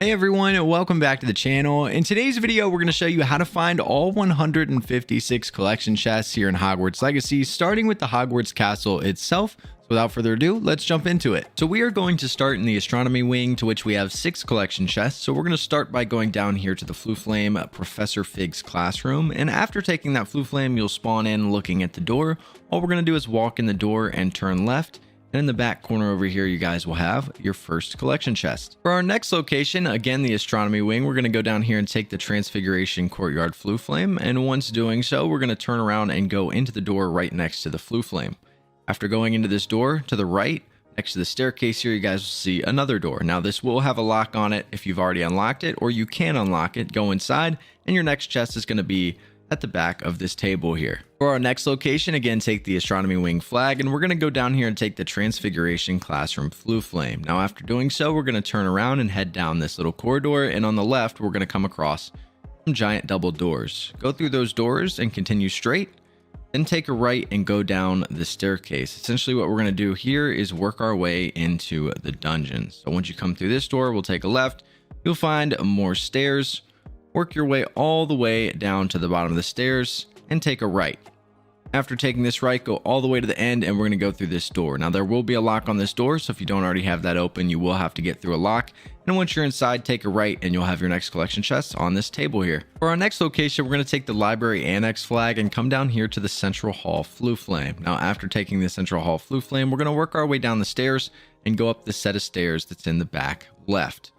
Hey everyone, welcome back to the channel. In today's video, we're going to show you how to find all 156 collection chests here in Hogwarts Legacy, starting with the Hogwarts Castle itself. So without further ado, let's jump into it. So we are going to start in the astronomy wing, to which we have 6 collection chests. So we're going to start by going down here to the Floo Professor Fig's classroom. And after taking that Floo, you'll spawn in looking at the door. All we're going to do is walk in the door and turn left. And in the back corner over here, you guys will have your first collection chest. For our next location, again, the astronomy wing, we're going to go down here and take the Transfiguration Courtyard Floo. And once doing so, we're going to turn around and go into the door right next to the Floo. After going into this door to the right, next to the staircase here, you guys will see another door. Now, this will have a lock on it if you've already unlocked it, or you can unlock it, go inside, and your next chest is going to be at the back of this table here. For our next location, again, take the astronomy wing flag, and we're going to go down here and take the Transfiguration Classroom Floo. Now, after doing so, we're going to turn around and head down this little corridor, and on the left, we're going to come across some giant double doors. Go through those doors and continue straight, then take a right and go down the staircase. Essentially, what we're going to do here is work our way into the dungeons. So once you come through this door, we'll take a left. You'll find more stairs. Work your way all the way down to the bottom of the stairs and take a right. After taking this right, go all the way to the end, and we're going to go through this door. Now, there will be a lock on this door, so if you don't already have that open, you will have to get through a lock. And once you're inside, take a right, and you'll have your next collection chest on this table here. For our next location, we're going to take the Library Annex flag and come down here to the Central Hall Floo. Now, after taking the Central Hall Floo, we're going to work our way down the stairs and go up the set of stairs that's in the back left,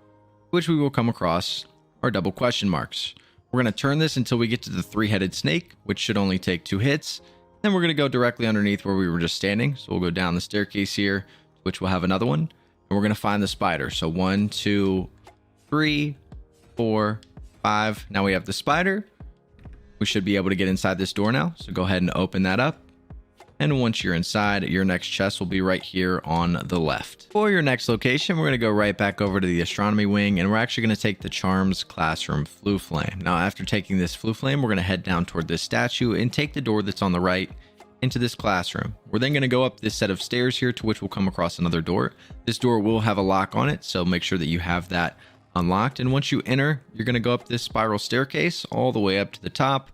which we will come across our double question marks. We're going to turn this until we get to the 3-headed snake, which should only take 2 hits. Then we're going to go directly underneath where we were just standing. So we'll go down the staircase here, which will have another one. And we're going to find the spider. So 1, 2, 3, 4, 5. Now we have the spider. We should be able to get inside this door now. So go ahead and open that up. And once you're inside, your next chest will be right here on the left. For your next location, we're going to go right back over to the astronomy wing, and we're actually going to take the Charms Classroom Floo. Now, after taking this Floo, we're going to head down toward this statue and take the door that's on the right into this classroom. We're then going to go up this set of stairs here, to which we'll come across another door. This door will have a lock on it, so make sure that you have that unlocked. And once you enter, you're going to go up this spiral staircase all the way up to the top.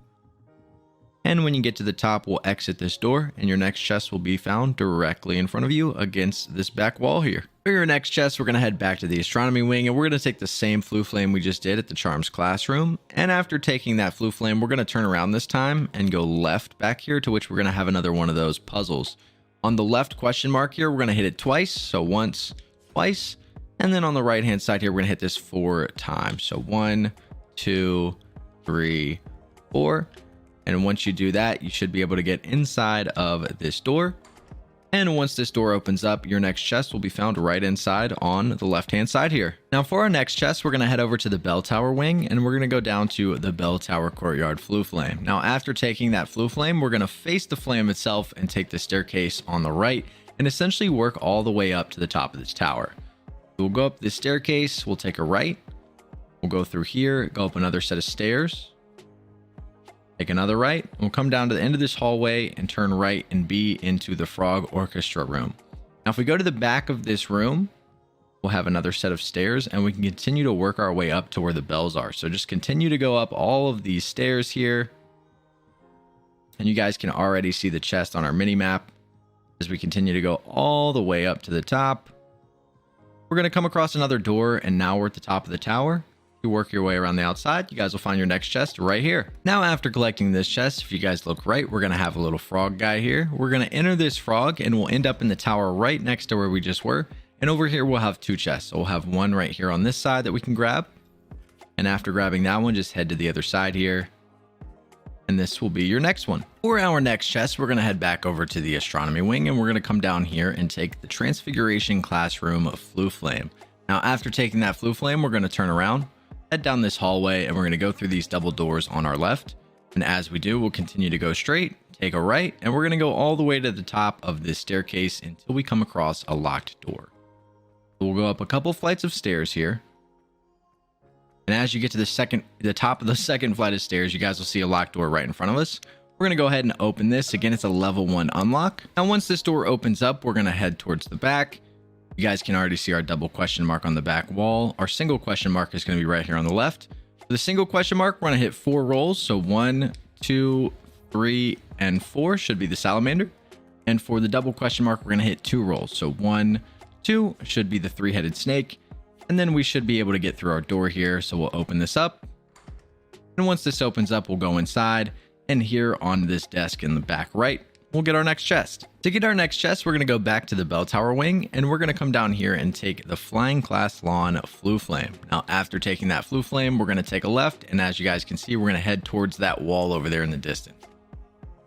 And when you get to the top, we'll exit this door, and your next chest will be found directly in front of you against this back wall here. For your next chest, we're going to head back to the astronomy wing, and we're going to take the same Floo we just did at the Charms Classroom. And after taking that Floo, we're going to turn around this time and go left back here, to which we're going to have another one of those puzzles. On the left question mark here, we're going to hit it twice. So once, twice. And then on the right-hand side here, we're going to hit this 4 times. So 1, 2, 3, 4. And once you do that, you should be able to get inside of this door. And once this door opens up, your next chest will be found right inside on the left-hand side here. Now, for our next chest, we're going to head over to the Bell Tower wing, and we're going to go down to the Bell Tower Courtyard Floo. Now, after taking that Floo, we're going to face the flame itself and take the staircase on the right and essentially work all the way up to the top of this tower. We'll go up this staircase, we'll take a right, we'll go through here, go up another set of stairs, take another right, and we'll come down to the end of this hallway and turn right and be into the Frog Orchestra room. Now, if we go to the back of this room, we'll have another set of stairs, and we can continue to work our way up to where the bells are. So just continue to go up all of these stairs here. And you guys can already see the chest on our mini map as we continue to go all the way up to the top. We're going to come across another door, and now we're at the top of the tower. You work your way around the outside, you guys will find your next chest right here. Now, after collecting this chest, if you guys look right, we're going to have a little frog guy here. We're going to enter this frog, and we'll end up in the tower right next to where we just were. And over here, we'll have 2 chests. So we'll have one right here on this side that we can grab. And after grabbing that one, just head to the other side here. And this will be your next one. For our next chest, we're going to head back over to the astronomy wing, and we're going to come down here and take the Transfiguration Classroom Floo. Now, after taking that Floo, we're going to turn around, head down this hallway, and we're going to go through these double doors on our left. And as we do, we'll continue to go straight, take a right, and we're going to go all the way to the top of this staircase until we come across a locked door. We'll go up a couple flights of stairs here. And as you get to the top of the second flight of stairs, you guys will see a locked door right in front of us. We're going to go ahead and open this. Again, it's a level 1 unlock. Now, once this door opens up, we're going to head towards the back. You guys can already see our double question mark on the back wall. Our single question mark is going to be right here on the left. For the single question mark, we're going to hit 4 rolls. So 1, 2, 3, and 4 should be the salamander. And for the double question mark, we're going to hit 2 rolls. So 1, 2 should be the 3-headed snake. And then we should be able to get through our door here. So we'll open this up. And once this opens up, we'll go inside. And here on this desk in the back right, we'll get our next chest. To get our next chest, we're going to go back to the bell tower wing. And we're going to come down here and take the Flying Class Lawn Flue Flame. Now, after taking that Flue Flame, we're going to take a left. And as you guys can see, we're going to head towards that wall over there in the distance.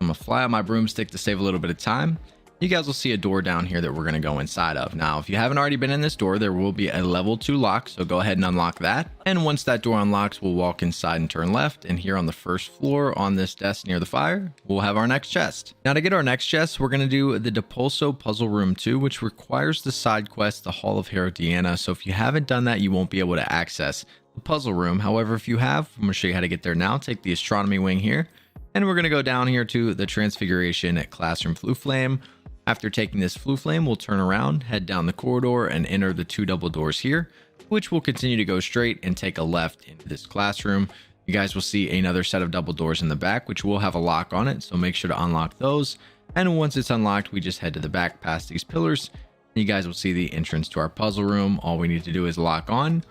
I'm going to fly on my broomstick to save a little bit of time. You guys will see a door down here that we're going to go inside of. Now, if you haven't already been in this door, there will be a level 2 lock. So go ahead and unlock that. And once that door unlocks, we'll walk inside and turn left. And here on the first floor on this desk near the fire, we'll have our next chest. Now, to get our next chest, we're going to do the Depulso Puzzle Room 2, which requires the side quest, the Hall of Herodiana. So if you haven't done that, you won't be able to access the puzzle room. However, if you have, I'm going to show you how to get there now. Take the astronomy wing here. And we're going to go down here to the Transfiguration Classroom Flue Flame. After taking this Flue Flame, we'll turn around, head down the corridor, and enter the 2 double doors here, which will continue to go straight and take a left into this classroom. You guys will see another set of double doors in the back, which will have a lock on it, so make sure to unlock those. And once it's unlocked, we just head to the back past these pillars. And you guys will see the entrance to our puzzle room. All we need to do is lock on,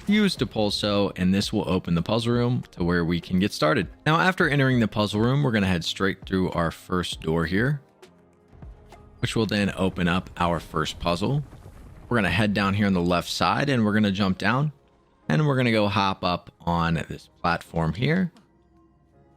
use Depulso, and this will open the puzzle room to where we can get started. Now, after entering the puzzle room, we're going to head straight through our first door here, which will then open up our first puzzle. We're going to head down here on the left side and we're going to jump down and we're going to go hop up on this platform here.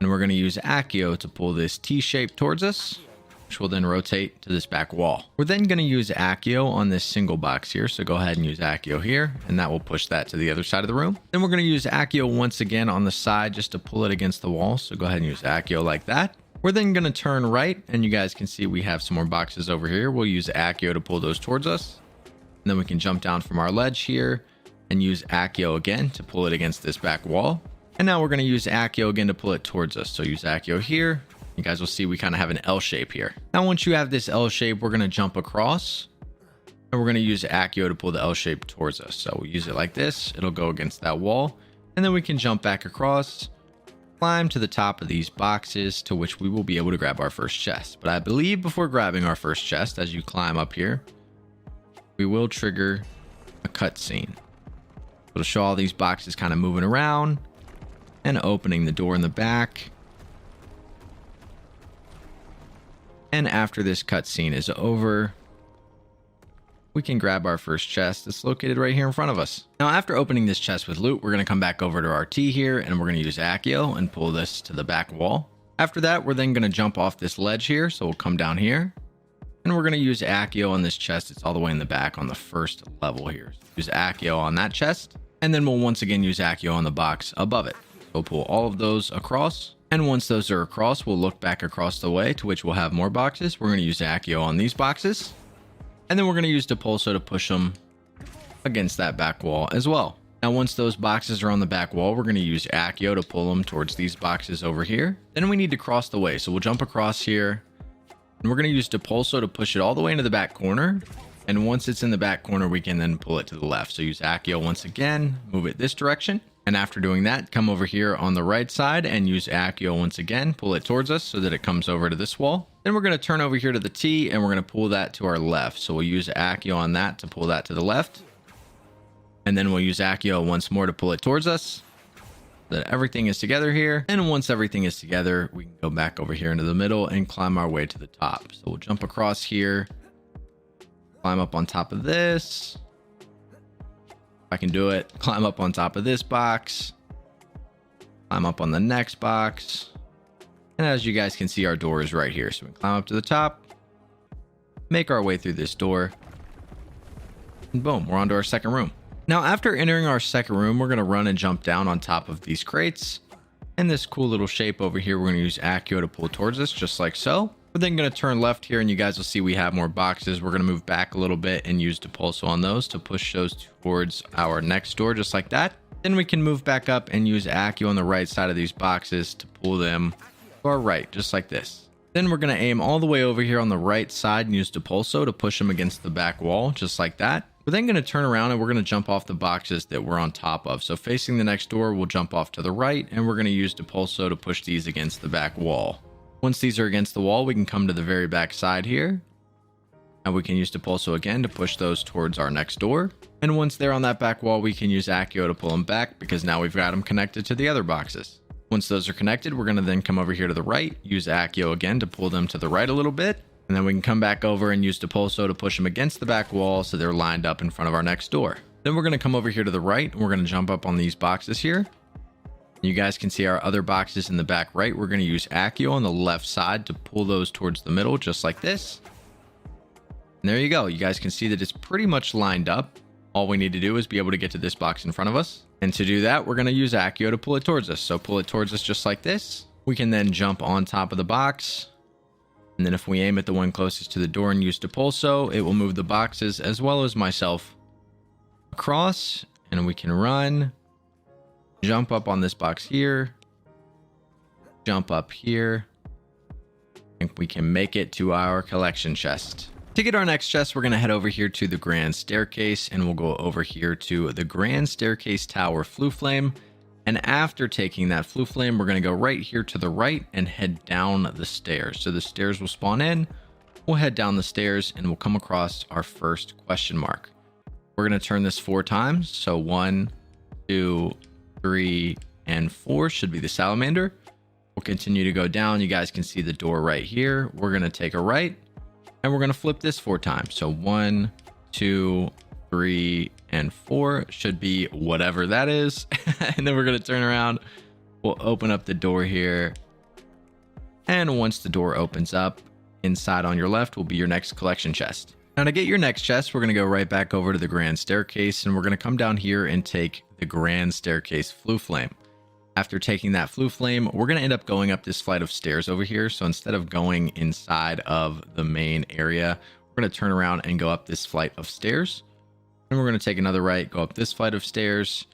And we're going to use Accio to pull this T shape towards us, which will then rotate to this back wall. We're then going to use Accio on this single box here. So go ahead and use Accio here and that will push that to the other side of the room. Then we're going to use Accio once again on the side just to pull it against the wall. So go ahead and use Accio like that. We're then going to turn right, and you guys can see we have some more boxes over here. We'll use Accio to pull those towards us. And then we can jump down from our ledge here and use Accio again to pull it against this back wall. And now we're going to use Accio again to pull it towards us. So use Accio here. You guys will see we kind of have an L shape here. Now, once you have this L shape, we're going to jump across. And we're going to use Accio to pull the L shape towards us. So we'll use it like this. It'll go against that wall. And then we can jump back across, climb to the top of these boxes, to which we will be able to grab our first chest. But I believe before grabbing our first chest, as you climb up here, we will trigger a cutscene. It'll show all these boxes kind of moving around and opening the door in the back. And after this cutscene is over, we can grab our first chest that's located right here in front of us. Now, after opening this chest with loot, we're going to come back over to our T here and we're going to use Accio and pull this to the back wall. After that, we're then going to jump off this ledge here. So we'll come down here and we're going to use Accio on this chest. It's all the way in the back on the first level here. So use Accio on that chest. And then we'll once again use Accio on the box above it. So we'll pull all of those across. And once those are across, we'll look back across the way, to which we'll have more boxes. We're going to use Accio on these boxes. And then we're going to use Depulso to push them against that back wall as well. Now, once those boxes are on the back wall, we're going to use Accio to pull them towards these boxes over here. Then we need to cross the way. So we'll jump across here. And we're going to use Depulso to push it all the way into the back corner. And once it's in the back corner, we can then pull it to the left. So use Accio once again, move it this direction. And after doing that, come over here on the right side and use Accio once again, pull it towards us so that it comes over to this wall. Then we're going to turn over here to the T and we're going to pull that to our left. So we'll use Accio on that to pull that to the left. And then we'll use Accio once more to pull it towards us, so that everything is together here. And once everything is together, we can go back over here into the middle and climb our way to the top. So we'll jump across here, climb up on top of this. If I can do it, climb up on top of this box, climb up on the next box. And as you guys can see, our door is right here. So we climb up to the top, make our way through this door, and boom, we're on to our second room. Now, after entering our second room, we're going to run and jump down on top of these crates. And this cool little shape over here, we're going to use Accio to pull towards us, just like so. We're then going to turn left here, and you guys will see we have more boxes. We're going to move back a little bit and use Depulso on those to push those towards our next door, just like that. Then we can move back up and use Accio on the right side of these boxes to pull them to our right, just like this. Then we're going to aim all the way over here on the right side and use Depulso to push them against the back wall, just like that. We're then going to turn around and we're going to jump off the boxes that we're on top of. So facing the next door, we'll jump off to the right, and we're going to use Depulso to push these against the back wall. Once these are against the wall, we can come to the very back side here. And we can use Depulso again to push those towards our next door. And once they're on that back wall, we can use Accio to pull them back because now we've got them connected to the other boxes. Once those are connected, we're going to then come over here to the right, use Accio again to pull them to the right a little bit. And then we can come back over and use Depulso to push them against the back wall so they're lined up in front of our next door. Then we're going to come over here to the right and we're going to jump up on these boxes here. You guys can see our other boxes in the back right. We're going to use Accio on the left side to pull those towards the middle, just like this. And there you go. You guys can see that it's pretty much lined up. All we need to do is be able to get to this box in front of us. And to do that, we're going to use Accio to pull it towards us. So pull it towards us just like this. We can then jump on top of the box. And then if we aim at the one closest to the door and use Depulso, it will move the boxes as well as myself across. And we can run, jump up on this box here, jump up here, and we can make it to our collection chest. To get our next chest, we're going to head over here to the Grand Staircase, and we'll go over here to the Grand Staircase Tower Flue Flame. And after taking that Flue Flame, we're going to go right here to the right and head down the stairs. So the stairs will spawn in, we'll head down the stairs, and we'll come across our first question mark. We're going to turn this 4 times. So 1, 2, 3, and 4 should be the salamander. We'll continue to go down. You guys can see the door right here. We're going to take a right. And we're going to flip this 4 times. So 1, 2, 3, and 4 should be whatever that is. And then we're going to turn around. We'll open up the door here. And once the door opens up, inside on your left will be your next collection chest. Now to get your next chest, we're going to go right back over to the Grand Staircase. And we're going to come down here and take the Grand Staircase Flue Flame. After taking that Flue Flame, we're going to end up going up this flight of stairs over here. So instead of going inside of the main area, we're going to turn around and go up this flight of stairs. And we're going to take another right, go up this flight of stairs.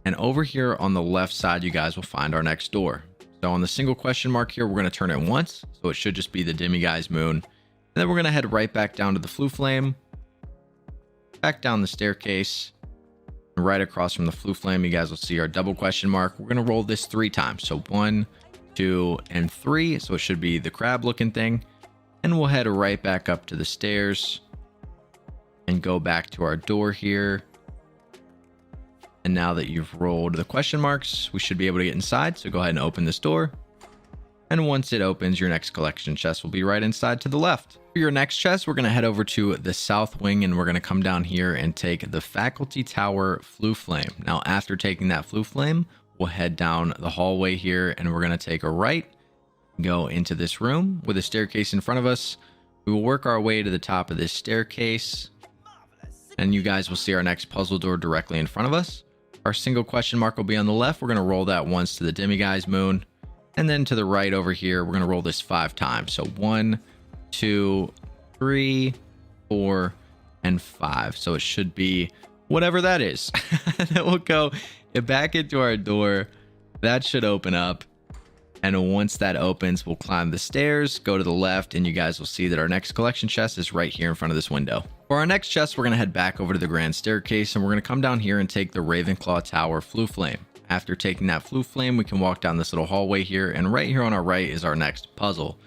And over here on the left side, you guys will find our next door. So on the single question mark here, we're going to turn it once. So it should just be the Demiguise Moon. And then we're going to head right back down to the Flue Flame. Back down the staircase. Right across from the Flue Flame, you guys will see our double question mark. We're going to roll this 3 times. So 1, 2, and 3. So it should be the crab looking thing. And we'll head right back up to the stairs and go back to our door here. And now that you've rolled the question marks, we should be able to get inside. So go ahead and open this door. And once it opens, your next collection chest will be right inside to the left. For your next chest, we're going to head over to the south wing and we're going to come down here and take the Faculty Tower Flue Flame. Now, after taking that Flue Flame, we'll head down the hallway here and we're going to take a right, go into this room with a staircase in front of us. We will work our way to the top of this staircase and you guys will see our next puzzle door directly in front of us. Our single question mark will be on the left. We're going to roll that once to the Demiguise Moon. And then to the right over here, we're going to roll this 5 times. So 1, 2, 3, 4, and 5. So it should be whatever that is. Then we'll go back into our door. That should open up. And once that opens, we'll climb the stairs, go to the left, and you guys will see that our next collection chest is right here in front of this window. For our next chest, we're going to head back over to the Grand Staircase, and we're going to come down here and take the Ravenclaw Tower Flue Flame. After taking that Flue Flame, we can walk down this little hallway here, and right here on our right is our next puzzle.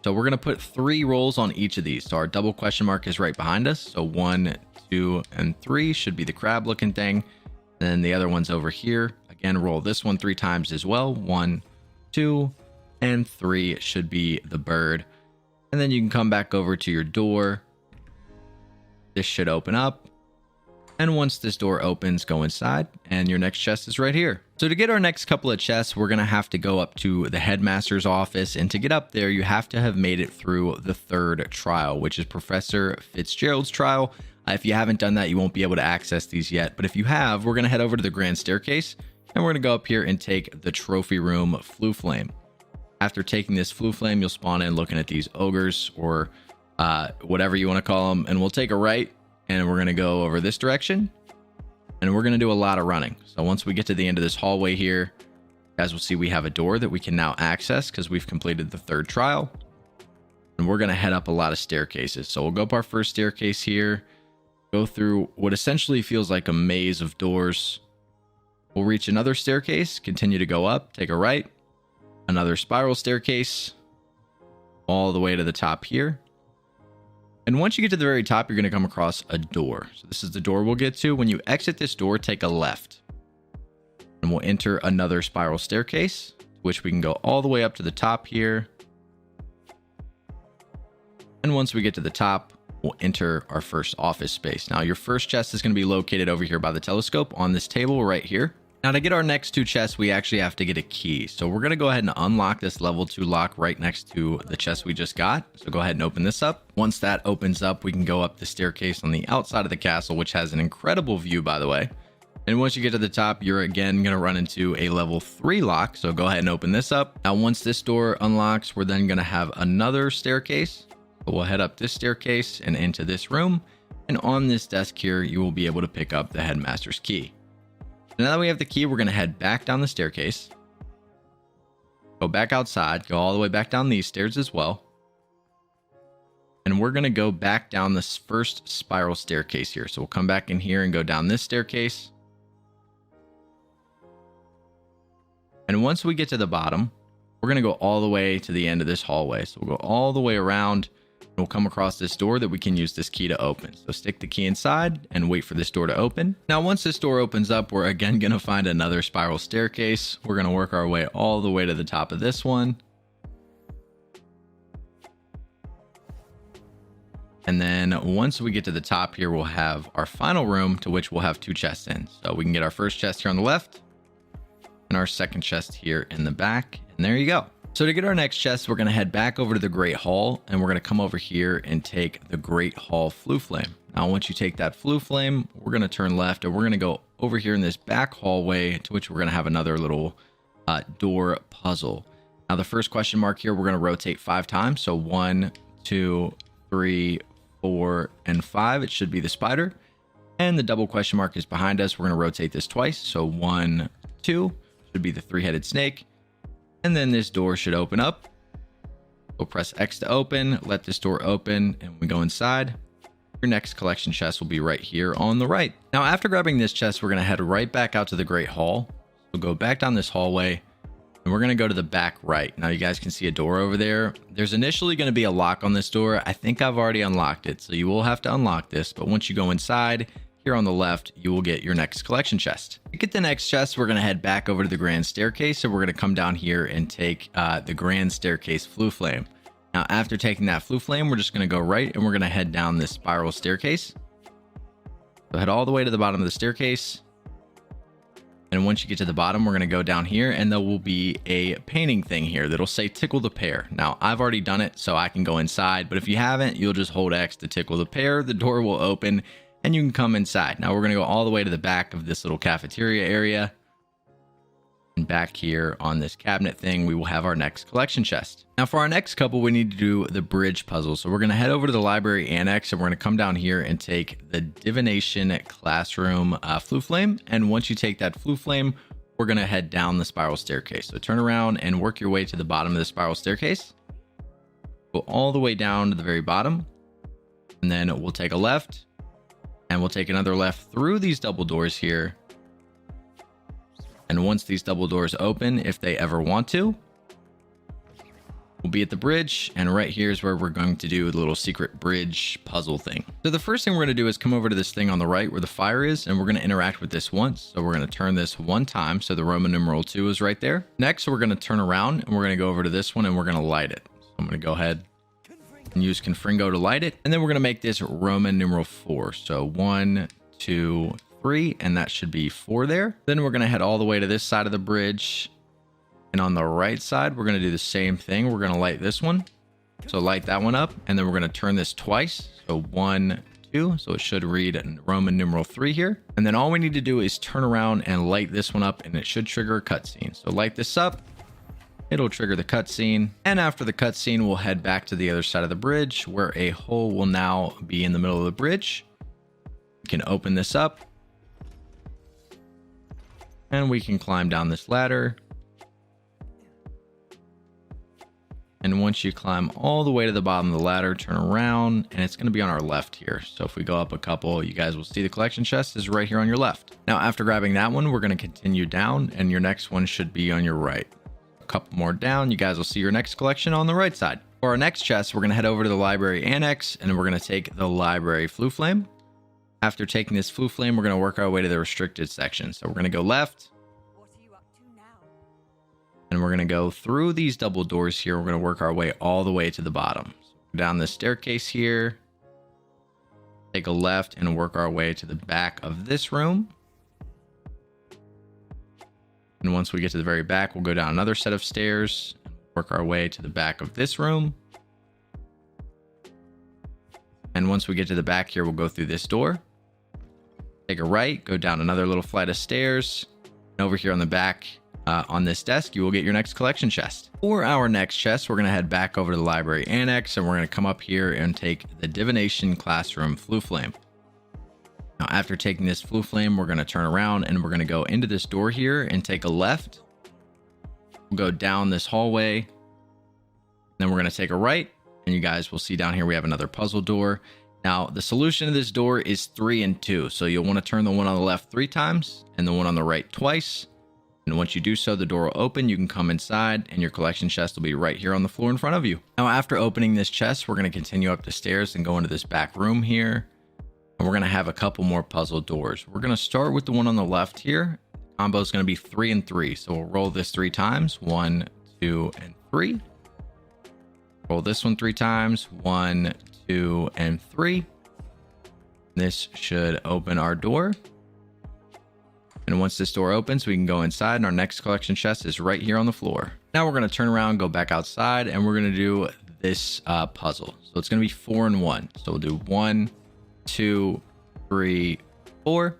So we're going to put 3 rolls on each of these. So our double question mark is right behind us. So 1, 2, and 3 should be the crab looking thing. Then the other one's over here. Again, roll this one 3 times as well. 1, 2, and 3 should be the bird. And then you can come back over to your door. This should open up. And once this door opens, go inside and your next chest is right here. So to get our next couple of chests, we're going to have to go up to the headmaster's office. And to get up there, you have to have made it through the 3rd trial, which is Professor Fitzgerald's trial. If you haven't done that, you won't be able to access these yet. But if you have, we're going to head over to the Grand Staircase and we're going to go up here and take the Trophy Room Flue Flame. After taking this Flue Flame, you'll spawn in looking at these ogres or whatever you want to call them. And we'll take a right. And we're going to go over this direction and we're going to do a lot of running. So once we get to the end of this hallway here, as we'll see, we have a door that we can now access because we've completed the 3rd trial. And we're going to head up a lot of staircases. So we'll go up our first staircase here. go through what essentially feels like a maze of doors. We'll reach another staircase, continue to go up, take a right, another spiral staircase, all the way to the top here. And once you get to the very top, you're going to come across a door. So this is the door we'll get to. When you exit this door, take a left. And we'll enter another spiral staircase, which we can go all the way up to the top here. And once we get to the top, we'll enter our first office space. Now, your first chest is going to be located over here by the telescope on this table right here. Now, to get our next two chests, we actually have to get a key. So we're going to go ahead and unlock this level 2 lock right next to the chest we just got. So go ahead and open this up. Once that opens up, we can go up the staircase on the outside of the castle, which has an incredible view, by the way. And once you get to the top, you're again going to run into a level 3 lock. So go ahead and open this up. Now, once this door unlocks, we're then going to have another staircase. So we'll head up this staircase and into this room. And on this desk here, you will be able to pick up the headmaster's key. Now that we have the key, we're going to head back down the staircase. Go back outside, go all the way back down these stairs as well. And we're going to go back down this first spiral staircase here. So we'll come back in here and go down this staircase. And once we get to the bottom, we're going to go all the way to the end of this hallway. So we'll go all the way around. We'll come across this door that we can use this key to open. So stick the key inside and wait for this door to open. Now, once this door opens up, we're again going to find another spiral staircase. We're going to work our way all the way to the top of this one. And then once we get to the top here, we'll have our final room to which we'll have 2 chests in. So we can get our first chest here on the left and our second chest here in the back. And there you go. So to get our next chest, we're going to head back over to the Great Hall, and we're going to come over here and take the Great Hall Flue Flame. Now, once you take that Flue Flame, we're going to turn left, and we're going to go over here in this back hallway, to which we're going to have another little door puzzle. Now, the first question mark here, we're going to rotate 5 times. So 1, 2, 3, 4, and 5. It should be the spider. And the double question mark is behind us. We're going to rotate this twice. So 1, 2 should be the 3-headed snake. And then this door should open up. We'll press X to open, let this door open, and we go inside. Your next collection chest will be right here on the right. Now, after grabbing this chest, we're going to head right back out to the Great Hall. We'll go back down this hallway, and we're going to go to the back right. Now, you guys can see a door over there. There's initially going to be a lock on this door. I think I've already unlocked it, so you will have to unlock this. But once you go inside, here on the left, you will get your next collection chest. To get the next chest, we're going to head back over to the Grand Staircase. So we're going to come down here and take the Grand Staircase Flue Flame. Now, after taking that Flue Flame, we're just going to go right and we're going to head down this spiral staircase. So head all the way to the bottom of the staircase. And once you get to the bottom, we're going to go down here and there will be a painting thing here that'll say tickle the pear. Now, I've already done it, so I can go inside. But if you haven't, you'll just hold X to tickle the pear. The door will open and you can come inside. Now we're going to go all the way to the back of this little cafeteria area. And back here on this cabinet thing, we will have our next collection chest. Now for our next couple, we need to do the bridge puzzle. So we're going to head over to the library annex and we're going to come down here and take the divination classroom Flue Flame. And once you take that Flue Flame, we're going to head down the spiral staircase. So turn around and work your way to the bottom of the spiral staircase. Go all the way down to the very bottom. And then we'll take a left. And we'll take another left through these double doors here. And once these double doors open, if they ever want to, we'll be at the bridge. And right here is where we're going to do the little secret bridge puzzle thing. So the first thing we're going to do is come over to this thing on the right where the fire is. And we're going to interact with this once. So we're going to turn this 1 time. So the Roman numeral 2 is right there. Next, we're going to turn around and we're going to go over to this one and we're going to light it. So I'm going to go ahead and use Confringo to light it. And then we're going to make this Roman numeral 4. So 1, 2, 3, and that should be 4 there. Then we're going to head all the way to this side of the bridge. And on the right side, we're going to do the same thing. We're going to light this one. So light that one up. And then we're going to turn this twice. So 1, 2. So it should read Roman numeral 3 here. And then all we need to do is turn around and light this one up and it should trigger a cutscene. So light this up. It'll trigger the cutscene. And after the cutscene, we'll head back to the other side of the bridge where a hole will now be in the middle of the bridge. We can open this up. And we can climb down this ladder. And once you climb all the way to the bottom of the ladder, turn around, and it's going to be on our left here. So if we go up a couple, you guys will see the collection chest is right here on your left. Now, after grabbing that one, we're going to continue down, and your next one should be on your right. A couple more down, you guys will see your next collection on the right side. For our next chest, we're going to head over to the library annex, and we're going to take the library flue flame. After taking this flue flame, we're going to work our way to the restricted section. So we're going to go left. And we're going to go through these double doors here. We're going to work our way all the way to the bottom. So down this staircase here. Take a left and work our way to the back of this room. And once we get to the very back, we'll go down another set of stairs. Work our way to the back of this room. And once we get to the back here, we'll go through this door. Take a right, go down another little flight of stairs. And over here on the back, on this desk, you will get your next collection chest. For our next chest, we're going to head back over to the library annex, and we're going to come up here and take the divination classroom flue flame. Now, after taking this flue flame, we're going to turn around and we're going to go into this door here and take a left. We'll go down this hallway. Then we're going to take a right, and you guys will see down here we have another puzzle door. Now, the solution to this door is 3 and 2. So you'll want to turn the one on the left 3 times and the one on the right twice. And once you do so, the door will open, you can come inside, and your collection chest will be right here on the floor in front of you. Now, after opening this chest, we're going to continue up the stairs and go into this back room here. And we're going to have a couple more puzzle doors. We're going to start with the one on the left here. Combo is going to be 3 and 3. So we'll roll this 3 times. 1, 2, and 3. Roll this one 3 times. 1, 2, and 3. This should open our door. And once this door opens, we can go inside, and our next collection chest is right here on the floor. Now we're going to turn around, go back outside, and we're going to do this puzzle. So it's going to be 4 and 1. So we'll do 1, 2, 3, 4.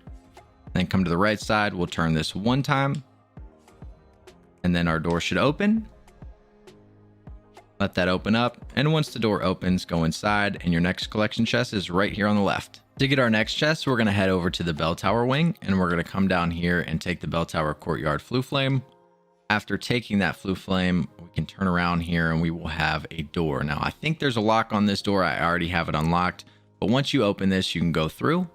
Then come to the right side. We'll turn this 1 time. And then our door should open. Let that open up. And once the door opens, go inside, and your next collection chest is right here on the left. To get our next chest, we're going to head over to the bell tower wing, and we're going to come down here and take the bell tower courtyard flue flame. After taking that flue flame, we can turn around here and we will have a door. Now, I think there's a lock on this door. I already have it unlocked, but once you open this, you can go through,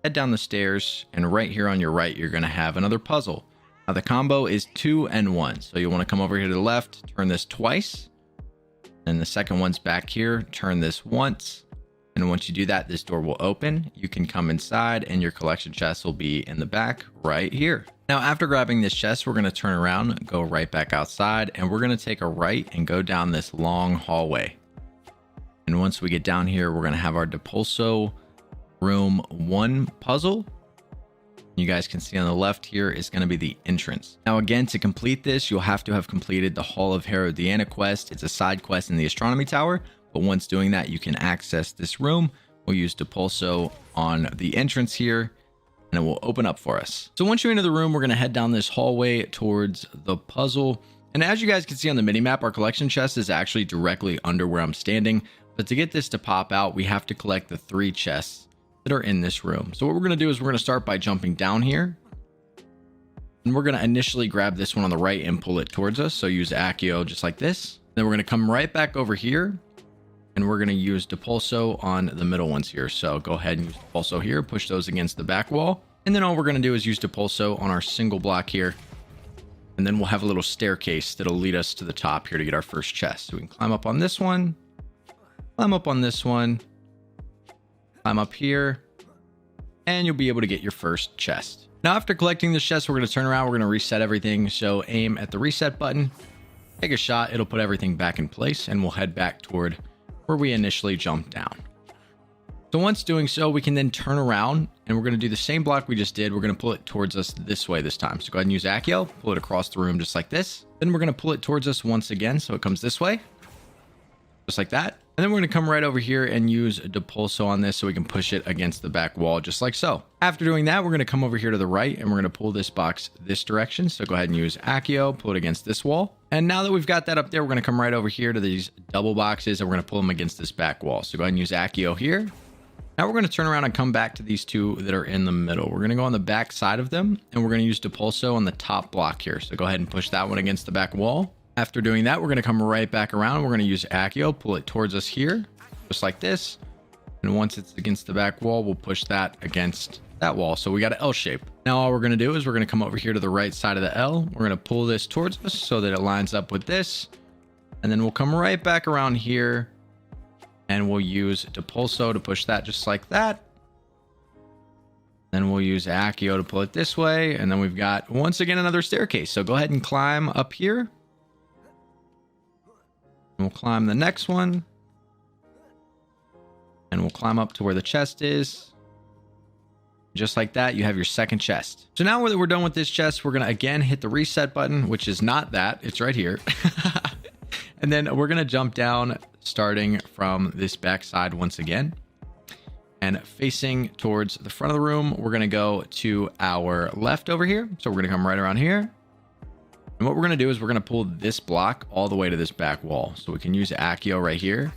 head down the stairs, and right here on your right, you're going to have another puzzle. Now, the combo is 2 and 1. So you want to come over here to the left, turn this twice. And the second one's back here, turn this once. And once you do that, this door will open. You can come inside, and your collection chest will be in the back right here. Now, after grabbing this chest, we're going to turn around, go right back outside, and we're going to take a right and go down this long hallway. And once we get down here, we're going to have our Depulso room 1 puzzle. You guys can see on the left here is going to be the entrance. Now, again, to complete this, you'll have to have completed the Hall of Herodiana quest. It's a side quest in the astronomy tower. But once doing that, you can access this room. We'll use Depulso on the entrance here, and it will open up for us. So once you enter the room, we're going to head down this hallway towards the puzzle. And as you guys can see on the mini map, our collection chest is actually directly under where I'm standing. But to get this to pop out, we have to collect the 3 chests that are in this room. So what we're going to do is we're going to start by jumping down here. And we're going to initially grab this one on the right and pull it towards us. So use Accio just like this. Then we're going to come right back over here. And we're going to use Depulso on the middle ones here. So go ahead and use Depulso here, push those against the back wall. And then all we're going to do is use Depulso on our single block here. And then we'll have a little staircase that'll lead us to the top here to get our first chest. So we can climb up on this one, climb up on this one, climb up here, and you'll be able to get your first chest. Now, after collecting this chest, we're going to turn around. We're going to reset everything. So aim at the reset button, take a shot. It'll put everything back in place, and we'll head back toward where we initially jumped down. So once doing so, we can then turn around, and we're going to do the same block we just did. We're going to pull it towards us this way this time. So go ahead and use Accio, pull it across the room just like this. Then we're going to pull it towards us once again, so it comes this way, just like that. And then we're going to come right over here and use Depulso on this so we can push it against the back wall just like so. After doing that, we're going to come over here to the right, and we're going to pull this box this direction. So go ahead and use Accio, pull it against this wall. And now that we've got that up there, we're going to come right over here to these double boxes, and we're going to pull them against this back wall. So go ahead and use Accio here. Now we're going to turn around and come back to these 2 that are in the middle. We're going to go on the back side of them, and we're going to use Depulso on the top block here. So go ahead and push that one against the back wall. After doing that, we're going to come right back around. We're going to use Accio, pull it towards us here, just like this. And once it's against the back wall, we'll push that against that wall. So we got an L shape. Now all we're going to do is we're going to come over here to the right side of the L. We're going to pull this towards us so that it lines up with this. And then we'll come right back around here and we'll use Depulso to push that just like that. Then we'll use Accio to pull it this way. And then we've got, once again, another staircase. So go ahead and climb up here. And we'll climb the next one. And we'll climb up to where the chest is. Just like that, you have your second chest. So now that we're done with this chest, we're going to again hit the reset button, which is not that. It's right here. And then we're going to jump down starting from this back side once again. And facing towards the front of the room, we're going to go to our left over here. So we're going to come right around here. And what we're going to do is we're going to pull this block all the way to this back wall. So we can use Accio right here.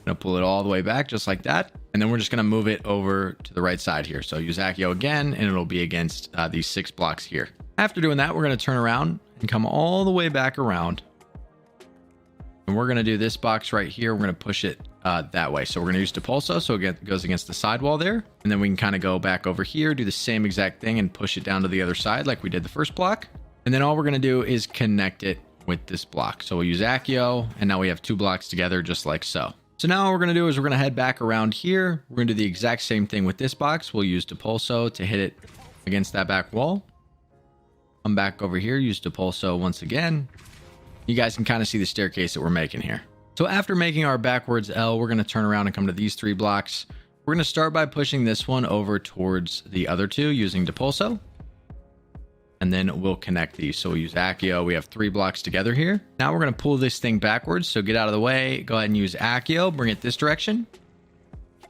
Going to pull it all the way back just like that. And then we're just going to move it over to the right side here. So use Accio again, and it'll be against these 6 blocks here. After doing that, we're going to turn around and come all the way back around. And we're going to do this box right here. We're going to push it that way. So we're going to use Depulso, so it goes against the sidewall there. And then we can kind of go back over here, do the same exact thing, and push it down to the other side like we did the first block. And then all we're going to do is connect it with this block. So we'll use Accio, and now we have 2 blocks together just like so. So now what we're going to do is we're going to head back around here. We're going to do the exact same thing with this box. We'll use Depulso to hit it against that back wall. Come back over here, use Depulso once again. You guys can kind of see the staircase that we're making here. So after making our backwards L, we're going to turn around and come to these 3 blocks. We're going to start by pushing this one over towards the other 2 using Depulso. And then we'll connect these. So we'll use Accio. We have 3 blocks together here. Now we're going to pull this thing backwards. So get out of the way. Go ahead and use Accio. Bring it this direction.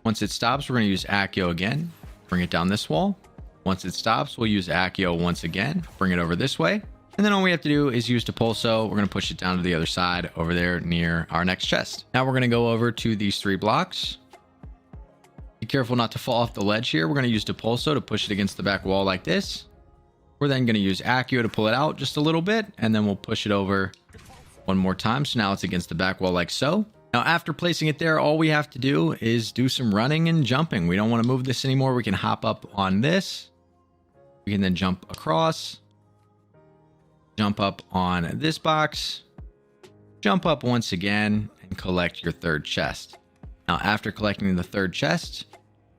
Once it stops, we're going to use Accio again. Bring it down this wall. Once it stops, we'll use Accio once again. Bring it over this way. And then all we have to do is use Depulso. We're going to push it down to the other side over there near our next chest. Now we're going to go over to these 3 blocks. Be careful not to fall off the ledge here. We're going to use Depulso to push it against the back wall like this. We're then going to use Accio to pull it out just a little bit, and then we'll push it over one more time. So now it's against the back wall like so. Now, after placing it there, all we have to do is do some running and jumping. We don't want to move this anymore. We can hop up on this. We can then jump across, jump up on this box, jump up once again, and collect your 3rd chest. Now, after collecting the 3rd chest,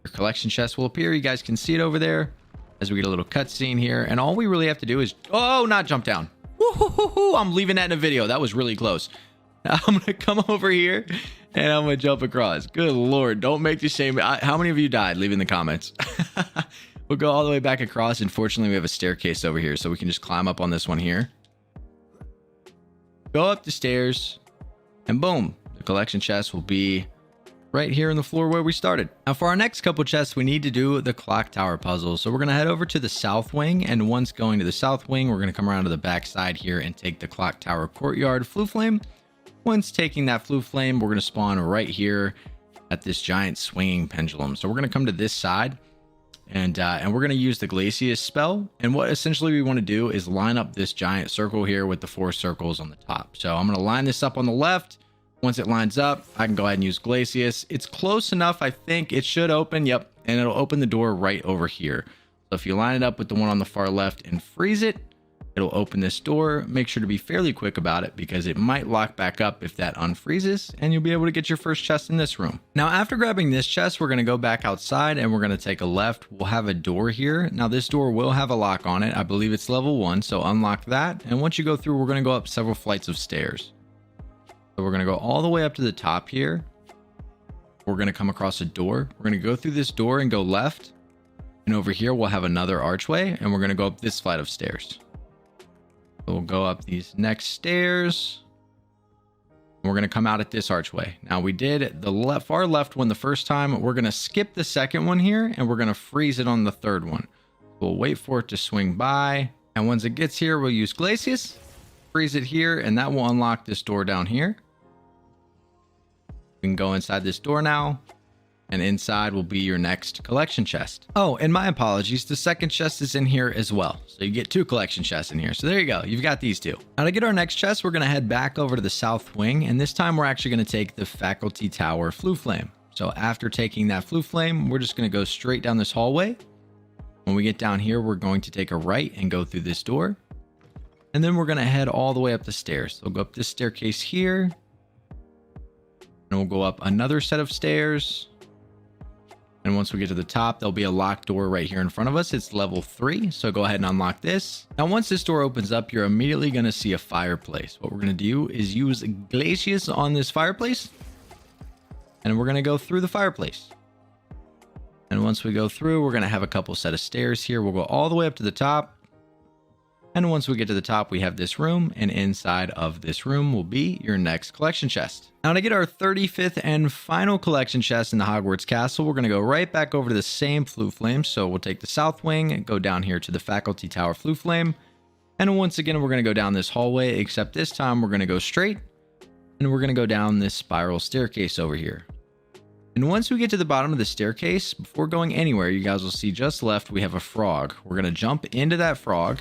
your collection chest will appear. You guys can see it over there as we get a little cutscene here. And all we really have to do is, oh, not jump down. Woo-hoo-hoo-hoo. I'm leaving that in a video. That was really close. Now I'm going to come over here and I'm going to jump across. Good Lord. Don't make the shame. How many of you died? Leave in the comments. We'll go all the way back across. Unfortunately, we have a staircase over here, so we can just climb up on this one here. Go up the stairs, and boom, the collection chest will be right here in the floor where we started. Now for our next couple chests, we need to do the clock tower puzzle. So we're going to head over to the south wing, and once going to the south wing, we're going to come around to the back side here and take the clock tower courtyard flue flame. Once taking that flue flame, we're going to spawn right here at this giant swinging pendulum. So we're going to come to this side, and we're going to use the Glacius spell. And what essentially we want to do is line up this giant circle here with the 4 circles on the top. So I'm going to line this up on the left. Once it lines up, I can go ahead and use Glacius. It's close enough, I think. It should open, yep, and it'll open the door right over here. So if you line it up with the one on the far left and freeze it, it'll open this door. Make sure to be fairly quick about it because it might lock back up if that unfreezes, and you'll be able to get your first chest in this room. Now, after grabbing this chest, we're going to go back outside and we're going to take a left. We'll have a door here. Now, this door will have a lock on it. I believe it's level 1, so unlock that. And once you go through, we're going to go up several flights of stairs. So we're going to go all the way up to the top here. We're going to come across a door. We're going to go through this door and go left. And over here, we'll have another archway, and we're going to go up this flight of stairs. So we'll go up these next stairs. And we're going to come out at this archway. Now, we did the far left one the first time. We're going to skip the second one here, and we're going to freeze it on the third one. We'll wait for it to swing by. And once it gets here, we'll use Glacius. Freeze it here, and that will unlock this door down here. We can go inside this door now. And inside will be your next collection chest. Oh, and my apologies, the second chest is in here as well. So you get 2 collection chests in here. So there you go, you've got these 2. Now to get our next chest, we're gonna head back over to the south wing, and this time we're actually gonna take the faculty tower flue flame. So after taking that flue flame, we're just gonna go straight down this hallway. When we get down here, we're going to take a right and go through this door. And then we're gonna head all the way up the stairs. So we'll go up this staircase here, and we'll go up another set of stairs. And once we get to the top, there'll be a locked door right here in front of us. It's level 3, so go ahead and unlock this. Now, once this door opens up, you're immediately going to see a fireplace. What we're going to do is use Glacius on this fireplace, and we're going to go through the fireplace. And once we go through, we're going to have a couple set of stairs here. We'll go all the way up to the top. And once we get to the top, we have this room, and inside of this room will be your next collection chest. Now to get our 35th and final collection chest in the Hogwarts Castle, we're going to go right back over to the same flue flame. So we'll take the south wing and go down here to the faculty tower flue flame. And once again, we're going to go down this hallway, except this time we're going to go straight, and we're going to go down this spiral staircase over here. And once we get to the bottom of the staircase, before going anywhere, you guys will see just left, we have a frog. We're going to jump into that frog.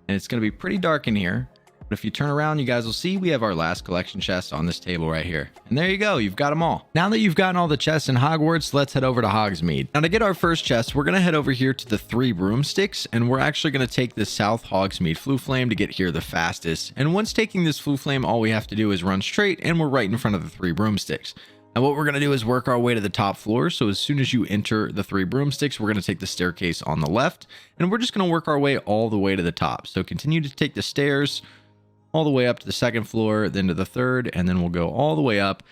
And it's going to be pretty dark in here. But if you turn around, you guys will see we have our last collection chest on this table right here. And there you go. You've got them all. Now that you've gotten all the chests in Hogwarts, let's head over to Hogsmeade. Now to get our first chest, we're going to head over here to the 3 broomsticks. And we're actually going to take the South Hogsmeade flue flame to get here the fastest. And once taking this flue flame, all we have to do is run straight. And we're right in front of the 3 broomsticks. Now what we're going to do is work our way to the top floor. So as soon as you enter the 3 broomsticks, we're going to take the staircase on the left, and we're just going to work our way all the way to the top. So continue to take the stairs all the way up to the 2nd floor, then to the 3rd, and then we'll go all the way up.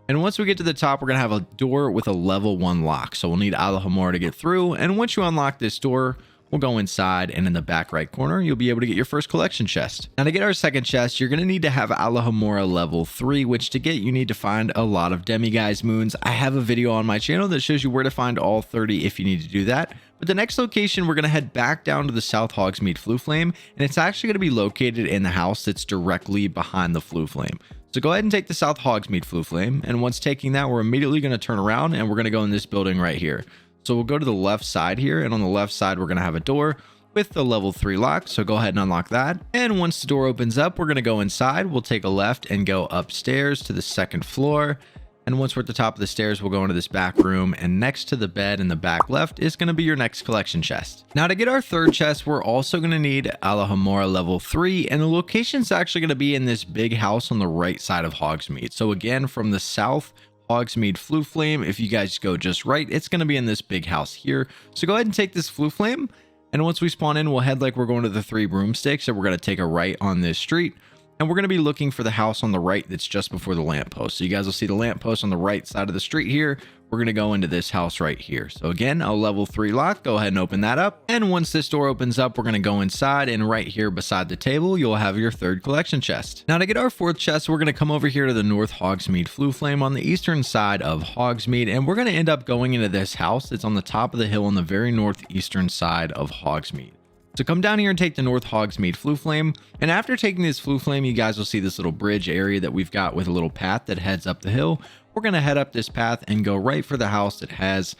And once we get to the top, we're going to have a door with a level 1 lock. So we'll need Alohomora to get through. And once you unlock this door, we'll go inside, and in the back right corner, you'll be able to get your first collection chest. Now to get our second chest, you're going to need to have Alohomora level 3, which to get, you need to find a lot of Demiguise moons. I have a video on my channel that shows you where to find all 30 if you need to do that. But the next location, we're going to head back down to the South Hogsmeade flue flame, and it's actually going to be located in the house that's directly behind the flue flame. So go ahead and take the South Hogsmeade flue flame, and once taking that, we're immediately going to turn around, and we're going to go in this building right here. So we'll go to the left side here, and on the left side, we're going to have a door with the level 3 lock. So go ahead and unlock that. And once the door opens up, we're going to go inside. We'll take a left and go upstairs to the 2nd floor. And once we're at the top of the stairs, we'll go into this back room, and next to the bed in the back left is going to be your next collection chest. Now to get our 3rd chest, we're also going to need Alohomora level 3, and the location's actually going to be in this big house on the right side of Hogsmeade. So again, from the south Hogsmeade flue flame, if you guys go just right, it's going to be in this big house here. So go ahead and take this flue flame, and once we spawn in, we'll head like we're going to the 3 broomsticks, and we're going to take a right on this street, and we're going to be looking for the house on the right that's just before the lamppost. So you guys will see the lamppost on the right side of the street here. We're going to go into this house right here. So again, a level 3 lock. Go ahead and open that up. And once this door opens up, we're going to go inside, and right here beside the table, you'll have your 3rd collection chest. Now to get our 4th chest, we're going to come over here to the North Hogsmeade flue flame on the eastern side of Hogsmeade, and we're going to end up going into this house that's on the top of the hill on the very northeastern side of Hogsmeade. So come down here and take the North Hogsmeade flue flame, and after taking this flue flame, you guys will see this little bridge area that we've got with a little path that heads up the hill. We're going to head up this path and go right for the house that has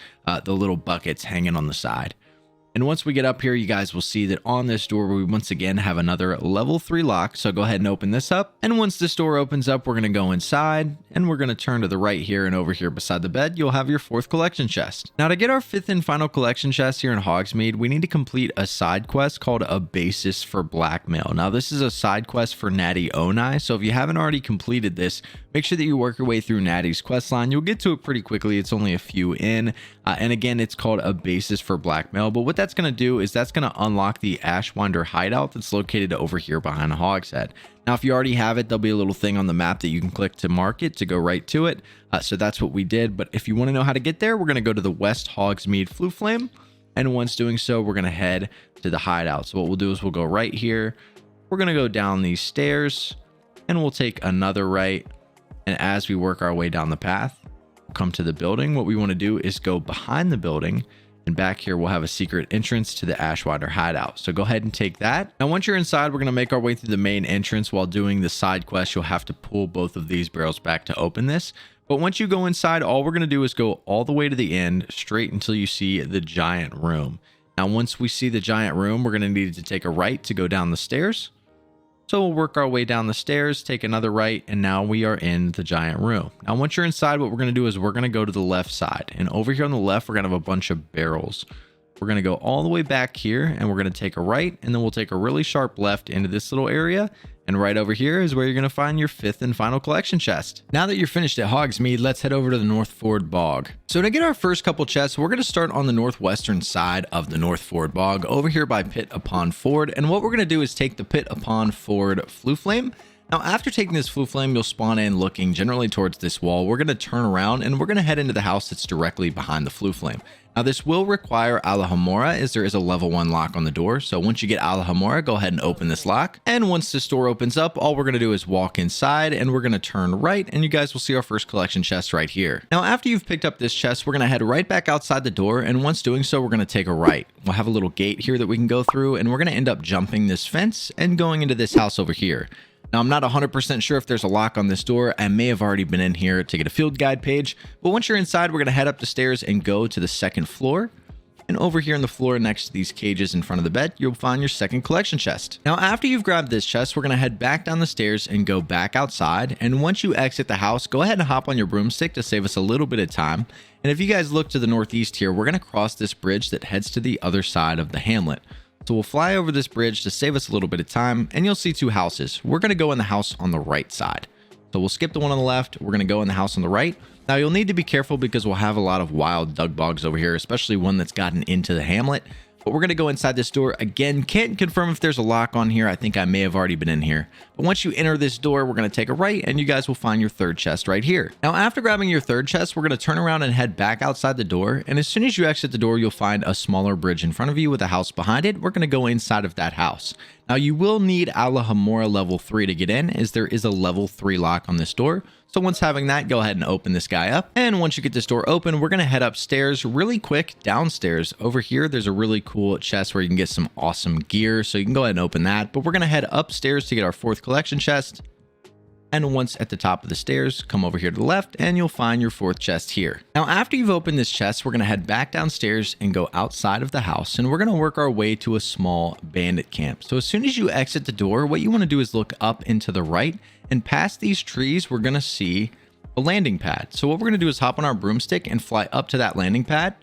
the little buckets hanging on the side. And once we get up here, you guys will see that on this door, we once again have another level 3 lock. So go ahead and open this up. And once this door opens up, we're going to go inside, and we're going to turn to the right here, and over here beside the bed, you'll have your 4th collection chest. Now to get our 5th and final collection chest here in Hogsmeade, we need to complete a side quest called A Basis for Blackmail. Now this is a side quest for Natty Onai. So if you haven't already completed this, make sure that you work your way through Natty's quest line. You'll get to it pretty quickly. It's only a few in. And again, it's called A Basis for Blackmail. But what that's going to do is that's going to unlock the Ashwinder hideout that's located over here behind Hogshead. Now, if you already have it, there'll be a little thing on the map that you can click to mark it to go right to it. So that's what we did. But if you want to know how to get there, we're going to go to the West Hogsmeade flue flame. And once doing so, we're going to head to the hideout. So what we'll do is we'll go right here. We're going to go down these stairs, and we'll take another right. And as we work our way down the path, we'll come to the building. What we want to do is go behind the building, and back here we'll have a secret entrance to the Ashwinder hideout. So go ahead and take that. Now once you're inside, we're going to make our way through the main entrance. While doing the side quest, you'll have to pull both of these barrels back to open this. But once you go inside, all we're going to do is go all the way to the end, straight until you see the giant room. Now, once we see the giant room, we're going to need to take a right to go down the stairs. So we'll work our way down the stairs, take another right, and now we are in the giant room. Now, once you're inside, what we're going to do is we're going to go to the left side. And over here on the left, we're going to have a bunch of barrels. We're going to go all the way back here, and we're going to take a right, and then we'll take a really sharp left into this little area. And right over here is where you're going to find your 5th and final collection chest. Now that you're finished at Hogsmeade, let's head over to the North Ford Bog. So to get our first couple chests, we're going to start on the northwestern side of the North Ford Bog over here by Pit Upon Ford. And what we're going to do is take the Pit Upon Ford Flue Flame. Now, after taking this Flue Flame, you'll spawn in looking generally towards this wall. We're going to turn around and we're going to head into the house that's directly behind the Flue Flame. Now, this will require Alhamora, as there is a level 1 lock on the door. So once you get Alhamora, go ahead and open this lock. And once this door opens up, all we're going to do is walk inside and we're going to turn right. And you guys will see our first collection chest right here. Now, after you've picked up this chest, we're going to head right back outside the door. And once doing so, we're going to take a right. We'll have a little gate here that we can go through. And we're going to end up jumping this fence and going into this house over here. Now, I'm not 100% sure if there's a lock on this door. I may have already been in here to get a field guide page. But once you're inside, we're going to head up the stairs and go to the 2nd floor. And over here on the floor next to these cages in front of the bed, you'll find your 2nd collection chest. Now, after you've grabbed this chest, we're going to head back down the stairs and go back outside. And once you exit the house, go ahead and hop on your broomstick to save us a little bit of time. And if you guys look to the northeast here, we're going to cross this bridge that heads to the other side of the hamlet. So we'll fly over this bridge to save us a little bit of time, and you'll see 2 houses. We're going to go in the house on the right side. So we'll skip the one on the left. We're going to go in the house on the right. Now, you'll need to be careful because we'll have a lot of wild Dugbogs over here, especially one that's gotten into the hamlet. But we're going to go inside this door. Again, can't confirm if there's a lock on here. I think I may have already been in here. But once you enter this door, we're going to take a right and you guys will find your 3rd chest right here. Now, after grabbing your 3rd chest, we're going to turn around and head back outside the door. And as soon as you exit the door, you'll find a smaller bridge in front of you with a house behind it. We're going to go inside of that house. Now, you will need Alhamora level 3 to get in, as there is a level 3 lock on this door. So once having that, go ahead and open this guy up. And once you get this door open, we're going to head upstairs really quick. Downstairs over here, there's a really cool chest where you can get some awesome gear. So you can go ahead and open that. But we're going to head upstairs to get our 4th collection chest. And once at the top of the stairs, come over here to the left and you'll find your 4th chest here. Now, after you've opened this chest, we're going to head back downstairs and go outside of the house. And we're going to work our way to a small bandit camp. So as soon as you exit the door, what you want to do is look up and to the right. And past these trees, we're going to see a landing pad. So what we're going to do is hop on our broomstick and fly up to that landing pad.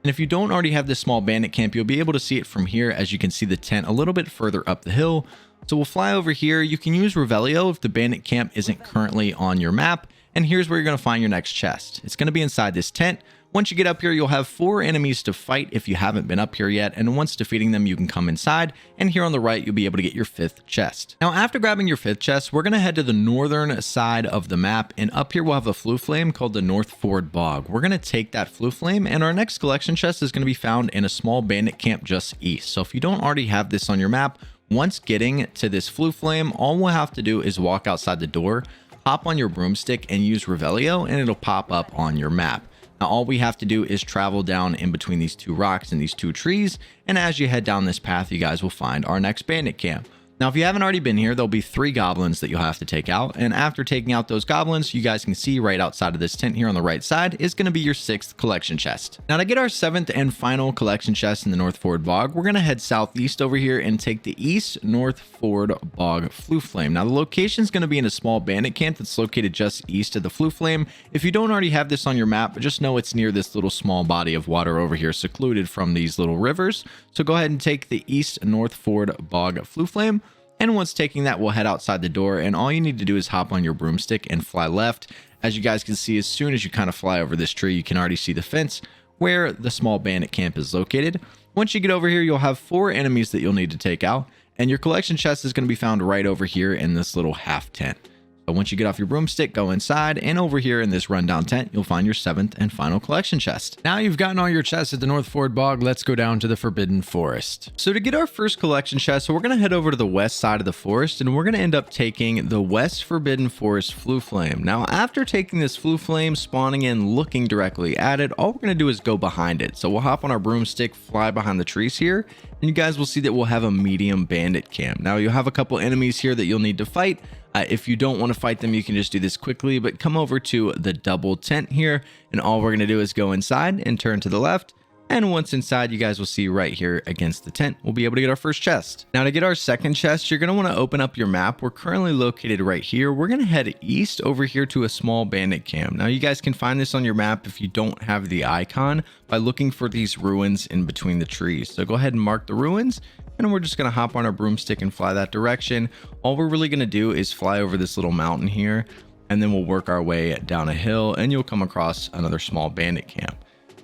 And if you don't already have this small bandit camp, you'll be able to see it from here, as you can see the tent a little bit further up the hill. So we'll fly over here. You can use Revelio if the bandit camp isn't currently on your map. And here's where you're going to find your next chest. It's going to be inside this tent. Once you get up here, you'll have 4 enemies to fight if you haven't been up here yet. And once defeating them, you can come inside. And here on the right, you'll be able to get your 5th chest. Now, after grabbing your 5th chest, we're going to head to the northern side of the map. And up here, we'll have a Flue Flame called the North Ford Bog. We're going to take that Flue Flame. And our next collection chest is going to be found in a small bandit camp just east. So if you don't already have this on your map, once getting to this Flue Flame, all we'll have to do is walk outside the door, hop on your broomstick, and use Revelio, and it'll pop up on your map. Now, all we have to do is travel down in between these 2 rocks and these 2 trees. And as you head down this path, you guys will find our next bandit camp. Now, if you haven't already been here, there'll be 3 goblins that you'll have to take out. And after taking out those goblins, you guys can see right outside of this tent here on the right side is going to be your 6th collection chest. Now, to get our 7th and final collection chest in the North Ford Bog, we're going to head southeast over here and take the East North Ford Bog Flue Flame. Now, the location is going to be in a small bandit camp that's located just east of the Flue Flame. If you don't already have this on your map, just know it's near this little small body of water over here, secluded from these little rivers. So go ahead and take the East North Ford Bog Flue Flame. And once taking that, we'll head outside the door, and all you need to do is hop on your broomstick and fly left. As you guys can see, as soon as you kind of fly over this tree, you can already see the fence where the small bandit camp is located. Once you get over here, you'll have 4 enemies that you'll need to take out, and your collection chest is going to be found right over here in this little half tent. But once you get off your broomstick, go inside, and over here in this rundown tent, you'll find your 7th and final collection chest. Now you've gotten all your chests at the North Ford Bog, let's go down to the Forbidden Forest. So to get our first collection chest, we're going to head over to the west side of the forest, and we're going to end up taking the West Forbidden Forest Flue Flame. Now, after taking this Flue Flame, spawning in, looking directly at it, all we're going to do is go behind it. So we'll hop on our broomstick, fly behind the trees here, and you guys will see that we'll have a medium bandit camp. Now you'll have a couple enemies here that you'll need to fight. If you don't want to fight them, you can just do this quickly, but come over to the double tent here, and all we're going to do is go inside and turn to the left. And once inside, you guys will see right here against the tent, we'll be able to get our first chest. Now to get our second chest, you're going to want to open up your map. We're currently located right here. We're going to head east over here to a small bandit camp. Now you guys can find this on your map if you don't have the icon by looking for these ruins in between the trees. So go ahead and mark the ruins, and we're just going to hop on our broomstick and fly that direction. All we're really going to do is fly over this little mountain here, and then we'll work our way down a hill, and you'll come across another small bandit camp.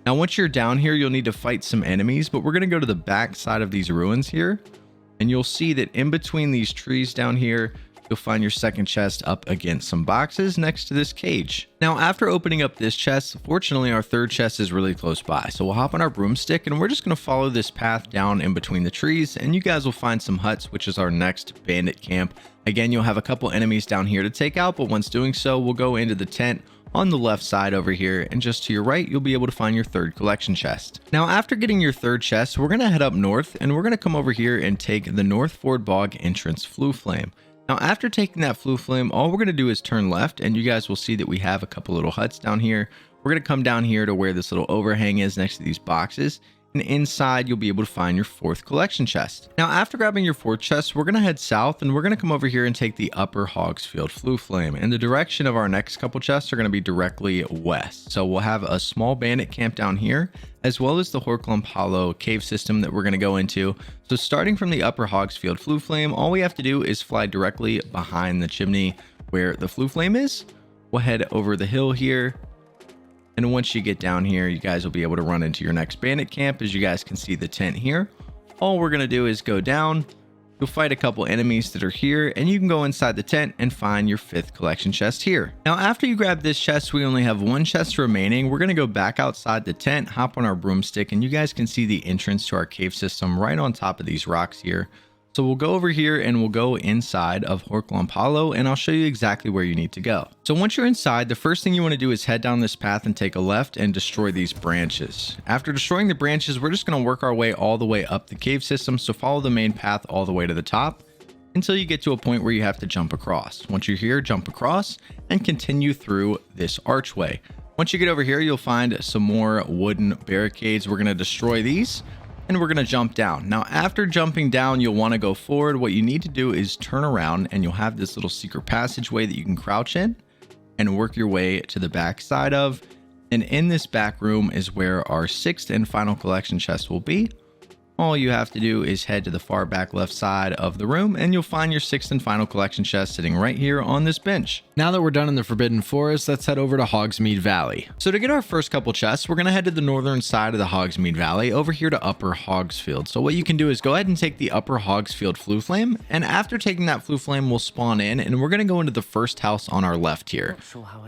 Now, once you're down here, you'll need to fight some enemies, but we're going to go to the back side of these ruins here, and you'll see that in between these trees down here, you'll find your second chest up against some boxes next to this cage. Now, after opening up this chest, fortunately, our third chest is really close by. So we'll hop on our broomstick, and we're just going to follow this path down in between the trees, and you guys will find some huts, which is our next bandit camp. Again, you'll have a couple enemies down here to take out, but once doing so, we'll go into the tent on the left side over here, and just to your right, you'll be able to find your third collection chest. Now, after getting your third chest, we're going to head up north, and we're going to come over here and take the North Ford Bog entrance flue flame. Now, after taking that flue flame, all we're going to do is turn left, and you guys will see that we have a couple little huts down here. We're going to come down here to where this little overhang is next to these boxes, and inside you'll be able to find your fourth collection chest. Now, after grabbing your fourth chest, we're going to head south, and we're going to come over here and take the upper Hogsfield flue flame, and the direction of our next couple chests are going to be directly west. So we'll have a small bandit camp down here, as well as the Horklump Hollow cave system that we're going to go into. So starting from the upper Hogsfield flue flame, all we have to do is fly directly behind the chimney where the flue flame is. We'll head over the hill here, and once you get down here, you guys will be able to run into your next bandit camp. As you guys can see the tent here, all we're going to do is go down. You'll fight a couple enemies that are here, and you can go inside the tent and find your fifth collection chest here. Now, after you grab this chest, we only have one chest remaining. We're going to go back outside the tent, hop on our broomstick, and you guys can see the entrance to our cave system right on top of these rocks here. So we'll go over here and we'll go inside of Horklump Hollow, and I'll show you exactly where you need to go. So once you're inside, the first thing you want to do is head down this path and take a left and destroy these branches. After destroying the branches, we're just going to work our way all the way up the cave system. So follow the main path all the way to the top until you get to a point where you have to jump across. Once you're here, jump across and continue through this archway. Once you get over here, you'll find some more wooden barricades. We're going to destroy these, and we're going to jump down. Now, after jumping down, you'll want to go forward. What you need to do is turn around, and you'll have this little secret passageway that you can crouch in and work your way to the back side of. And in this back room is where our sixth and final collection chest will be. All you have to do is head to the far back left side of the room, and you'll find your sixth and final collection chest sitting right here on this bench. Now that we're done in the Forbidden Forest, let's head over to Hogsmeade Valley. So to get our first couple chests, we're going to head to the northern side of the Hogsmeade Valley over here to Upper Hogsfield. So what you can do is go ahead and take the Upper Hogsfield flue flame, and after taking that flue flame, we'll spawn in, and we're going to go into the first house on our left here.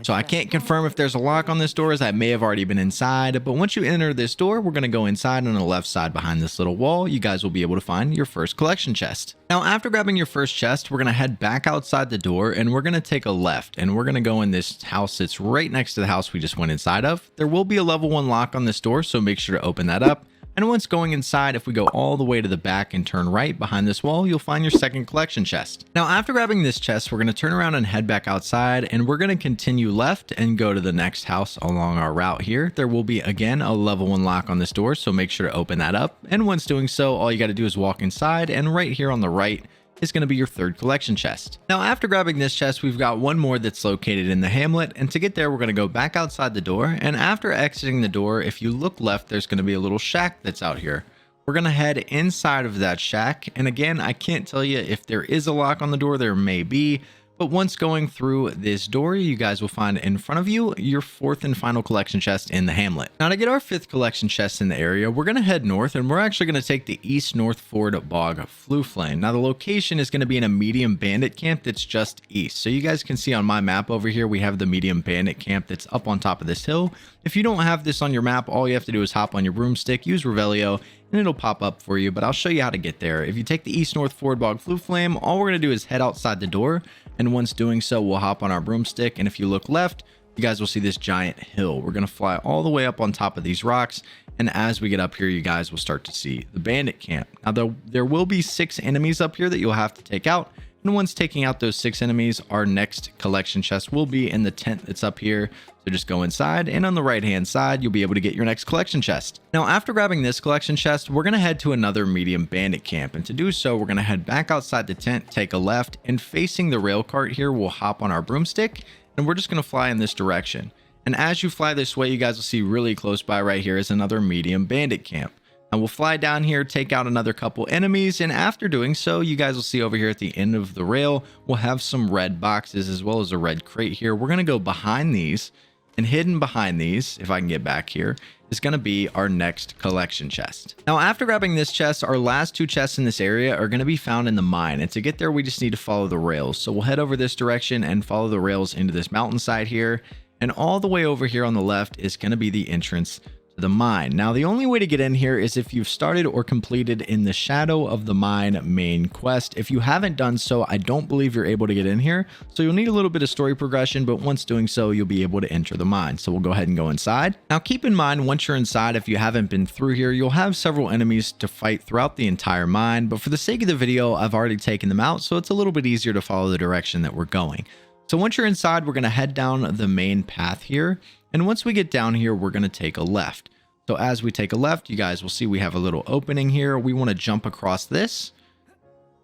So I can't confirm if there's a lock on this door, as I may have already been inside, but once you enter this door, we're going to go inside on the left side behind this little wall. You guys will be able to find your first collection chest. Now, after grabbing your first chest, we're going to head back outside the door, and we're going to take a left, and we're going to go in this house that's right next to the house we just went inside of. There will be a level 1 lock on this door, so make sure to open that up. And once going inside, if we go all the way to the back and turn right behind this wall, you'll find your second collection chest. Now, after grabbing this chest, we're going to turn around and head back outside, and we're going to continue left and go to the next house along our route here. There will be, again, a level 1 lock on this door, so make sure to open that up. And once doing so, all you got to do is walk inside, and right here on the right is going to be your third collection chest. Now, after grabbing this chest, we've got one more that's located in the hamlet, and to get there, we're going to go back outside the door, and after exiting the door, if you look left, there's going to be a little shack that's out here. We're going to head inside of that shack, and again, I can't tell you if there is a lock on the door. There may be, but once going through this door, you guys will find in front of you your fourth and final collection chest in the hamlet. Now, to get our fifth collection chest in the area, we're going to head north, and we're actually going to take the East North Ford Bog flue flame. Now, the location is going to be in a medium bandit camp that's just east. So you guys can see on my map over here, we have the medium bandit camp that's up on top of this hill. If you don't have this on your map, all you have to do is hop on your broomstick, use Revelio, and it'll pop up for you, but I'll show you how to get there. If you take the East North Ford Bog flue flame, all we're going to do is head outside the door, and once doing so, we'll hop on our broomstick, and if you look left, you guys will see this giant hill. We're going to fly all the way up on top of these rocks. And as we get up here, you guys will start to see the bandit camp. Now, there will be 6 enemies up here that you'll have to take out. And once taking out those 6 enemies, our next collection chest will be in the tent that's up here. So just go inside, and on the right hand side, you'll be able to get your next collection chest. Now, after grabbing this collection chest, we're going to head to another medium bandit camp. And to do so, we're going to head back outside the tent, take a left, and facing the rail cart here, we'll hop on our broomstick, and we're just going to fly in this direction. And as you fly this way, you guys will see really close by right here is another medium bandit camp. And we'll fly down here, take out another couple enemies, and after doing so, you guys will see over here at the end of the rail, we'll have some red boxes as well as a red crate here. We're going to go behind these, and hidden behind these, if I can get back here, is going to be our next collection chest. Now, after grabbing this chest, our last 2 chests in this area are going to be found in the mine, and to get there, we just need to follow the rails. So we'll head over this direction and follow the rails into this mountainside here. And all the way over here on the left is going to be the entrance to the mine. Now, the only way to get in here is if you've started or completed in the Shadow of the Mine main quest. If you haven't done so, I don't believe you're able to get in here. So you'll need a little bit of story progression, but once doing so, you'll be able to enter the mine. So we'll go ahead and go inside. Now, keep in mind, once you're inside, if you haven't been through here, you'll have several enemies to fight throughout the entire mine. But for the sake of the video, I've already taken them out, so it's a little bit easier to follow the direction that we're going. So once you're inside, we're going to head down the main path here. And once we get down here, we're going to take a left. So as we take a left, you guys will see we have a little opening here. We want to jump across this.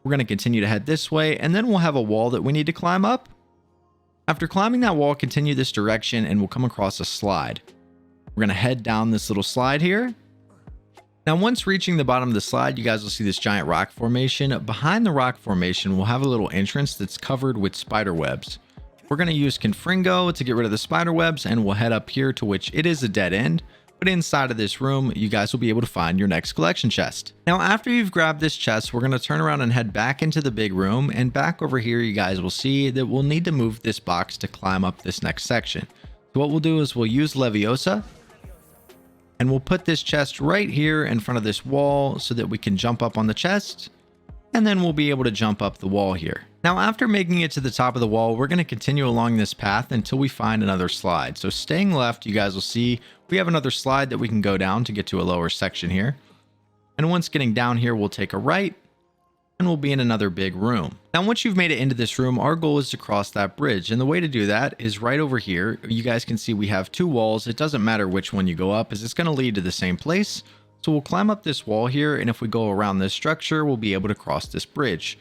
We're going to continue to head this way, and then we'll have a wall that we need to climb up. After climbing that wall, continue this direction, and we'll come across a slide. We're going to head down this little slide here. Now, once reaching the bottom of the slide, you guys will see this giant rock formation. Behind the rock formation, we'll have a little entrance that's covered with spider webs. We're going to use Confringo to get rid of the spider webs, and we'll head up here to which it is a dead end. But inside of this room, you guys will be able to find your next collection chest. Now, after you've grabbed this chest, we're going to turn around and head back into the big room. And back over here, you guys will see that we'll need to move this box to climb up this next section. So what we'll do is we'll use Leviosa, and we'll put this chest right here in front of this wall so that we can jump up on the chest. And then we'll be able to jump up the wall here. Now, after making it to the top of the wall, we're going to continue along this path until we find another slide. So staying left, you guys will see we have another slide that we can go down to get to a lower section here. And once getting down here, we'll take a right and we'll be in another big room. Now, once you've made it into this room, our goal is to cross that bridge. And the way to do that is right over here. You guys can see we have 2 walls. It doesn't matter which one you go up, as it's going to lead to the same place. So we'll climb up this wall here, and if we go around this structure, we'll be able to cross this bridge.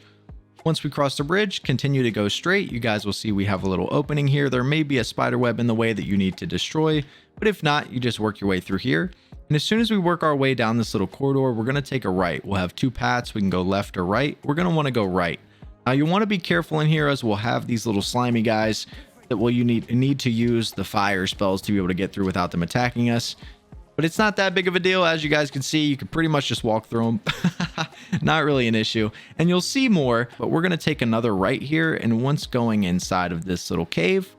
Once we cross the bridge, continue to go straight. You guys will see we have a little opening here. There may be a spider web in the way that you need to destroy, but if not, you just work your way through here. And as soon as we work our way down this little corridor, we're going to take a right. We'll have 2 paths. We can go left or right. We're going to want to go right. Now, you want to be careful in here, as we'll have these little slimy guys that you need to use the fire spells to be able to get through without them attacking us. But it's not that big of a deal. As you guys can see, you can pretty much just walk through them. Not really an issue. And you'll see more, but we're going to take another right here. And once going inside of this little cave,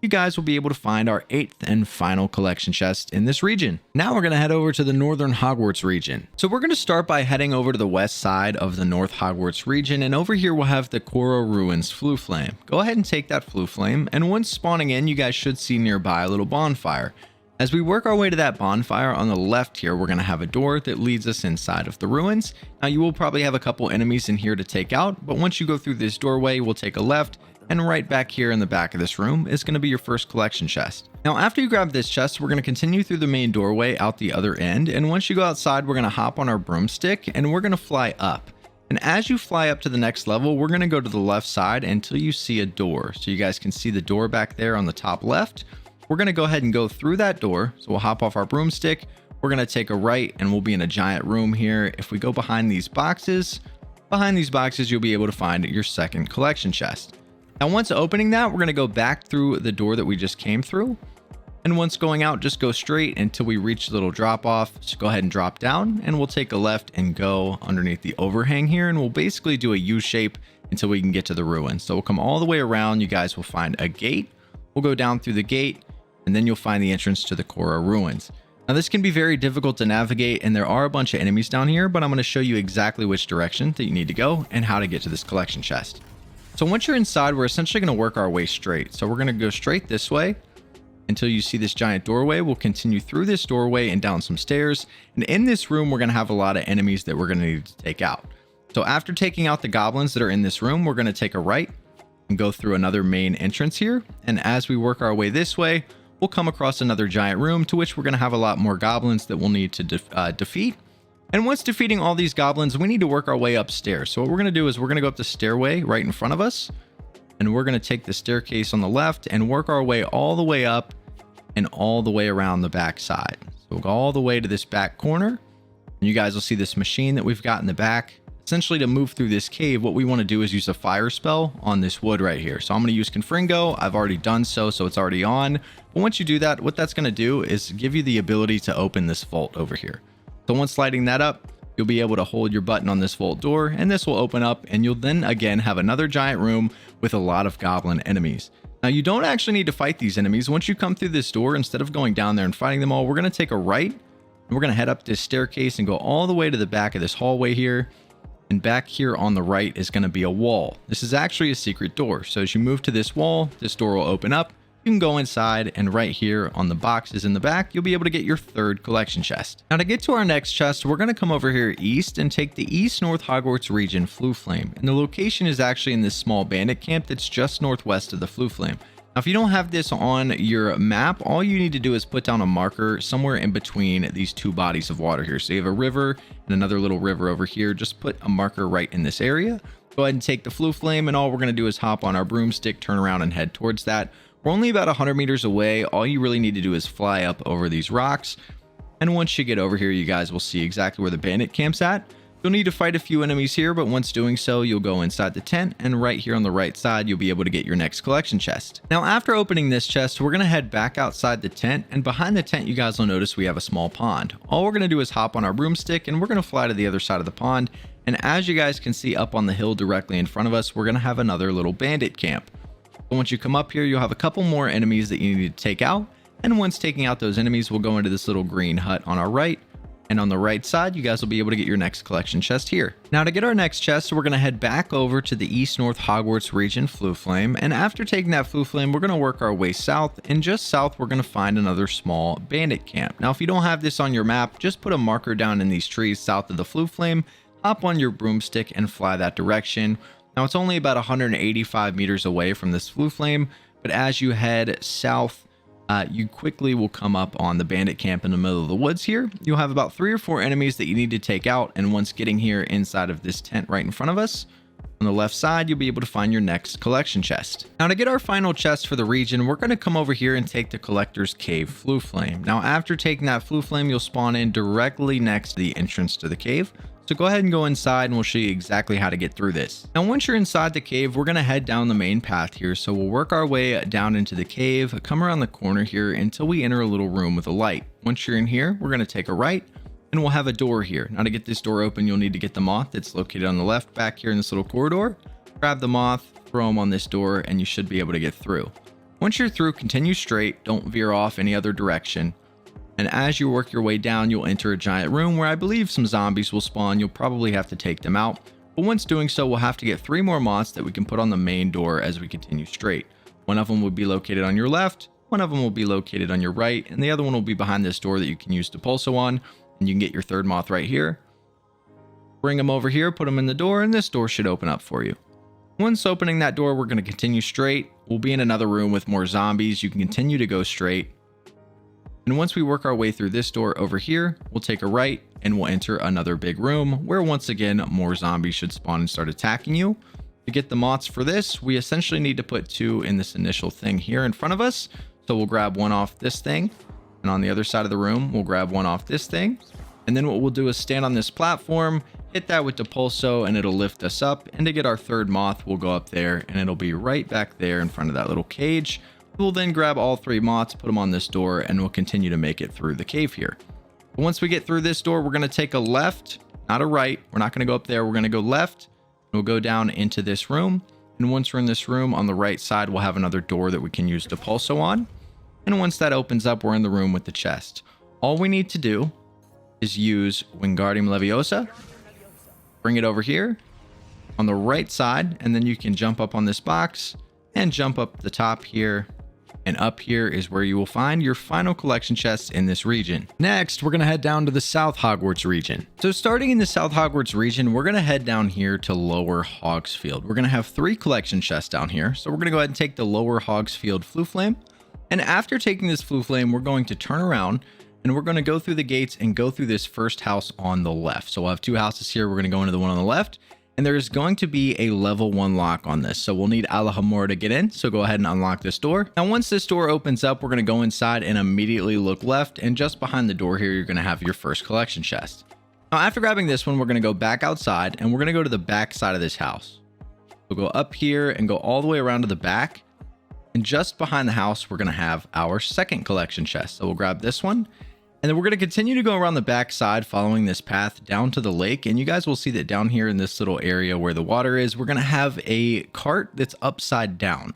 you guys will be able to find our 8th and final collection chest in this region. Now we're going to head over to the northern Hogwarts region. So we're going to start by heading over to the west side of the North Hogwarts region. And over here, we'll have the Coral Ruins Flue Flame. Go ahead and take that Flue Flame. And once spawning in, you guys should see nearby a little bonfire. As we work our way to that bonfire, on the left here, we're going to have a door that leads us inside of the ruins. Now, you will probably have a couple enemies in here to take out, but once you go through this doorway, we'll take a left, and right back here in the back of this room is going to be your first collection chest. Now, after you grab this chest, we're going to continue through the main doorway out the other end, and once you go outside, we're going to hop on our broomstick, and we're going to fly up. And as you fly up to the next level, we're going to go to the left side until you see a door. So you guys can see the door back there on the top left. We're going to go ahead and go through that door. So we'll hop off our broomstick. We're going to take a right, and we'll be in a giant room here. If we go behind these boxes, you'll be able to find your second collection chest. Now, once opening that, we're going to go back through the door that we just came through. And once going out, just go straight until we reach the little drop off. So go ahead and drop down, and we'll take a left and go underneath the overhang here. And we'll basically do a U shape until we can get to the ruins. So we'll come all the way around. You guys will find a gate. We'll go down through the gate, and then you'll find the entrance to the Coral Ruins. Now, this can be very difficult to navigate, and there are a bunch of enemies down here, but I'm going to show you exactly which direction that you need to go and how to get to this collection chest. So once you're inside, we're essentially going to work our way straight. So we're going to go straight this way. until you see this giant doorway. We'll continue through this doorway and down some stairs. And in this room, we're going to have a lot of enemies that we're going to need to take out. So after taking out the goblins that are in this room, we're going to take a right and go through another main entrance here. And as we work our way this way, we'll come across another giant room to which we're going to have a lot more goblins that we'll need to defeat. And once defeating all these goblins, we need to work our way upstairs. So what we're going to do is we're going to go up the stairway right in front of us. And we're going to take the staircase on the left and work our way all the way up and all the way around the back side. So we'll go all the way to this back corner. And you guys will see this machine that we've got in the back. Essentially, to move through this cave, what we want to do is use a fire spell on this wood right here. So I'm going to use Confringo. I've already done so it's already on. But once you do that, what that's going to do is give you the ability to open this vault over here. So once lighting that up, you'll be able to hold your button on this vault door, and this will open up, and you'll then again have another giant room with a lot of goblin enemies. Now, you don't actually need to fight these enemies. Once you come through this door, instead of going down there and fighting them all, we're going to take a right, and we're going to head up this staircase and go all the way to the back of this hallway here. And back here on the right is going to be a wall. This is actually a secret door. So as you move to this wall, this door will open up. You can go inside, and right here on the boxes in the back, you'll be able to get your third collection chest. Now, to get to our next chest, we're going to come over here east and take the East North Hogwarts Region Flue Flame. And the location is actually in this small bandit camp that's just northwest of the Flue Flame. Now, if you don't have this on your map, all you need to do is put down a marker somewhere in between these two bodies of water here. So you have a river and another little river over here. Just put a marker right in this area. Go ahead and take the Flue Flame, and all we're going to do is hop on our broomstick, turn around, and head towards that. We're only about 100 meters away. All you really need to do is fly up over these rocks. And once you get over here, you guys will see exactly where the bandit camp's at. You'll need to fight a few enemies here, but once doing so, you'll go inside the tent, and right here on the right side, you'll be able to get your next collection chest. Now, after opening this chest, we're going to head back outside the tent, and behind the tent, you guys will notice we have a small pond. All we're going to do is hop on our broomstick, and we're going to fly to the other side of the pond. And as you guys can see up on the hill directly in front of us, we're going to have another little bandit camp. So once you come up here, you'll have a couple more enemies that you need to take out. And once taking out those enemies, we'll go into this little green hut on our right. And on the right side, you guys will be able to get your next collection chest here. Now, to get our next chest, we're going to head back over to the East North Hogwarts Region Flue Flame. And after taking that Flue Flame, we're going to work our way south. And just south, we're going to find another small bandit camp. Now, if you don't have this on your map, just put a marker down in these trees south of the Flue Flame, hop on your broomstick, and fly that direction. Now, it's only about 185 meters away from this Flue Flame, but as you head south, you quickly will come up on the bandit camp in the middle of the woods here. You'll have about 3 or 4 enemies that you need to take out, and once getting here inside of this tent right in front of us, on the left side, you'll be able to find your next collection chest. Now, to get our final chest for the region, we're going to come over here and take the Collector's Cave Flue Flame. Now, after taking that Flue Flame, you'll spawn in directly next to the entrance to the cave. So go ahead and go inside, and we'll show you exactly how to get through this. Now, once you're inside the cave, we're going to head down the main path here. So we'll work our way down into the cave, come around the corner here until we enter a little room with a light. Once you're in here, we're going to take a right, and we'll have a door here. Now, to get this door open, you'll need to get the moth that's located on the left back here in this little corridor. Grab the moth, throw them on this door, and you should be able to get through. Once you're through, continue straight. Don't veer off any other direction. And as you work your way down, you'll enter a giant room where I believe some zombies will spawn. You'll probably have to take them out. But once doing so, we'll have to get 3 more moths that we can put on the main door as we continue straight. One of them will be located on your left, one of them will be located on your right, and the other one will be behind this door that you can use Depulso on. And you can get your 3rd moth right here. Bring them over here, put them in the door, and this door should open up for you. Once opening that door, we're going to continue straight. We'll be in another room with more zombies. You can continue to go straight. And once we work our way through this door over here, we'll take a right and we'll enter another big room where once again, more zombies should spawn and start attacking you. To get the moths for this, we essentially need to put 2 in this initial thing here in front of us. So we'll grab one off this thing, and on the other side of the room, we'll grab one off this thing. And then what we'll do is stand on this platform, hit that with Depulso, and it'll lift us up. And to get our 3rd moth, we'll go up there, and it'll be right back there in front of that little cage. We'll then grab all 3 moths, put them on this door, and we'll continue to make it through the cave here. But once we get through this door, we're going to take a left, not a right. We're not going to go up there. We're going to go left. We'll go down into this room. And once we're in this room, on the right side, we'll have another door that we can use Depulso on. And once that opens up, we're in the room with the chest. All we need to do is use Wingardium Leviosa. Bring it over here on the right side, and then you can jump up on this box and jump up the top here And up here is where you will find your final collection chests in this region. Next, we're going to head down to the South Hogwarts region. So starting in the South Hogwarts region, we're going to head down here to Lower Hogsfield. We're going to have 3 collection chests down here. So we're going to go ahead and take the Lower Hogsfield Floo Flame. And after taking this Floo Flame, we're going to turn around and we're going to go through the gates and go through this first house on the left. So we'll have 2 houses here. We're going to go into the one on the left. And there's going to be a level 1 lock on this. So we'll need Alhamora to get in. So go ahead and unlock this door. Now, once this door opens up, we're going to go inside and immediately look left. And just behind the door here, you're going to have your first collection chest. Now, after grabbing this one, we're going to go back outside and we're going to go to the back side of this house. We'll go up here and go all the way around to the back. And just behind the house, we're going to have our second collection chest. So we'll grab this one. And then we're going to continue to go around the back side following this path down to the lake. And you guys will see that down here in this little area where the water is, we're going to have a cart that's upside down.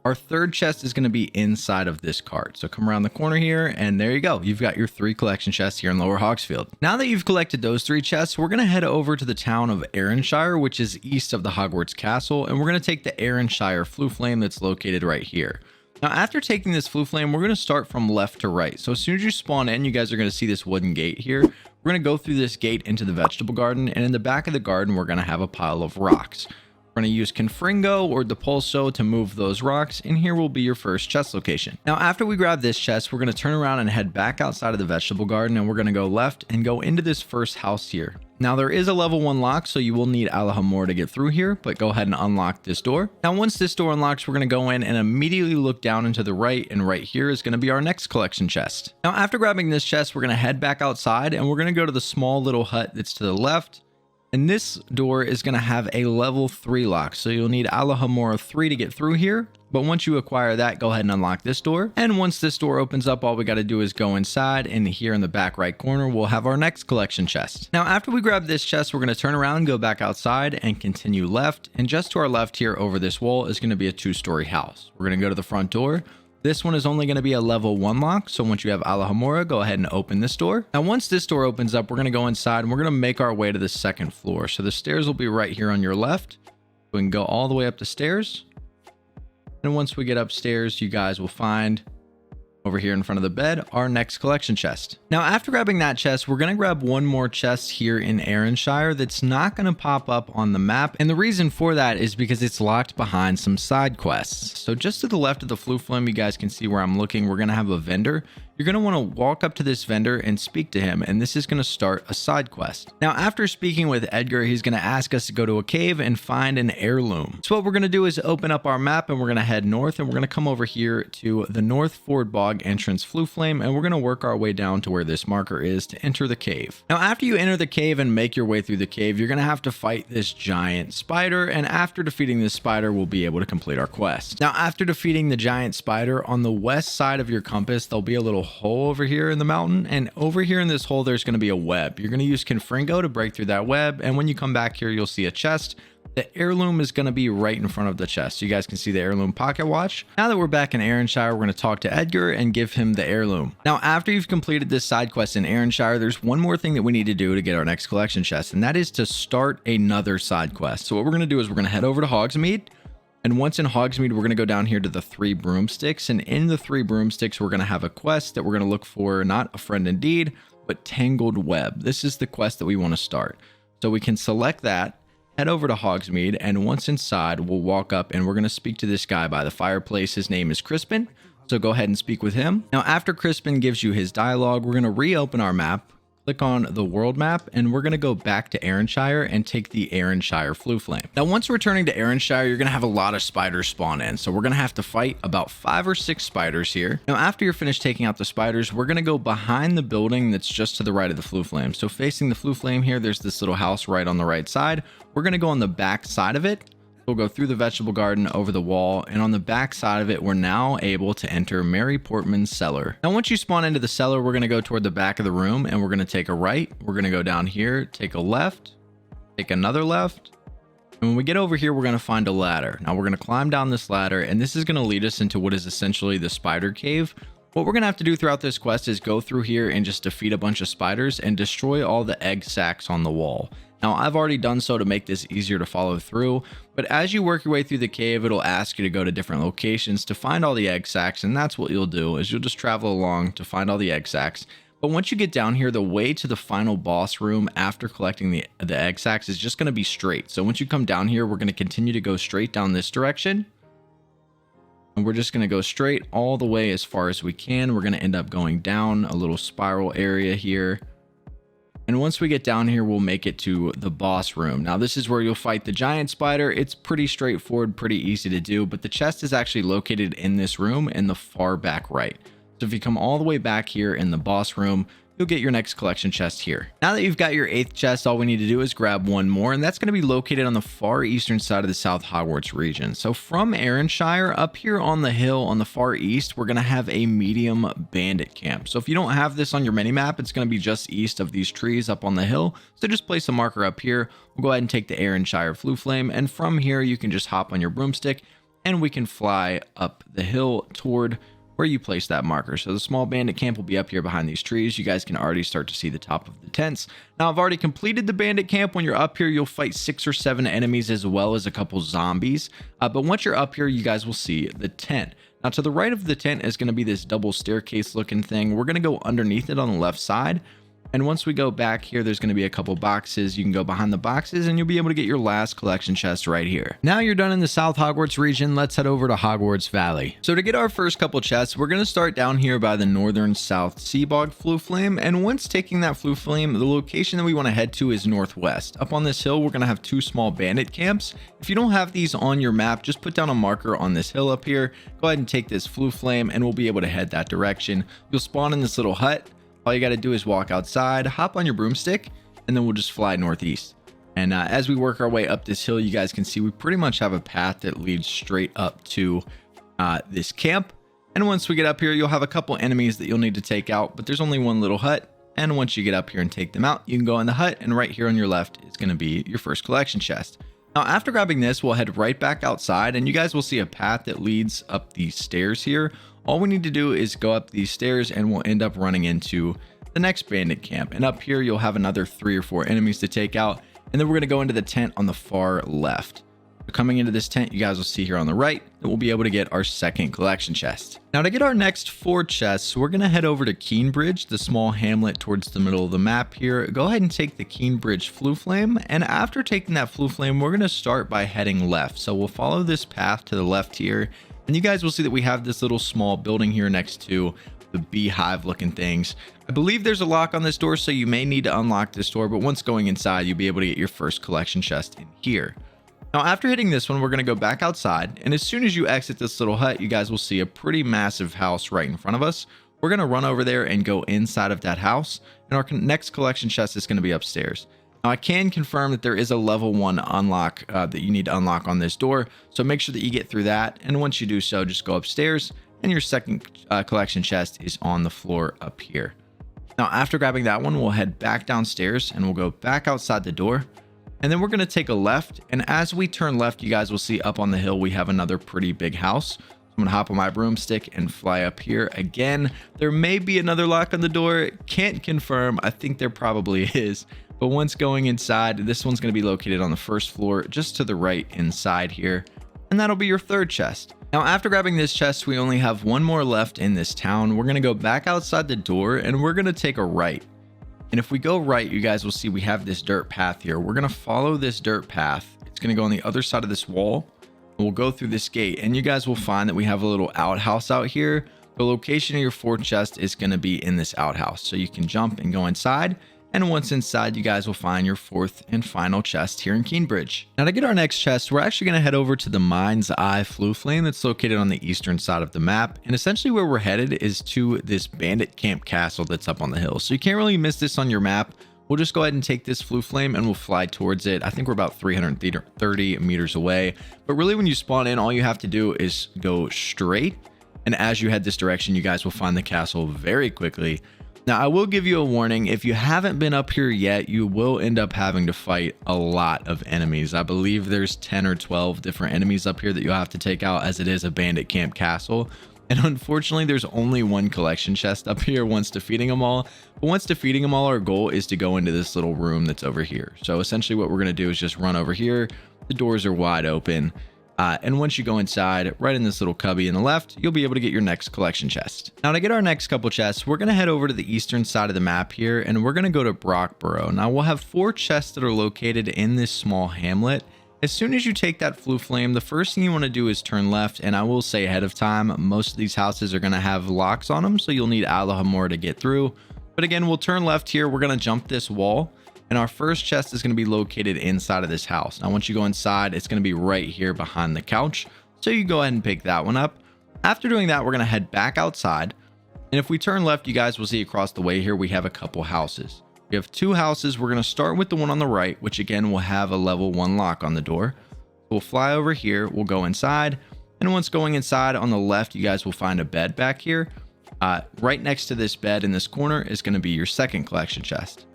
Our third chest is going to be inside of this cart. So come around the corner here and there you go. You've got your 3 collection chests here in Lower Hogsfield. Now that you've collected those 3 chests, we're going to head over to the town of Arranshire, which is east of the Hogwarts Castle. And we're going to take the Arranshire Floo Flame that's located right here. Now, after taking this Floo Flame, we're going to start from left to right. So as soon as you spawn in, you guys are going to see this wooden gate here. We're going to go through this gate into the vegetable garden. And in the back of the garden, we're going to have a pile of rocks. We're going to use Confringo or Depulso to move those rocks. And here will be your first chest location. Now, after we grab this chest, we're going to turn around and head back outside of the vegetable garden. And we're going to go left and go into this first house here. Now, there is a level 1 lock, so you will need Alhamora to get through here, but go ahead and unlock this door. Now, once this door unlocks, we're going to go in and immediately look down and to the right, and right here is going to be our next collection chest. Now, after grabbing this chest, we're going to head back outside, and we're going to go to the small little hut that's to the left. And this door is going to have a level 3 lock, so you'll need Alhamora 3 to get through here. But once you acquire that, go ahead and unlock this door. And once this door opens up, all we got to do is go inside, and here in the back right corner, we'll have our next collection chest. Now, after we grab this chest, we're going to turn around, go back outside, and continue left. And just to our left here over this wall is going to be a 2-story house. We're going to go to the front door. This one is only going to be a level 1 lock. So once you have Alhamora, go ahead and open this door. Now, once this door opens up, we're going to go inside and we're going to make our way to the second floor. So the stairs will be right here on your left. We can go all the way up the stairs. And once we get upstairs, you guys will find over here in front of the bed, our next collection chest. Now, after grabbing that chest, we're going to grab one more chest here in Arranshire that's not going to pop up on the map. And the reason for that is because it's locked behind some side quests. So just to the left of the Floo Flame, you guys can see where I'm looking. We're going to have a vendor. You're going to want to walk up to this vendor and speak to him, and this is going to start a side quest. Now, after speaking with Edgar, he's going to ask us to go to a cave and find an heirloom. So what we're going to do is open up our map, and we're going to head north, and we're going to come over here to the North Ford Bog entrance Floo Flame, and we're going to work our way down to where this marker is to enter the cave. Now, after you enter the cave and make your way through the cave, you're going to have to fight this giant spider, and after defeating this spider, we'll be able to complete our quest. Now, after defeating the giant spider, on the west side of your compass, there'll be a little hole over here in the mountain, and over here in this hole there's going to be a web. You're going to use Confringo to break through that web, and when you come back here you'll see a chest. The heirloom is going to be right in front of the chest. You guys can see the heirloom pocket watch. Now that we're back in Arranshire, we're going to talk to Edgar and give him the heirloom. Now, after you've completed this side quest in Arranshire, there's one more thing that we need to do to get our next collection chest, and that is to start another side quest. So what we're going to do is we're going to head over to Hogsmeade. And once in Hogsmeade, we're going to go down here to the 3 broomsticks. And in the 3 broomsticks, we're going to have a quest that we're going to look for, not a friend indeed, but Tangled Web. This is the quest that we want to start. So we can select that, head over to Hogsmeade, and once inside, we'll walk up and we're going to speak to this guy by the fireplace. His name is Crispin. So go ahead and speak with him. Now, after Crispin gives you his dialogue, we're going to reopen our map. Click on the world map, and we're going to go back to Arranshire and take the Arranshire Floo Flame. Now, once returning to Arranshire, you're going to have a lot of spiders spawn in. So we're going to have to fight about 5 or 6 spiders here. Now, after you're finished taking out the spiders, we're going to go behind the building that's just to the right of the Floo Flame. So facing the Floo Flame here, there's this little house right on the right side. We're going to go on the back side of it. We'll go through the vegetable garden over the wall, and on the back side of it, we're now able to enter Mary Portman's cellar. Now, once you spawn into the cellar, we're going to go toward the back of the room, and we're going to take a right. We're going to go down here, take a left, take another left. And when we get over here, we're going to find a ladder. Now, we're going to climb down this ladder, and this is going to lead us into what is essentially the spider cave. What we're going to have to do throughout this quest is go through here and just defeat a bunch of spiders and destroy all the egg sacs on the wall. Now, I've already done so to make this easier to follow through, but as you work your way through the cave, it'll ask you to go to different locations to find all the egg sacs, and that's what you'll do, is you'll just travel along to find all the egg sacs. But once you get down here, the way to the final boss room after collecting the egg sacs is just going to be straight. So once you come down here, we're going to continue to go straight down this direction. And we're just going to go straight all the way as far as we can. We're going to end up going down a little spiral area here. And once we get down here, we'll make it to the boss room. Now, this is where you'll fight the giant spider. It's pretty straightforward, pretty easy to do, but the chest is actually located in this room in the far back right. So if you come all the way back here in the boss room, you'll get your next collection chest here. Now that you've got your 8th chest, all we need to do is grab one more, and that's going to be located on the far eastern side of the South Hogwarts region. So from Arunshire, up here on the hill on the far east, we're going to have a medium bandit camp. So if you don't have this on your mini-map, it's going to be just east of these trees up on the hill. So just place a marker up here. We'll go ahead and take the Arunshire Flue Flame, and from here you can just hop on your broomstick, and we can fly up the hill toward where you place that marker. So the small bandit camp will be up here behind these trees. You guys can already start to see the top of the tents. Now, I've already completed the bandit camp. When you're up here, you'll fight 6 or 7 enemies as well as a couple zombies. But once you're up here, you guys will see the tent. Now, to the right of the tent is going to be this double staircase looking thing. We're going to go underneath it on the left side. And once we go back here, there's going to be a couple boxes. You can go behind the boxes and you'll be able to get your last collection chest right here. Now you're done in the South Hogwarts region. Let's head over to Hogwarts Valley. So to get our first couple chests, we're going to start down here by the northern south Sea Bog Flue Flame. And once taking that Flue Flame, the location that we want to head to is northwest. Up on this hill, we're going to have 2 small bandit camps. If you don't have these on your map, just put down a marker on this hill up here. Go ahead and take this Flue Flame and we'll be able to head that direction. You'll spawn in this little hut. All you got to do is walk outside, hop on your broomstick, and then we'll just fly northeast. And as we work our way up this hill, you guys can see we pretty much have a path that leads straight up to this camp. And once we get up here, you'll have a couple enemies that you'll need to take out, but there's only one little hut. And once you get up here and take them out, you can go in the hut, and right here on your left is going to be your first collection chest. Now, after grabbing this, we'll head right back outside, and you guys will see a path that leads up these stairs here. All we need to do is go up these stairs and we'll end up running into the next bandit camp. And up here, you'll have another 3 or 4 enemies to take out. And then we're going to go into the tent on the far left. So coming into this tent, you guys will see here on the right that we'll be able to get our second collection chest. Now to get our next 4 chests, we're going to head over to Keenbridge, the small hamlet towards the middle of the map here. Go ahead and take the Keenbridge Flue Flame. And after taking that Flue Flame, we're going to start by heading left. So we'll follow this path to the left here. And you guys will see that we have this little small building here next to the beehive looking things. I believe there's a lock on this door, so you may need to unlock this door, but once going inside, you'll be able to get your first collection chest in here. Now, after hitting this one, we're going to go back outside, and as soon as you exit this little hut, you guys will see a pretty massive house right in front of us. We're going to run over there and go inside of that house, and our next collection chest is going to be upstairs. Now, I can confirm that there is a level 1 unlock that you need to unlock on this door, so make sure that you get through that, and once you do so, just go upstairs, and your second collection chest is on the floor up here. Now, after grabbing that one, we'll head back downstairs, and we'll go back outside the door, and then we're going to take a left, and as we turn left, you guys will see up on the hill, we have another pretty big house. I'm going to hop on my broomstick and fly up here. Again, there may be another lock on the door. Can't confirm. I think there probably is. But once going inside, this one's going to be located on the first floor, just to the right inside here. And that'll be your 3rd chest. Now, after grabbing this chest, we only have 1 more left in this town. We're going to go back outside the door and we're going to take a right. And if we go right, you guys will see we have this dirt path here. We're going to follow this dirt path. It's going to go on the other side of this wall. We'll go through this gate and you guys will find that we have a little outhouse out here. The location of your 4th chest is going to be in this outhouse. So you can jump and go inside. And once inside, you guys will find your 4th and final chest here in Keenbridge. Now to get our next chest, we're actually going to head over to the Mind's Eye Flue Flame that's located on the eastern side of the map. And essentially where we're headed is to this bandit camp castle that's up on the hill. So you can't really miss this on your map. We'll just go ahead and take this Flue Flame and we'll fly towards it. I think we're about 330 meters away. But really when you spawn in, all you have to do is go straight. And as you head this direction, you guys will find the castle very quickly. Now, I will give you a warning. If you haven't been up here yet, you will end up having to fight a lot of enemies. I believe there's 10 or 12 different enemies up here that you'll have to take out, as it is a bandit camp castle. And unfortunately, there's only one collection chest up here once defeating them all. But once defeating them all, our goal is to go into this little room that's over here. So essentially what we're going to do is just run over here. The doors are wide open. And once you go inside, right in this little cubby in the left, you'll be able to get your next collection chest. Now to get our next couple chests, we're going to head over to the eastern side of the map here, and we're going to go to Brockborough. Now we'll have 4 chests that are located in this small hamlet. As soon as you take that flue flame, the first thing you want to do is turn left, and I will say ahead of time, most of these houses are going to have locks on them, so you'll need Allahamore to get through. But again, we'll turn left here. We're going to jump this wall, and our first chest is going to be located inside of this house. Now, once you go inside, it's going to be right here behind the couch, so you go ahead and pick that one up. After doing that, we're going to head back outside, and if we turn left, you guys will see across the way here, we have a couple houses. We have 2 houses. We're going to start with the one on the right, which again will have a level 1 lock on the door. We'll fly over here. We'll go inside. And once going inside on the left, you guys will find a bed back here. Right next to this bed in this corner is going to be your second collection chest.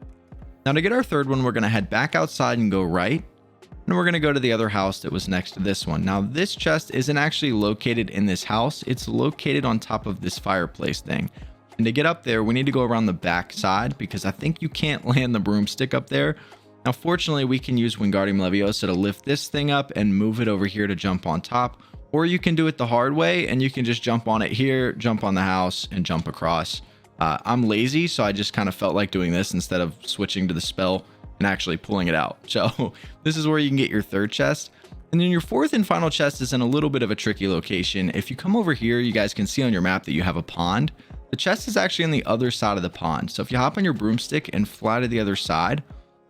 Now to get our third one, we're going to head back outside and go right. And we're going to go to the other house that was next to this one. Now this chest isn't actually located in this house. It's located on top of this fireplace thing. And to get up there, we need to go around the back side because I think you can't land the broomstick up there. Now, fortunately, we can use Wingardium Leviosa to lift this thing up and move it over here to jump on top. Or you can do it the hard way and you can just jump on it here, jump on the house, and jump across. I'm lazy, so I just kind of felt like doing this instead of switching to the spell and actually pulling it out. So this is where you can get your third chest. And then your fourth and final chest is in a little bit of a tricky location. If you come over here, you guys can see on your map that you have a pond. The chest is actually on the other side of the pond. So if you hop on your broomstick and fly to the other side,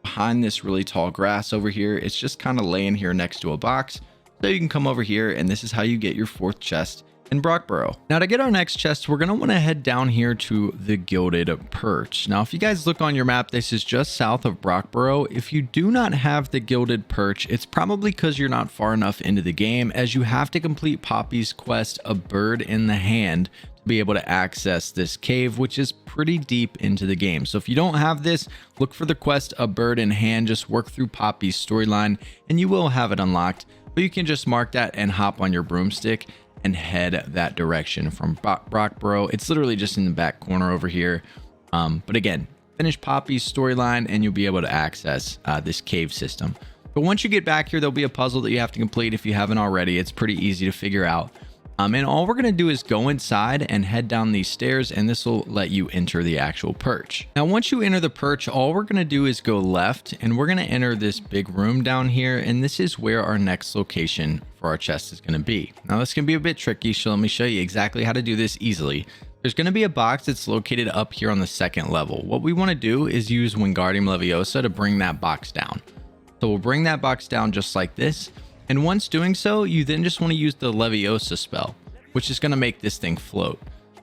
behind this really tall grass over here, it's just kind of laying here next to a box. So you can come over here, and this is how you get your 4th chest in Brockborough. Now to get our next chest, we're going to want to head down here to the Gilded Perch. Now if you guys look on your map, this is just south of Brockborough. If you do not have the Gilded Perch, it's probably because you're not far enough into the game, as you have to complete Poppy's quest, A Bird in the Hand, to be able to access this cave, which is pretty deep into the game. So if you don't have this, look for the quest A Bird in Hand, just work through Poppy's storyline and you will have it unlocked. But you can just mark that and hop on your broomstick and head that direction from Brockborough. It's literally just in the back corner over here. But again, finish Poppy's storyline and you'll be able to access this cave system. But once you get back here, there'll be a puzzle that you have to complete if you haven't already. It's pretty easy to figure out. And all we're going to do is go inside and head down these stairs, and this will let you enter the actual perch. Now, once you enter the perch, all we're going to do is go left, and we're going to enter this big room down here, and this is where our next location for our chest is going to be. Now, this can be a bit tricky, so let me show you exactly how to do this easily. There's going to be a box that's located up here on the 2nd level. What we want to do is use Wingardium Leviosa to bring that box down. So we'll bring that box down just like this. And once doing so, you then just want to use the Leviosa spell, which is going to make this thing float.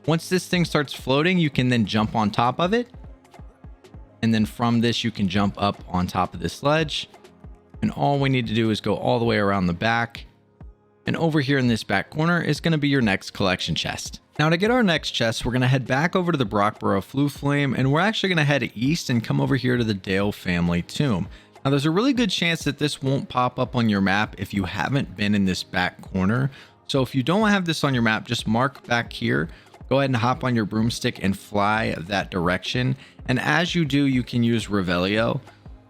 Once this thing starts floating, you can then jump on top of it. And then from this, you can jump up on top of this ledge. And all we need to do is go all the way around the back. And over here in this back corner is going to be your next collection chest. Now to get our next chest, we're going to head back over to the Brockborough Flue Flame, and we're actually going to head east and come over here to the Dale family tomb. Now there's a really good chance that this won't pop up on your map if you haven't been in this back corner. So if you don't have this on your map, just mark back here, go ahead and hop on your broomstick and fly that direction. And as you do, you can use Revelio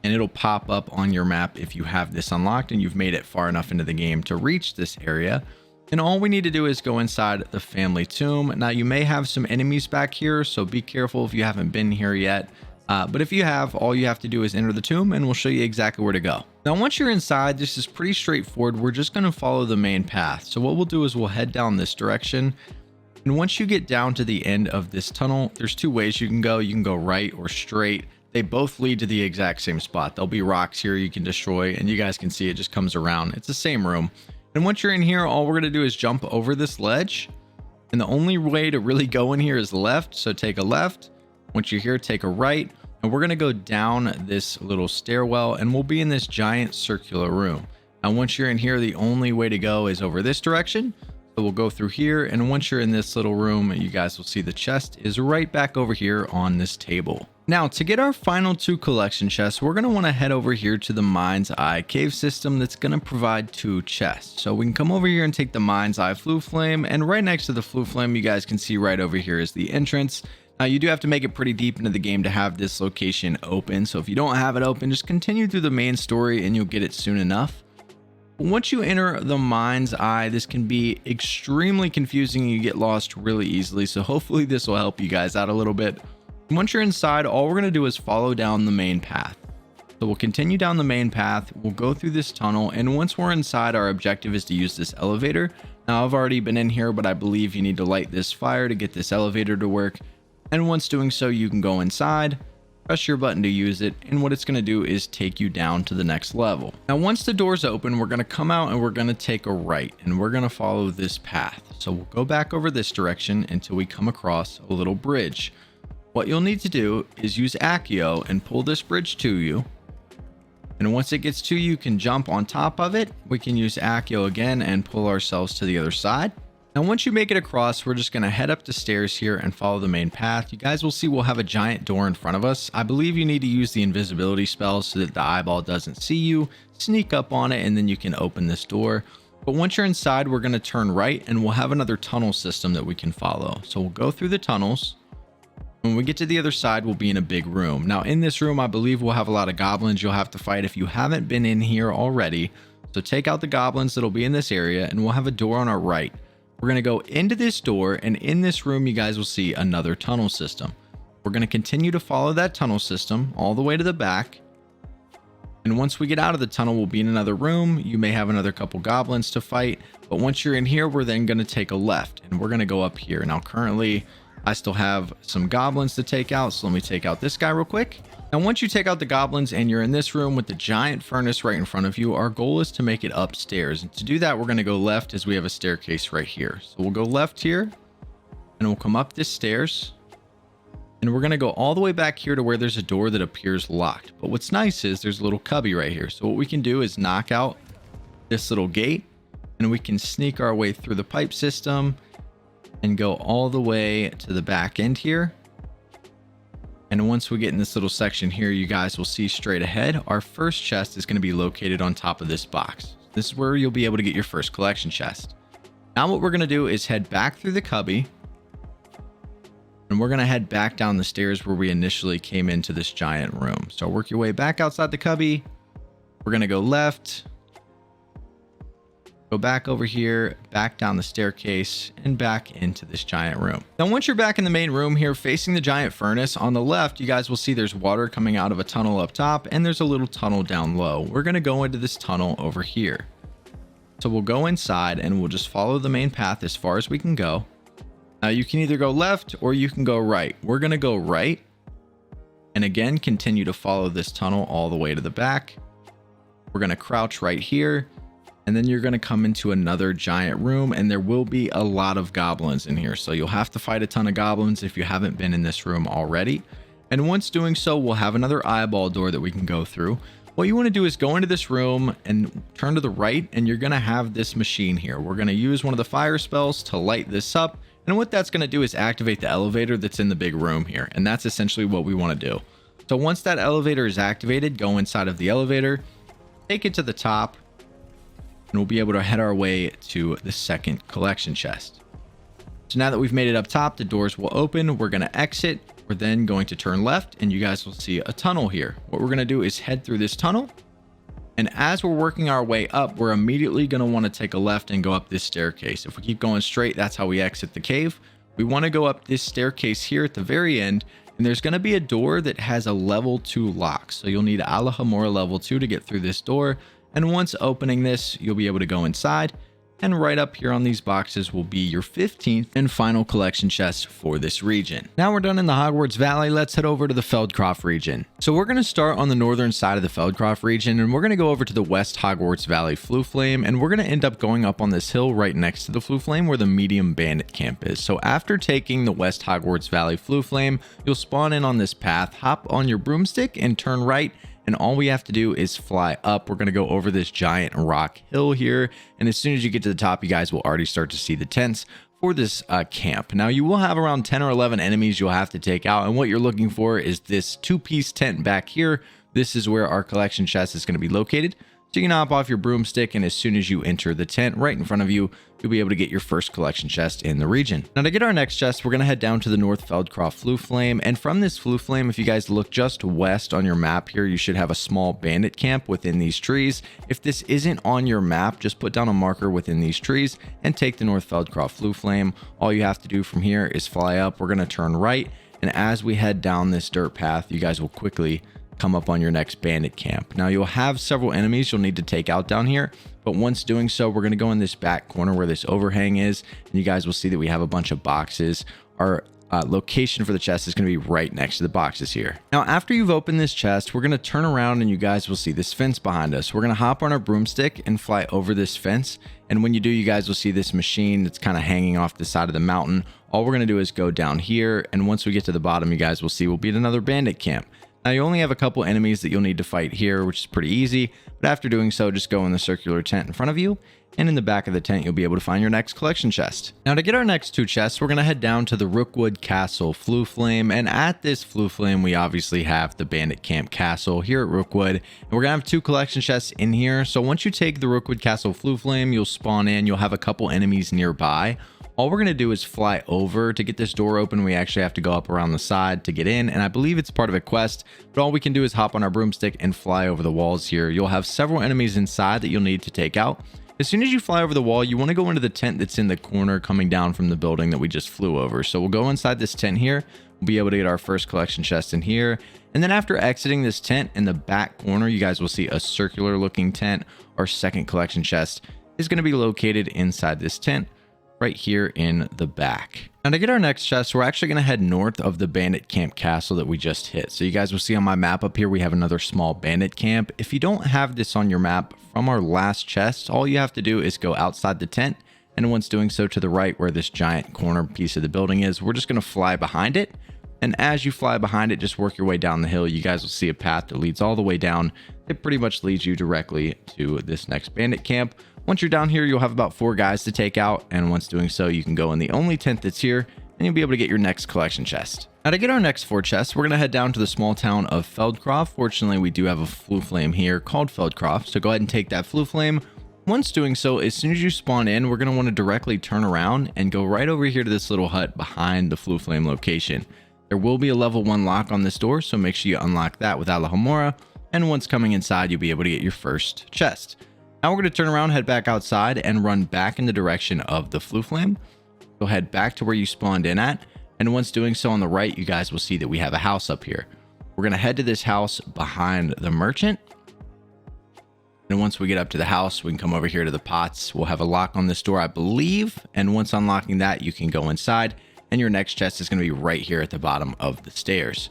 and it'll pop up on your map if you have this unlocked and you've made it far enough into the game to reach this area. And all we need to do is go inside the family tomb. Now you may have some enemies back here, so be careful if you haven't been here yet. But if you have, all you have to do is enter the tomb and we'll show you exactly where to go. Now, once you're inside, this is pretty straightforward. We're just going to follow the main path. So what we'll do is we'll head down this direction. And once you get down to the end of this tunnel, there's 2 ways you can go. You can go right or straight. They both lead to the exact same spot. There'll be rocks here you can destroy, and you guys can see it just comes around. It's the same room. And once you're in here, all we're going to do is jump over this ledge. And the only way to really go in here is left. So take a left. Once you're here, take a right, and we're going to go down this little stairwell and we'll be in this giant circular room. Now, once you're in here, the only way to go is over this direction. So we'll go through here. And once you're in this little room, you guys will see the chest is right back over here on this table. Now, to get our final 2 collection chests, we're going to want to head over here to the Mind's Eye cave system that's going to provide 2 chests. So we can come over here and take the Mind's Eye flue flame, and right next to the flue flame, you guys can see right over here is the entrance. Now, you do have to make it pretty deep into the game to have this location open. So if you don't have it open, just continue through the main story and you'll get it soon enough. Once you enter the Mind's Eye, this can be extremely confusing and you get lost really easily. So hopefully this will help you guys out a little bit. Once you're inside, all we're going to do is follow down the main path. So we'll continue down the main path, we'll go through this tunnel, and once we're inside, our objective is to use this elevator. Now, I've already been in here, but I believe you need to light this fire to get this elevator to work. And once doing so, you can go inside, press your button to use it, and what it's going to do is take you down to the next level. Now, once the doors open, we're going to come out and we're going to take a right, and we're going to follow this path. So we'll go back over this direction until we come across a little bridge. What you'll need to do is use Accio and pull this bridge to you. And once it gets to you, you can jump on top of it. We can use Accio again and pull ourselves to the other side. Now, once you make it across, we're just going to head up the stairs here and follow the main path. You guys will see we'll have a giant door in front of us. I believe you need to use the invisibility spell so that the eyeball doesn't see you. Sneak up on it and then you can open this door. But once you're inside, we're going to turn right and we'll have another tunnel system that we can follow. So we'll go through the tunnels. When we get to the other side, we'll be in a big room. Now, in this room, I believe we'll have a lot of goblins you'll have to fight if you haven't been in here already. So take out the goblins that'll be in this area, and we'll have a door on our right. We're going to go into this door, and in this room, you guys will see another tunnel system. We're going to continue to follow that tunnel system all the way to the back. And once we get out of the tunnel, we'll be in another room. You may have another couple goblins to fight. But once you're in here, we're then going to take a left, and we're going to go up here. Now, currently, I still have some goblins to take out, so let me take out this guy real quick. Now, once you take out the goblins and you're in this room with the giant furnace right in front of you, our goal is to make it upstairs. And to do that, we're going to go left as we have a staircase right here. So we'll go left here and we'll come up this stairs. And we're going to go all the way back here to where there's a door that appears locked. But what's nice is there's a little cubby right here. So what we can do is knock out this little gate and we can sneak our way through the pipe system and go all the way to the back end here. And once we get in this little section here, you guys will see straight ahead, our first chest is going to be located on top of this box. This is where you'll be able to get your first collection chest. Now what we're going to do is head back through the cubby. And we're going to head back down the stairs where we initially came into this giant room. So work your way back outside the cubby. We're going to go left. Go back over here, back down the staircase, and back into this giant room. Now, once you're back in the main room here, facing the giant furnace, on the left, you guys will see there's water coming out of a tunnel up top, and there's a little tunnel down low. We're going to go into this tunnel over here. So we'll go inside, and we'll just follow the main path as far as we can go. Now, you can either go left, or you can go right. We're going to go right, and again, continue to follow this tunnel all the way to the back. We're going to crouch right here. And then you're going to come into another giant room, and there will be a lot of goblins in here. So you'll have to fight a ton of goblins if you haven't been in this room already. And once doing so, we'll have another eyeball door that we can go through. What you want to do is go into this room and turn to the right, and you're going to have this machine here. We're going to use one of the fire spells to light this up. And what that's going to do is activate the elevator that's in the big room here. And that's essentially what we want to do. So once that elevator is activated, go inside of the elevator, take it to the top, and we'll be able to head our way to the second collection chest. So now that we've made it up top, the doors will open. We're going to exit. We're then going to turn left, and you guys will see a tunnel here. What we're going to do is head through this tunnel. And as we're working our way up, we're immediately going to want to take a left and go up this staircase. If we keep going straight, that's how we exit the cave. We want to go up this staircase here at the very end, and there's going to be a door that has a level 2 lock. So you'll need Alhamora level 2 to get through this door. And once opening this, you'll be able to go inside, and right up here on these boxes will be your 15th and final collection chest for this region. Now we're done in the Hogwarts Valley, let's head over to the Feldcroft region. So we're going to start on the northern side of the Feldcroft region, and we're going to go over to the West Hogwarts Valley Flue Flame, and we're going to end up going up on this hill right next to the Flue Flame where the medium bandit camp is. So after taking the West Hogwarts Valley Flue Flame, you'll spawn in on this path, hop on your broomstick, and turn right. And all we have to do is fly up. We're going to go over this giant rock hill here. And as soon as you get to the top, you guys will already start to see the tents. for this camp. Now you will have around 10 or 11 enemies you'll have to take out, and what you're looking for is this 2-piece tent back here. This is where our collection chest is going to be located. So you can hop off your broomstick, and as soon as you enter the tent right in front of you, you'll be able to get your first collection chest in the region. Now to get our next chest, we're going to head down to the North Feldcroft Flue Flame, and from this Flue Flame, if you guys look just west on your map here, you should have a small bandit camp within these trees. If this isn't on your map, just put down a marker within these trees and take the North Feldcroft Flue Flame. All you have to do from here is fly up. We're going to turn right, and as we head down this dirt path, you guys will quickly come up on your next bandit camp. Now you'll have several enemies you'll need to take out down here, but once doing so, we're going to go in this back corner where this overhang is, and you guys will see that we have a bunch of boxes. Our location for the chest is going to be right next to the boxes here. Now after you've opened this chest, we're going to turn around and you guys will see this fence behind us. We're going to hop on our broomstick and fly over this fence, and when you do, you guys will see this machine that's kind of hanging off the side of the mountain. All we're going to do is go down here, and once we get to the bottom, you guys will see we'll be at another bandit camp. Now you only have a couple enemies that you'll need to fight here, which is pretty easy, but after doing so, just go in the circular tent in front of you, and in the back of the tent, you'll be able to find your next collection chest. Now to get our next 2 chests, we're going to head down to the Hogwarts Castle Flue Flame, and at this Flue Flame, we obviously have the Bandit Camp Castle here at Rookwood, and we're going to have 2 collection chests in here. So once you take the Hogwarts Castle Flue Flame, you'll spawn in, you'll have a couple enemies nearby. All we're going to do is fly over. To get this door open, we actually have to go up around the side to get in, and I believe it's part of a quest, but all we can do is hop on our broomstick and fly over the walls here. You'll have several enemies inside that you'll need to take out. As soon as you fly over the wall, you want to go into the tent that's in the corner coming down from the building that we just flew over. So we'll go inside this tent here. We'll be able to get our first collection chest in here, and then after exiting this tent, in the back corner, you guys will see a circular looking tent. Our second collection chest is going to be located inside this tent right here in the back. Now to get our next chest, we're actually going to head north of the Bandit Camp Castle that we just hit. So you guys will see on my map up here, we have another small bandit camp. If you don't have this on your map from our last chest, all you have to do is go outside the tent, and once doing so, to the right where this giant corner piece of the building is, we're just going to fly behind it. And as you fly behind it, just work your way down the hill. You guys will see a path that leads all the way down. It pretty much leads you directly to this next bandit camp. Once you're down here, you'll have about 4 guys to take out, and once doing so, you can go in the only tent that's here, and you'll be able to get your next collection chest. Now to get our next 4 chests, we're going to head down to the small town of Feldcroft. Fortunately, we do have a Flue Flame here called Feldcroft, so go ahead and take that Flue Flame. Once doing so, as soon as you spawn in, we're going to want to directly turn around and go right over here to this little hut behind the Flue Flame location. There will be a level 1 lock on this door, so make sure you unlock that with Alahomora, and once coming inside, you'll be able to get your first chest. Now we're going to turn around, head back outside, and run back in the direction of the Flue Flame. Go head back to where you spawned in at, and once doing so on the right, you guys will see that we have a house up here. We're going to head to this house behind the merchant, and once we get up to the house, we can come over here to the pots. We'll have a lock on this door, I believe, and once unlocking that, you can go inside, and your next chest is going to be right here at the bottom of the stairs.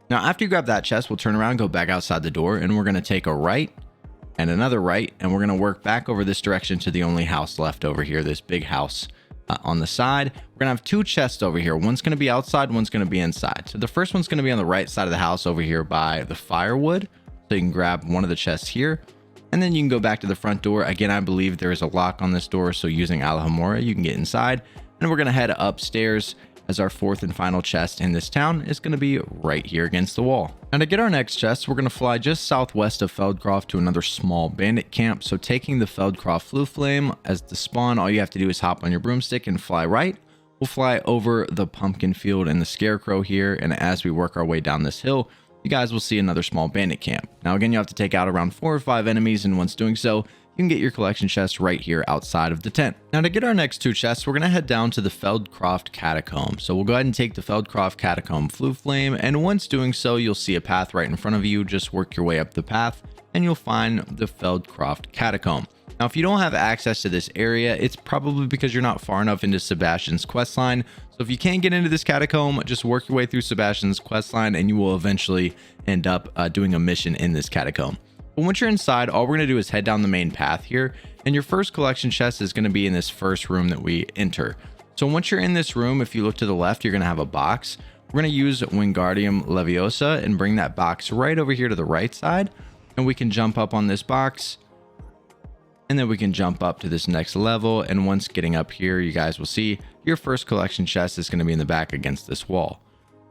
Now after you grab that chest, we'll turn around, go back outside the door, and we're going to take a right and another right, and we're going to work back over this direction to the only house left over here, this big house on the side. We're going to have 2 chests over here. One's going to be outside, one's going to be inside. So the first one's going to be on the right side of the house over here by the firewood. So you can grab one of the chests here, and then you can go back to the front door. Again, I believe there is a lock on this door, so using Alahomora, you can get inside, and we're going to head upstairs, as our 4th and final chest in this town is going to be right here against the wall. Now to get our next chest, we're going to fly just southwest of Feldcroft to another small bandit camp. So taking the Feldcroft Flue Flame as the spawn, all you have to do is hop on your broomstick and fly right. We'll fly over the pumpkin field and the scarecrow here, and as we work our way down this hill, you guys will see another small bandit camp. Now again, you have to take out around 4 or 5 enemies, and once doing so, you can get your collection chest right here outside of the tent. Now to get our next 2 chests, we're going to head down to the Feldcroft Catacomb. So we'll go ahead and take the Feldcroft Catacomb Flue Flame, and once doing so, you'll see a path right in front of you. Just work your way up the path, and you'll find the Feldcroft Catacomb. Now, if you don't have access to this area, it's probably because you're not far enough into Sebastian's questline. So if you can't get into this catacomb, just work your way through Sebastian's questline, and you will eventually end up doing a mission in this catacomb. But once you're inside, all we're going to do is head down the main path here, and your first collection chest is going to be in this first room that we enter. So once you're in this room, if you look to the left, you're going to have a box. We're going to use Wingardium Leviosa and bring that box right over here to the right side, and we can jump up on this box, And then we can jump up to this next level. And once getting up here, you guys will see your first collection chest is going to be in the back against this wall.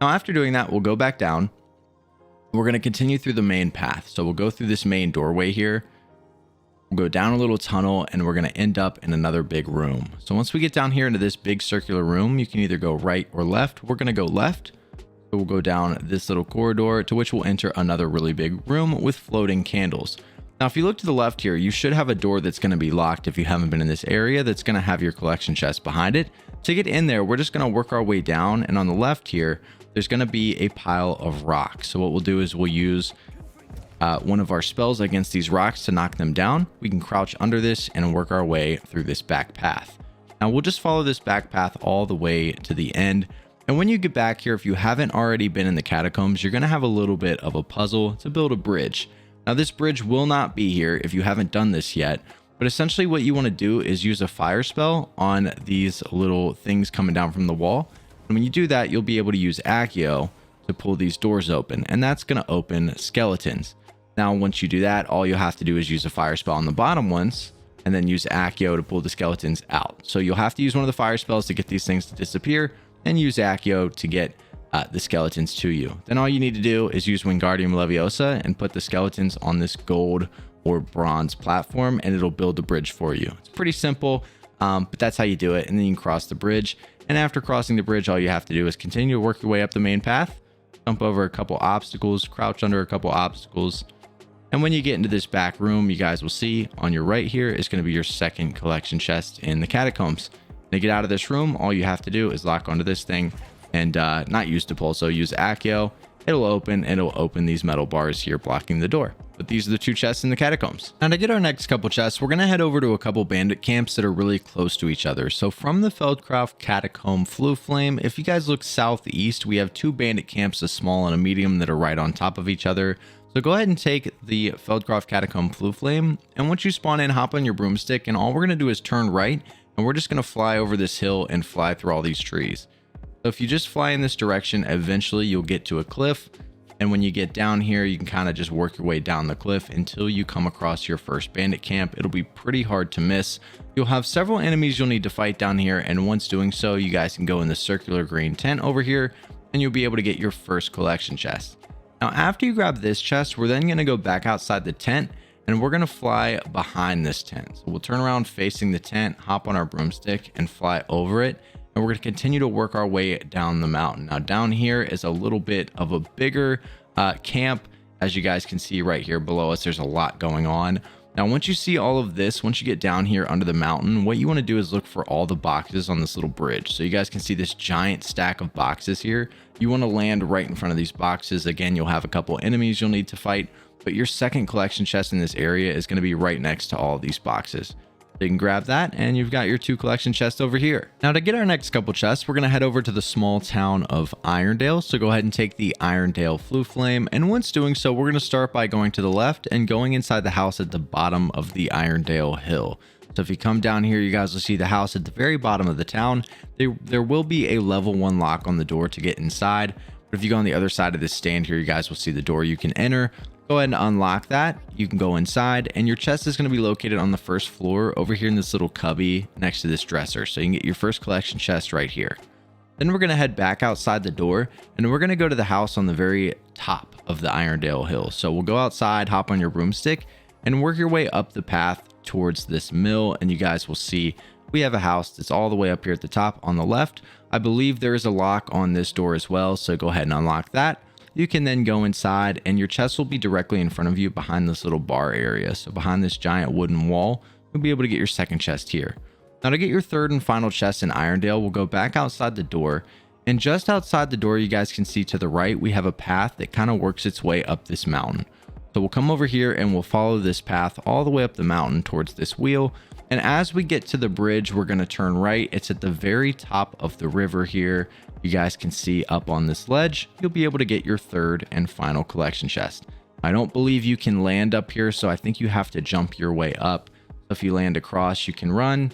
Now, after doing that, we'll go back down. We're going to continue through the main path. So we'll go through this main doorway here. We'll go down a little tunnel and we're going to end up in another big room. So once we get down here into this big circular room, you can either go right or left. We're going to go left. So we'll go down this little corridor to which we'll enter another really big room with floating candles. Now, if you look to the left here, you should have a door that's going to be locked if you haven't been in this area that's going to have your collection chest behind it. To get in there, we're just going to work our way down. And on the left here, there's going to be a pile of rocks. So what we'll do is we'll use one of our spells against these rocks to knock them down. We can crouch under this and work our way through this back path. Now we'll just follow this back path all the way to the end. And when you get back here, if you haven't already been in the catacombs, you're going to have a little bit of a puzzle to build a bridge. Now this bridge will not be here if you haven't done this yet, but essentially what you want to do is use a fire spell on these little things coming down from the wall. And when you do that, you'll be able to use Accio to pull these doors open, and that's going to open skeletons. Now, once you do that, all you'll have to do is use a fire spell on the bottom ones and then use Accio to pull the skeletons out. So you'll have to use one of the fire spells to get these things to disappear and use Accio to get the skeletons to you. Then all you need to do is use Wingardium Leviosa and put the skeletons on this gold or bronze platform and it'll build the bridge for you. It's pretty simple, but that's how you do it. And then you can cross the bridge. And after crossing the bridge, all you have to do is continue to work your way up the main path, jump over a couple obstacles, crouch under a couple obstacles. And when you get into this back room, you guys will see on your right here is going to be your second collection chest in the catacombs. To get out of this room, all you have to do is lock onto this thing and not use Depulso, use Accio. It'll open these metal bars here blocking the door. But these are the two chests in the catacombs. Now to get our next couple chests, we're going to head over to a couple bandit camps that are really close to each other. So from the Feldcroft Catacomb Flue Flame, if you guys look southeast, we have two bandit camps, a small and a medium, that are right on top of each other. So go ahead and take the Feldcroft Catacomb Flue Flame, and once you spawn in, hop on your broomstick, and all we're going to do is turn right, and we're just going to fly over this hill and fly through all these trees. So if you just fly in this direction, eventually you'll get to a cliff, and when you get down here, you can kind of just work your way down the cliff until you come across your first bandit camp. It'll be pretty hard to miss. You'll have several enemies you'll need to fight down here, and once doing so, you guys can go in the circular green tent over here, and you'll be able to get your first collection chest. Now, after you grab this chest, we're then going to go back outside the tent and we're going to fly behind this tent. So we'll turn around facing the tent, hop on our broomstick and fly over it. And we're going to continue to work our way down the mountain. Now down here is a little bit of a bigger camp. As you guys can see right here below us, there's a lot going on. Now, once you see all of this, once you get down here under the mountain, what you want to do is look for all the boxes on this little bridge. So you guys can see this giant stack of boxes here. You want to land right in front of these boxes. Again, you'll have a couple enemies you'll need to fight, but your second collection chest in this area is going to be right next to all of these boxes. So you can grab that and you've got your two collection chests over here. Now to get our next couple chests, we're going to head over to the small town of Irondale. So go ahead and take the Irondale Flue Flame. And once doing so, we're going to start by going to the left and going inside the house at the bottom of the Irondale Hill. So if you come down here, you guys will see the house at the very bottom of the town. There will be a level 1 lock on the door to get inside. But if you go on the other side of this stand here, you guys will see the door you can enter. Go ahead and unlock that. You can go inside and your chest is going to be located on the first floor over here in this little cubby next to this dresser. So you can get your first collection chest right here. Then we're going to head back outside the door and we're going to go to the house on the very top of the Irondale Hill. So we'll go outside, hop on your broomstick and work your way up the path towards this mill. And you guys will see we have a house that's all the way up here at the top on the left. I believe there is a lock on this door as well. So go ahead and unlock that. You can then go inside and your chest will be directly in front of you behind this little bar area. So behind this giant wooden wall, you'll be able to get your second chest here. Now to get your third and final chest in Irondale, we'll go back outside the door. And just outside the door, you guys can see to the right, we have a path that kind of works its way up this mountain. So we'll come over here and we'll follow this path all the way up the mountain towards this wheel. And as we get to the bridge, we're going to turn right. It's at the very top of the river here. You guys can see up on this ledge, you'll be able to get your third and final collection chest. I don't believe you can land up here, so I think you have to jump your way up. So if you land across, you can run,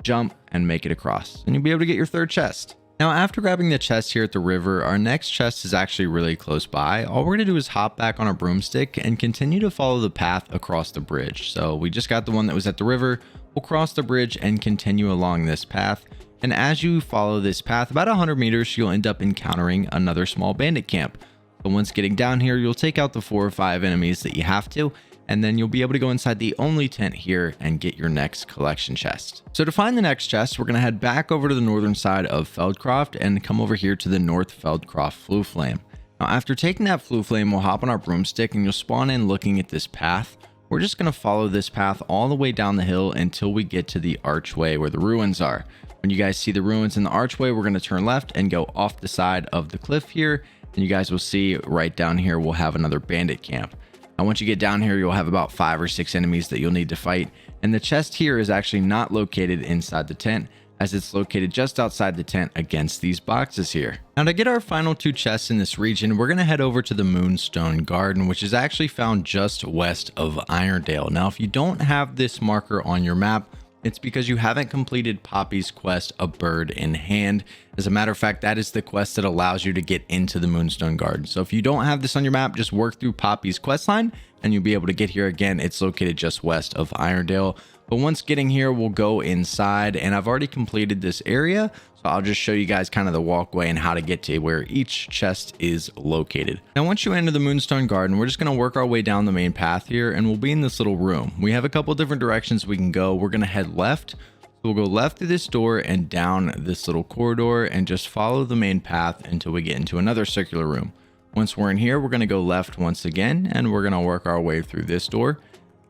jump, and make it across, and you'll be able to get your third chest. Now, after grabbing the chest here at the river, our next chest is actually really close by. All we're going to do is hop back on our broomstick and continue to follow the path across the bridge. So we just got the one that was at the river. We'll cross the bridge and continue along this path. And as you follow this path, about 100 meters, you'll end up encountering another small bandit camp. So once getting down here, you'll take out the 4 or 5 enemies that you have to, and then you'll be able to go inside the only tent here and get your next collection chest. So to find the next chest, we're going to head back over to the northern side of Feldcroft and come over here to the North Feldcroft Flue Flame. Now, after taking that Flue Flame, we'll hop on our broomstick and you'll spawn in looking at this path. We're just going to follow this path all the way down the hill until we get to the archway where the ruins are. When you guys see the ruins in the archway, we're going to turn left and go off the side of the cliff here. And you guys will see right down here, we'll have another bandit camp. Now, once you get down here, you'll have about 5 or 6 enemies that you'll need to fight. And the chest here is actually not located inside the tent, as it's located just outside the tent against these boxes here. Now, to get our final 2 chests in this region, we're going to head over to the Moonstone Garden, which is actually found just west of Irondale. Now, if you don't have this marker on your map, it's because you haven't completed Poppy's quest, A Bird in Hand. As a matter of fact, that is the quest that allows you to get into the Moonstone Garden. So if you don't have this on your map, just work through Poppy's quest line and you'll be able to get here. Again, it's located just west of Irondale. But once getting here, we'll go inside, and I've already completed this area. So I'll just show you guys kind of the walkway and how to get to where each chest is located. Now, once you enter the Moonstone Garden, we're just going to work our way down the main path here, and we'll be in this little room. We have a couple different directions we can go. We're going to head left. So we'll go left through this door and down this little corridor and just follow the main path until we get into another circular room. Once we're in here, we're going to go left once again, and we're going to work our way through this door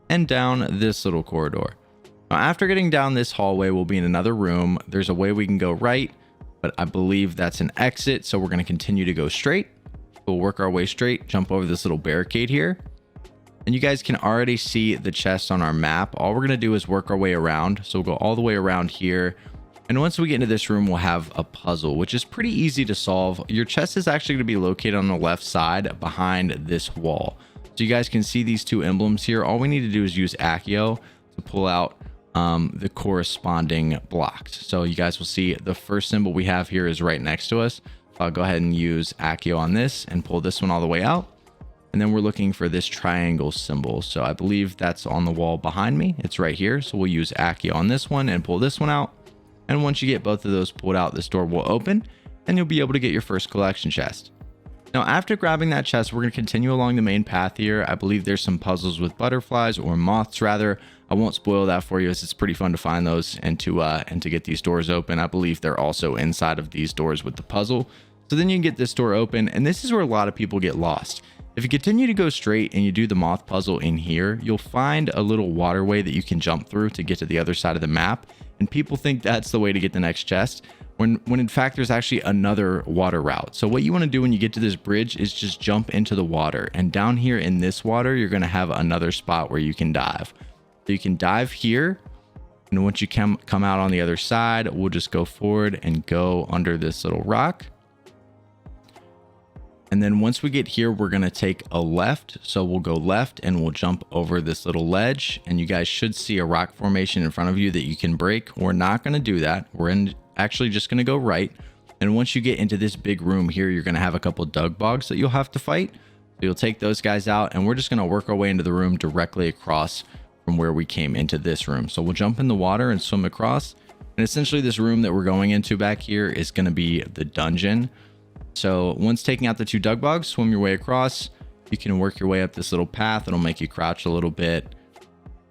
and down this little corridor. Now, after getting down this hallway, we'll be in another room. There's a way we can go right, but I believe that's an exit. So we're going to continue to go straight. We'll work our way straight, jump over this little barricade here. And you guys can already see the chest on our map. All we're going to do is work our way around. So we'll go all the way around here. And once we get into this room, we'll have a puzzle, which is pretty easy to solve. Your chest is actually going to be located on the left side behind this wall. So you guys can see these 2 emblems here. All we need to do is use Accio to pull out the corresponding blocks. So you guys will see the first symbol we have here is right next to us. I'll go ahead and use Accio on this and pull this one all the way out. And then we're looking for this triangle symbol. So I believe that's on the wall behind me. It's right here. So we'll use Accio on this one and pull this one out. And once you get both of those pulled out, this door will open and you'll be able to get your first collection chest. Now, after grabbing that chest, we're going to continue along the main path here. I believe there's some puzzles with butterflies, or moths rather. I won't spoil that for you, as it's pretty fun to find those and to get these doors open. I believe they're also inside of these doors with the puzzle. So then you can get this door open, and this is where a lot of people get lost. If you continue to go straight and you do the moth puzzle in here, you'll find a little waterway that you can jump through to get to the other side of the map. And people think that's the way to get the next chest, when in fact there's actually another water route. So what you want to do when you get to this bridge is just jump into the water, and down here in this water you're going to have another spot where you can dive. So you can dive here, and once you come out on the other side, we'll just go forward and go under this little rock. And then once we get here, we're going to take a left. So we'll go left and we'll jump over this little ledge, and you guys should see a rock formation in front of you that you can break. We're not going to do that. We're actually just going to go right. And once you get into this big room here, you're going to have a couple Dug Bogs that you'll have to fight. So you'll take those guys out, and we're just going to work our way into the room directly across from where we came into this room. So we'll jump in the water and swim across. And essentially this room that we're going into back here is going to be the dungeon. So once taking out the 2 Dug Bogs, swim your way across. You can work your way up this little path. It'll make you crouch a little bit.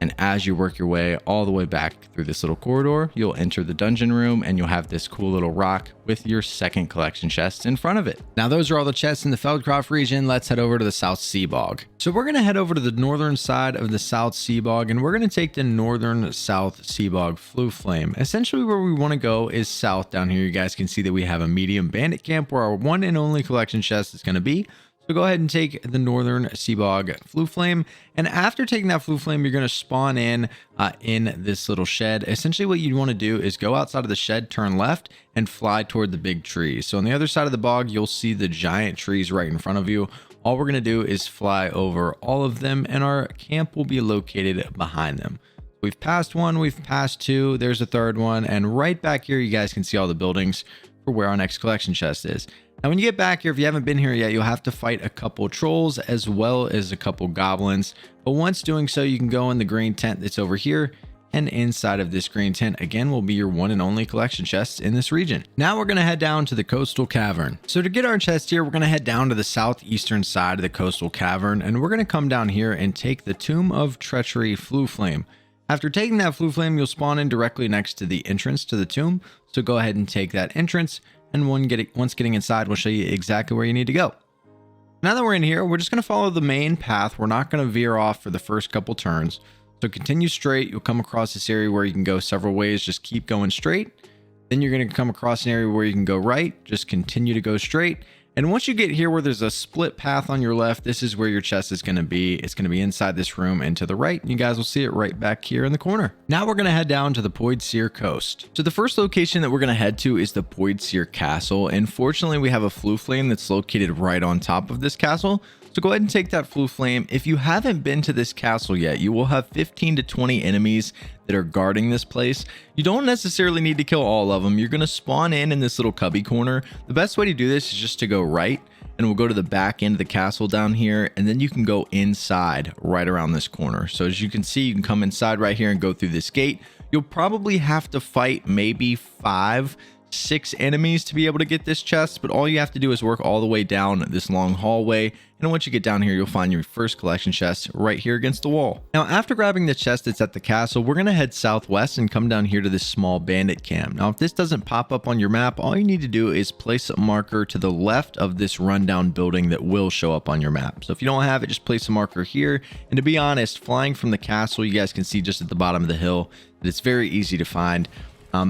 And as you work your way all the way back through this little corridor, you'll enter the dungeon room, and you'll have this cool little rock with your second collection chest in front of it. Now, those are all the chests in the Feldcroft region. Let's head over to the South Sea Bog. So we're going to head over to the northern side of the South Sea Bog, and we're going to take the northern South Sea Bog Flue Flame. Essentially where we want to go is south down here. You guys can see that we have a medium bandit camp where our one and only collection chest is going to be. So go ahead and take the northern Sea Bog Flue Flame, and after taking that Flue Flame, you're going to spawn in this little shed. Essentially what you want to do is go outside of the shed, turn left, and fly toward the big trees. So on the other side of the bog, you'll see the giant trees right in front of you. All we're going to do is fly over all of them, and our camp will be located behind them. We've passed one, we've passed 2, there's a third one, and right back here you guys can see all the buildings. for where our next collection chest is. Now, when you get back here, if you haven't been here yet, you'll have to fight a couple trolls as well as a couple goblins. But once doing so, you can go in the green tent that's over here. And inside of this green tent, again, will be your one and only collection chests in this region. Now we're going to head down to the coastal cavern. So to get our chest here, we're going to head down to the southeastern side of the coastal cavern. And we're going to come down here and take the Tomb of Treachery Flue Flame. After taking that Flue Flame, you'll spawn in directly next to the entrance to the tomb. So go ahead and take that entrance. And once getting inside, we'll show you exactly where you need to go. Now that we're in here, we're just going to follow the main path. We're not going to veer off for the first couple turns. So continue straight. You'll come across this area where you can go several ways. Just keep going straight. Then you're going to come across an area where you can go right. Just continue to go straight. And once you get here where there's a split path on your left, this is where your chest is going to be. It's going to be inside this room and to the right. And you guys will see it right back here in the corner. Now we're going to head down to the Poidsear Coast. So the first location that we're going to head to is the Poidsear Castle. And fortunately, we have a Flue Flame that's located right on top of this castle. So go ahead and take that Flue Flame. If you haven't been to this castle yet, you will have 15 to 20 enemies that are guarding this place. You don't necessarily need to kill all of them. You're going to spawn in this little cubby corner. The best way to do this is just to go right, and we'll go to the back end of the castle down here, and then you can go inside right around this corner. So as you can see, you can come inside right here and go through this gate. You'll probably have to fight maybe 5-6 enemies to be able to get this chest, but all you have to do is work all the way down this long hallway. And once you get down here, you'll find your first collection chest right here against the wall. Now, after grabbing the chest that's at the castle, we're going to head southwest and come down here to this small bandit camp. Now, if this doesn't pop up on your map, all you need to do is place a marker to the left of this rundown building that will show up on your map. So if you don't have it, just place a marker here. And to be honest, flying from the castle, you guys can see just at the bottom of the hill that it's very easy to find.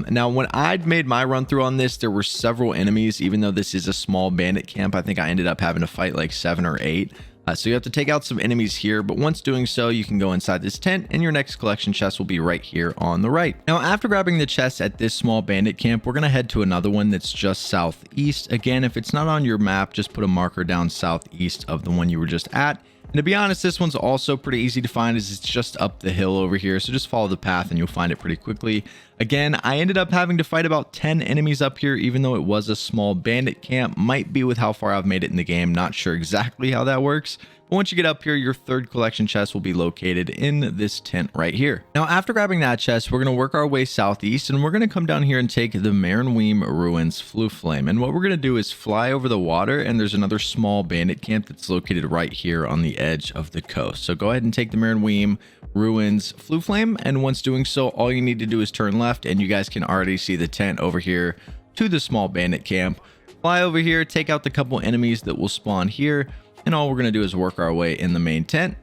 Now, when I'd made my run through on this, there were several enemies. Even though this is a small bandit camp, I think I ended up having to fight like 7 or 8. So you have to take out some enemies here, but once doing so, you can go inside this tent and your next collection chest will be right here on the right. Now, after grabbing the chest at this small bandit camp, we're going to head to another one that's just southeast. Again, if it's not on your map, just put a marker down southeast of the one you were just at. And to be honest, this one's also pretty easy to find as it's just up the hill over here. So just follow the path and you'll find it pretty quickly. Again, I ended up having to fight about 10 enemies up here, even though it was a small bandit camp. Might be with how far I've made it in the game. Not sure exactly how that works. But once you get up here, your third collection chest will be located in this tent right here. Now, after grabbing that chest, we're going to work our way southeast and we're going to come down here and take the Marunweem Ruins Flue Flame. And what we're going to do is fly over the water, and there's another small bandit camp that's located right here on the edge of the coast. So go ahead and take the Marunweem Ruins Flue Flame, and once doing so, all you need to do is turn left, and you guys can already see the tent over here to the small bandit camp. Fly over here, take out the couple enemies that will spawn here, and all we're going to do is work our way in the main tent.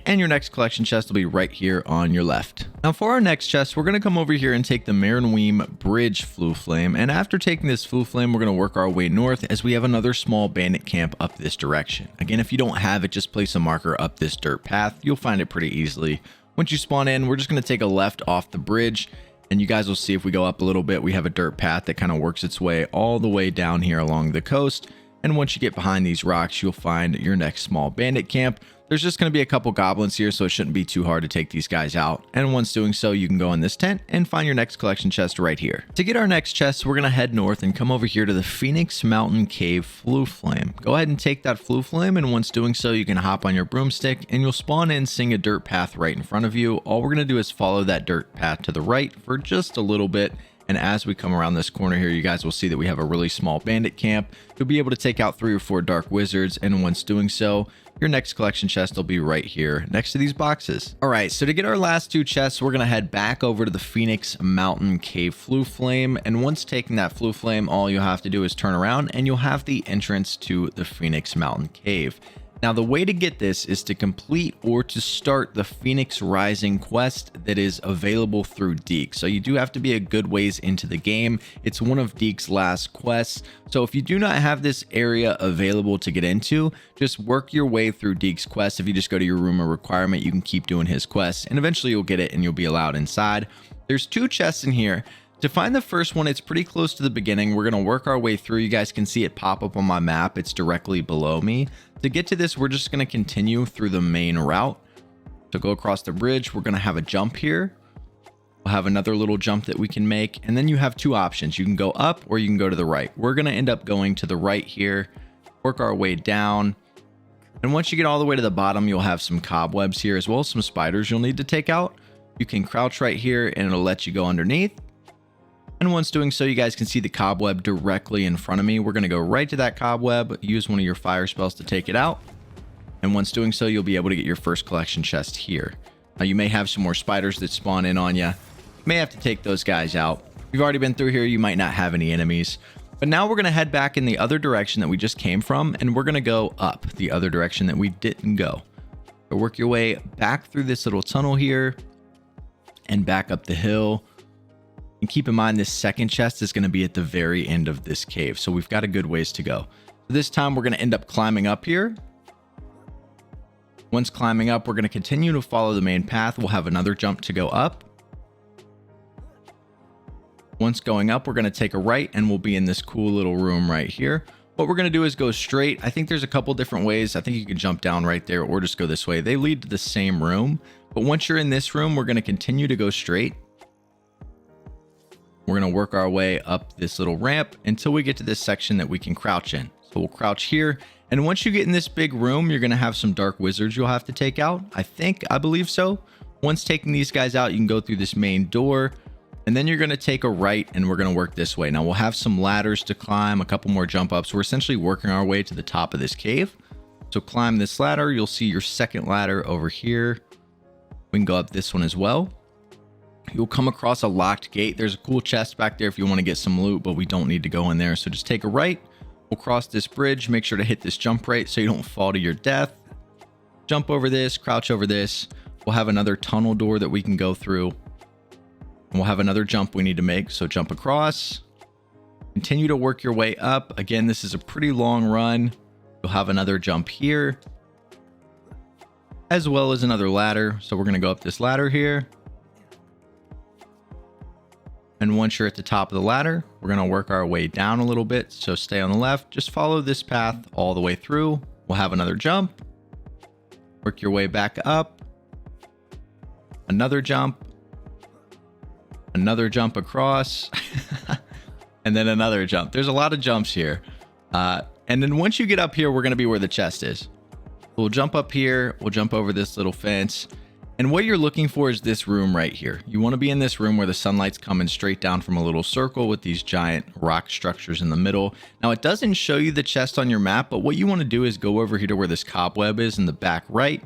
And your next collection chest will be right here on your left. Now for our next chest, we're going to come over here and take the Marunweem Bridge Flue Flame. And after taking this Flue Flame, we're going to work our way north as we have another small bandit camp up this direction. Again, if you don't have it, just place a marker up this dirt path. You'll find it pretty easily. Once you spawn in, we're just going to take a left off the bridge. And you guys will see if we go up a little bit, we have a dirt path that kind of works its way all the way down here along the coast. And once you get behind these rocks, you'll find your next small bandit camp. There's just going to be a couple goblins here, so it shouldn't be too hard to take these guys out. And once doing so, you can go in this tent and find your next collection chest right here. To get our next chest, we're going to head north and come over here to the Phoenix Mountain Cave Flue Flame. Go ahead and take that Flue Flame, and once doing so, you can hop on your broomstick and you'll spawn in seeing a dirt path right in front of you. All we're going to do is follow that dirt path to the right for just a little bit. And as we come around this corner here, you guys will see that we have a really small bandit camp. You'll be able to take out 3 or 4 dark wizards. And once doing so, your next collection chest will be right here next to these boxes. All right, so to get our last 2 chests, we're going to head back over to the Phoenix Mountain Cave Flue Flame. And once taking that Flue Flame, all you'll have to do is turn around and you'll have the entrance to the Phoenix Mountain Cave. Now, the way to get this is to complete or to start the Phoenix Rising quest that is available through Deke. So you do have to be a good ways into the game. It's one of Deke's last quests. So if you do not have this area available to get into, just work your way through Deke's quest. If you just go to your room of requirement, you can keep doing his quests and eventually you'll get it and you'll be allowed inside. There's 2 chests in here. To find the first one, it's pretty close to the beginning. We're going to work our way through. You guys can see it pop up on my map. It's directly below me. To get to this, we're just going to continue through the main route. To go across the bridge, we're going to have a jump here. We'll have another little jump that we can make. And then you have two options. You can go up or you can go to the right. We're going to end up going to the right here, work our way down. And once you get all the way to the bottom, you'll have some cobwebs here as well as some spiders you'll need to take out. You can crouch right here and it'll let you go underneath. And once doing so, you guys can see the cobweb directly in front of me. We're going to go right to that cobweb, use one of your fire spells to take it out. And once doing so, you'll be able to get your first collection chest here. Now, you may have some more spiders that spawn in on you. May have to take those guys out. If you've already been through here, you might not have any enemies. But now we're going to head back in the other direction that we just came from, and we're going to go up the other direction that we didn't go. So work your way back through this little tunnel here and back up the hill. And keep in mind, this second chest is going to be at the very end of this cave. So we've got a good ways to go. So this time we're going to end up climbing up here. Once climbing up, we're going to continue to follow the main path. We'll have another jump to go up. Once going up, we're going to take a right and we'll be in this cool little room right here. What we're going to do is go straight. I think there's a couple different ways. I think you can jump down right there or just go this way. They lead to the same room. But once you're in this room, we're going to continue to go straight. We're going to work our way up this little ramp until we get to this section that we can crouch in. So we'll crouch here. And once you get in this big room, you're going to have some dark wizards you'll have to take out. I believe so. Once taking these guys out, you can go through this main door. And then you're going to take a right and we're going to work this way. Now we'll have some ladders to climb, a couple more jump ups. We're essentially working our way to the top of this cave. So climb this ladder. You'll see your second ladder over here. We can go up this one as well. You'll come across a locked gate. There's a cool chest back there if you want to get some loot, but we don't need to go in there. So just take a right. We'll cross this bridge. Make sure to hit this jump right so you don't fall to your death. Jump over this, crouch over this. We'll have another tunnel door that we can go through. And we'll have another jump we need to make. So jump across. Continue to work your way up. Again, this is a pretty long run. You'll have another jump here, as well as another ladder. So we're going to go up this ladder here. And once you're at the top of the ladder, we're going to work our way down a little bit. So stay on the left. Just follow this path all the way through. We'll have another jump. Work your way back up. Another jump. Another jump across. And then another jump. There's a lot of jumps here. And then once you get up here, we're going to be where the chest is. We'll jump up here. We'll jump over this little fence. And what you're looking for is this room right here. You want to be in this room where the sunlight's coming straight down from a little circle with these giant rock structures in the middle. Now, it doesn't show you the chest on your map, but what you want to do is go over here to where this cobweb is in the back right,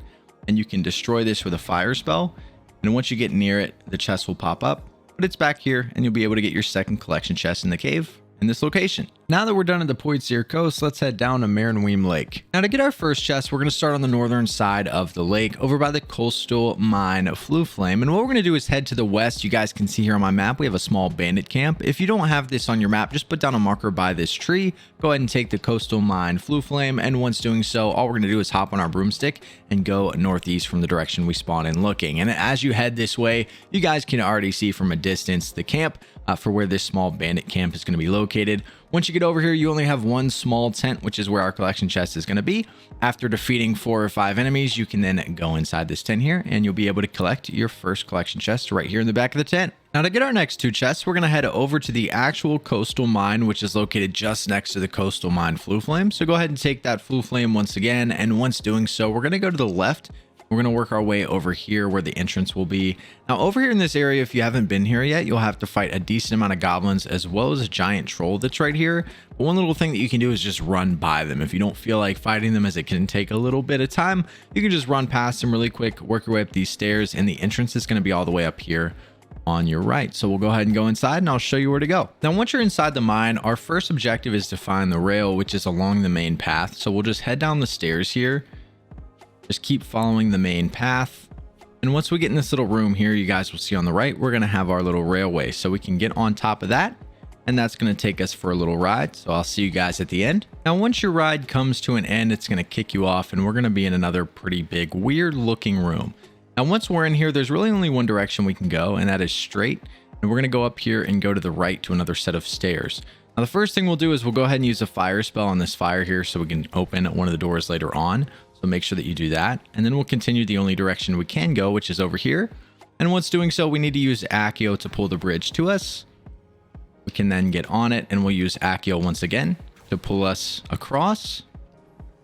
and you can destroy this with a fire spell. And once you get near it, the chest will pop up, but it's back here, and you'll be able to get your second collection chest in the cave in this location. Now that we're done at the Poidsear Coast, let's head down to Marunweem Lake. Now to get our first chest, we're going to start on the northern side of the lake over by the coastal mine Fluflame. And what we're going to do is head to the west. You guys can see here on my map, we have a small bandit camp. If you don't have this on your map, just put down a marker by this tree. Go ahead and take the coastal mine Fluflame. And once doing so, all we're going to do is hop on our broomstick and go northeast from the direction we spawn in looking. And as you head this way, you guys can already see from a distance the camp for where this small bandit camp is going to be located. Once you get over here, you only have one small tent, which is where our collection chest is going to be. After defeating 4 or 5 enemies, you can then go inside this tent here and you'll be able to collect your first collection chest right here in the back of the tent. Now to get our next 2 chests, we're going to head over to the actual coastal mine, which is located just next to the coastal mine Fluflame. So go ahead and take that Fluflame once again. And once doing so, we're going to go to the left. We're going to work our way over here where the entrance will be. Now over here in this area, if you haven't been here yet, you'll have to fight a decent amount of goblins as well as a giant troll that's right here. But one little thing that you can do is just run by them. If you don't feel like fighting them, as it can take a little bit of time, you can just run past them really quick, work your way up these stairs, and the entrance is going to be all the way up here on your right. So we'll go ahead and go inside and I'll show you where to go. Now once you're inside the mine, our first objective is to find the rail, which is along the main path. So we'll just head down the stairs here. Just keep following the main path. And once we get in this little room here, you guys will see on the right, we're going to have our little railway. So we can get on top of that. And that's going to take us for a little ride. So I'll see you guys at the end. Now, once your ride comes to an end, it's going to kick you off and we're going to be in another pretty big, weird looking room. Now, once we're in here, there's really only one direction we can go, and that is straight. And we're going to go up here and go to the right to another set of stairs. Now, the first thing we'll do is we'll go ahead and use a fire spell on this fire here so we can open one of the doors later on. So make sure that you do that. And then we'll continue the only direction we can go, which is over here. And once doing so, we need to use Accio to pull the bridge to us. We can then get on it, and we'll use Accio once again to pull us across.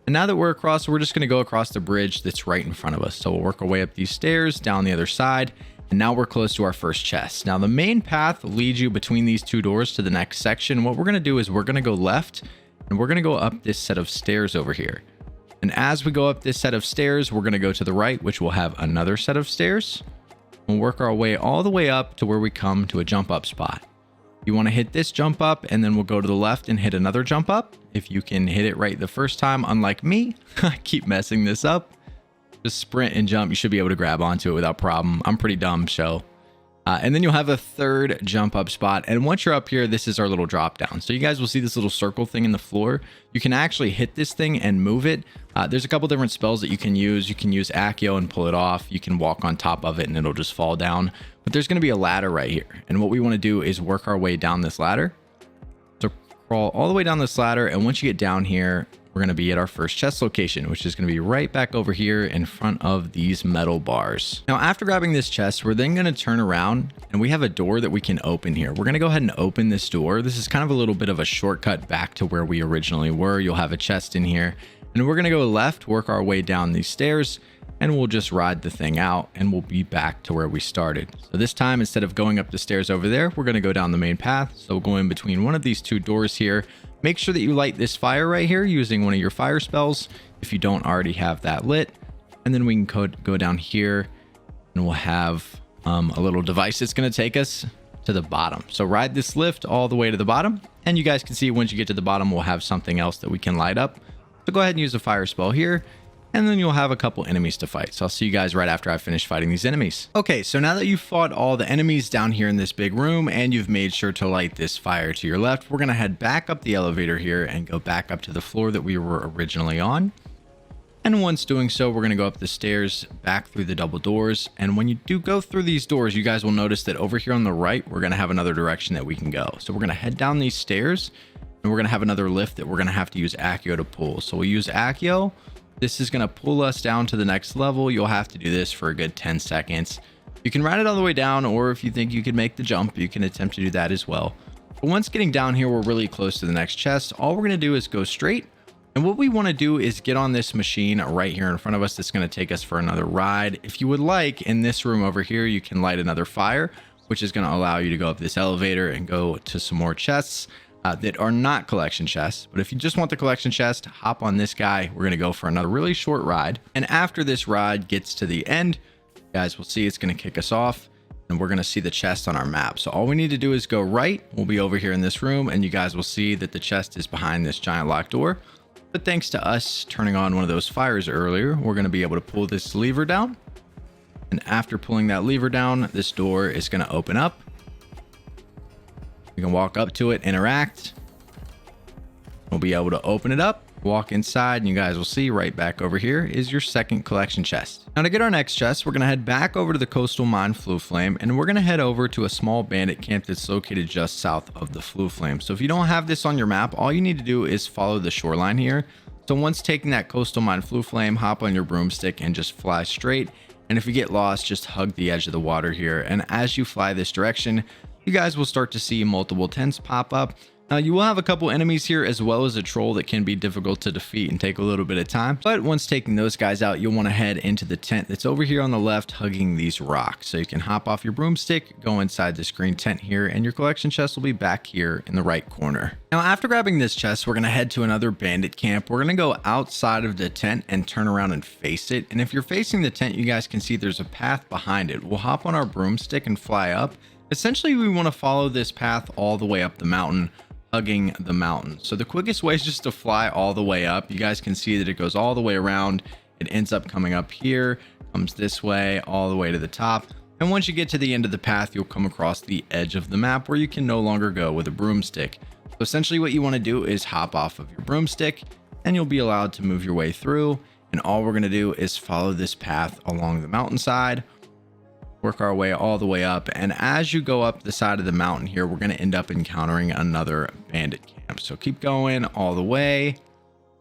And now that we're across, we're just going to go across the bridge that's right in front of us. So we'll work our way up these stairs, down the other side, and now we're close to our first chest. Now the main path leads you between these two doors to the next section. What we're going to do is we're going to go left, and we're going to go up this set of stairs over here. And as we go up this set of stairs, we're going to go to the right, which will have another set of stairs. We'll work our way all the way up to where we come to a jump up spot. You want to hit this jump up, and then we'll go to the left and hit another jump up. If you can hit it right the first time, unlike me, I keep messing this up. Just sprint and jump. You should be able to grab onto it without problem. I'm pretty dumb, so. And then you'll have a third jump up spot. And once you're up here, this is our little drop down. So you guys will see this little circle thing in the floor. You can actually hit this thing and move it. There's a couple different spells that you can use. You can use Accio and pull it off. You can walk on top of it and it'll just fall down. But there's going to be a ladder right here. And what we want to do is work our way down this ladder. So crawl all the way down this ladder. And once you get down here, we're going to be at our first chest location, which is going to be right back over here in front of these metal bars. Now, after grabbing this chest, we're then going to turn around and we have a door that we can open here. We're going to go ahead and open this door. This is kind of a little bit of a shortcut back to where we originally were. You'll have a chest in here and we're going to go left, work our way down these stairs, and we'll just ride the thing out and we'll be back to where we started. So this time, instead of going up the stairs over there, we're going to go down the main path. So we'll go in between one of these two doors here. Make sure that you light this fire right here using one of your fire spells if you don't already have that lit. And then we can go down here and we'll have a little device that's going to take us to the bottom. So ride this lift all the way to the bottom. And you guys can see once you get to the bottom, we'll have something else that we can light up. So go ahead and use a fire spell here. And then you'll have a couple enemies to fight. So I'll see you guys right after I finish fighting these enemies. Okay, so now that you've fought all the enemies down here in this big room and you've made sure to light this fire to your left, we're going to head back up the elevator here and go back up to the floor that we were originally on. And once doing so, we're going to go up the stairs back through the double doors. And when you do go through these doors, you guys will notice that over here on the right, we're going to have another direction that we can go. So we're going to head down these stairs and we're going to have another lift that we're going to have to use Accio to pull. So we'll use Accio. This is going to pull us down to the next level. You'll have to do this for a good 10 seconds. You can ride it all the way down, or if you think you can make the jump, you can attempt to do that as well. But once getting down here, we're really close to the next chest. All we're going to do is go straight. And what we want to do is get on this machine right here in front of us. That's going to take us for another ride. If you would like, in this room over here, you can light another fire, which is going to allow you to go up this elevator and go to some more chests that are not collection chests. But if you just want the collection chest, hop on this guy. We're going to go for another really short ride. And after this ride gets to the end, you guys will see it's going to kick us off and we're going to see the chest on our map. So all we need to do is go right. We'll be over here in this room and you guys will see that the chest is behind this giant locked door. But thanks to us turning on one of those fires earlier, we're going to be able to pull this lever down. And after pulling that lever down, this door is going to open up. You can walk up to it, interact. We'll be able to open it up, walk inside, and you guys will see right back over here is your second collection chest. Now to get our next chest, we're going to head back over to the coastal mine Flue Flame, and we're going to head over to a small bandit camp that's located just south of the Flue Flame. So if you don't have this on your map, all you need to do is follow the shoreline here. So once taking that coastal mine Flue Flame, hop on your broomstick and just fly straight. And if you get lost, just hug the edge of the water here. And as you fly this direction, you guys will start to see multiple tents pop up. Now you will have a couple enemies here as well as a troll that can be difficult to defeat and take a little bit of time. But once taking those guys out, you'll want to head into the tent that's over here on the left hugging these rocks. So you can hop off your broomstick, go inside this green tent here, and your collection chest will be back here in the right corner. Now after grabbing this chest, we're going to head to another bandit camp. We're going to go outside of the tent and turn around and face it. And if you're facing the tent, you guys can see there's a path behind it. We'll hop on our broomstick and fly up. Essentially, we want to follow this path all the way up the mountain, hugging the mountain. So the quickest way is just to fly all the way up. You guys can see that it goes all the way around. It ends up coming up here, comes this way, all the way to the top. And once you get to the end of the path, you'll come across the edge of the map where you can no longer go with a broomstick. So essentially what you want to do is hop off of your broomstick and you'll be allowed to move your way through. And all we're going to do is follow this path along the mountainside, work our way all the way up. And as you go up the side of the mountain here, we're going to end up encountering another bandit camp. So keep going all the way.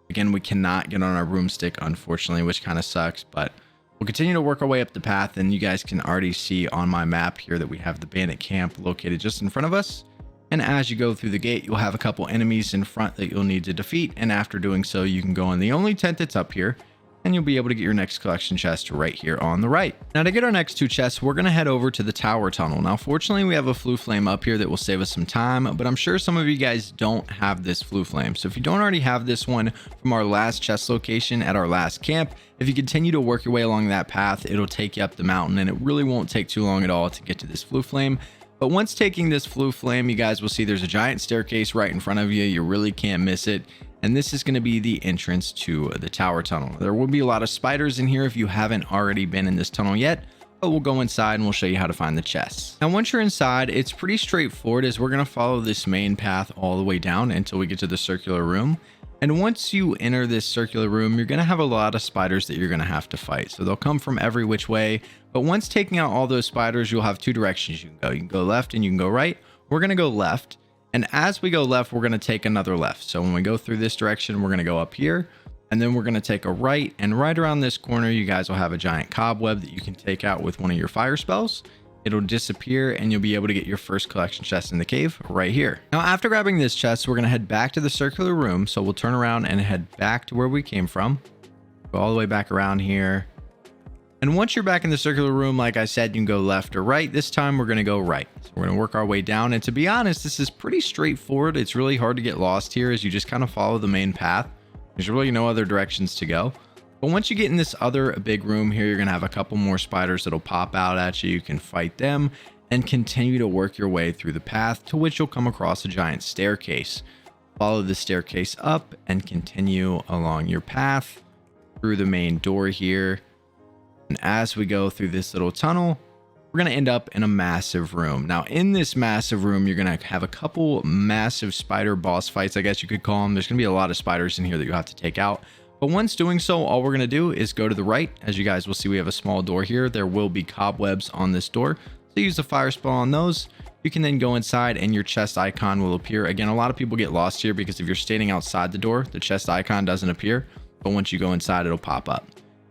Again, we cannot get on our broomstick, unfortunately, which kind of sucks, but we'll We'll continue to work our way up the path, and you guys can already see on my map here that we have the bandit camp located just in front of us. And as you go through the gate, you'll have a couple enemies in front that you'll need to defeat. And after doing so, you can go in the only tent that's up here, and you'll be able to get your next collection chest right here on the right. Now, to get our next 2 chests, we're going to head over to the tower tunnel. Now, fortunately, we have a flue flame up here that will save us some time, but I'm sure some of you guys don't have this flue flame. So if you don't already have this one from our last chest location at our last camp, if you continue to work your way along that path, it'll take you up the mountain, and it really won't take too long at all to get to this flue flame. But once taking this flue flame, you guys will see there's a giant staircase right in front of you. You really can't miss it. And this is going to be the entrance to the tower tunnel. There will be a lot of spiders in here if you haven't already been in this tunnel yet, but we'll go inside and we'll show you how to find the chests. Now, once you're inside, it's pretty straightforward as we're going to follow this main path all the way down until we get to the circular room. And once you enter this circular room, you're going to have a lot of spiders that you're going to have to fight. So they'll come from every which way. But once taking out all those spiders, you'll have 2 directions you can go. You can go left and you can go right. We're going to go left. And as we go left, we're going to take another left. So when we go through this direction, we're going to go up here. And then we're going to take a right. And right around this corner, you guys will have a giant cobweb that you can take out with one of your fire spells. It'll disappear and you'll be able to get your first collection chest in the cave right here. Now, after grabbing this chest, we're going to head back to the circular room. So we'll turn around and head back to where we came from. Go all the way back around here. And once you're back in the circular room, like I said, you can go left or right. This time we're going to go right. So we're going to work our way down. And to be honest, this is pretty straightforward. It's really hard to get lost here as you just kind of follow the main path. There's really no other directions to go. But once you get in this other big room here, you're going to have a couple more spiders that'll pop out at you. You can fight them and continue to work your way through the path to which you'll come across a giant staircase. Follow the staircase up and continue along your path through the main door here. And as we go through this little tunnel, we're going to end up in a massive room. Now, in this massive room, you're going to have a couple massive spider boss fights, I guess you could call them. There's going to be a lot of spiders in here that you have to take out. But once doing so, all we're going to do is go to the right. As you guys will see, we have a small door here. There will be cobwebs on this door. So use the fire spell on those. You can then go inside and your chest icon will appear. Again, a lot of people get lost here because if you're standing outside the door, the chest icon doesn't appear. But once you go inside, it'll pop up.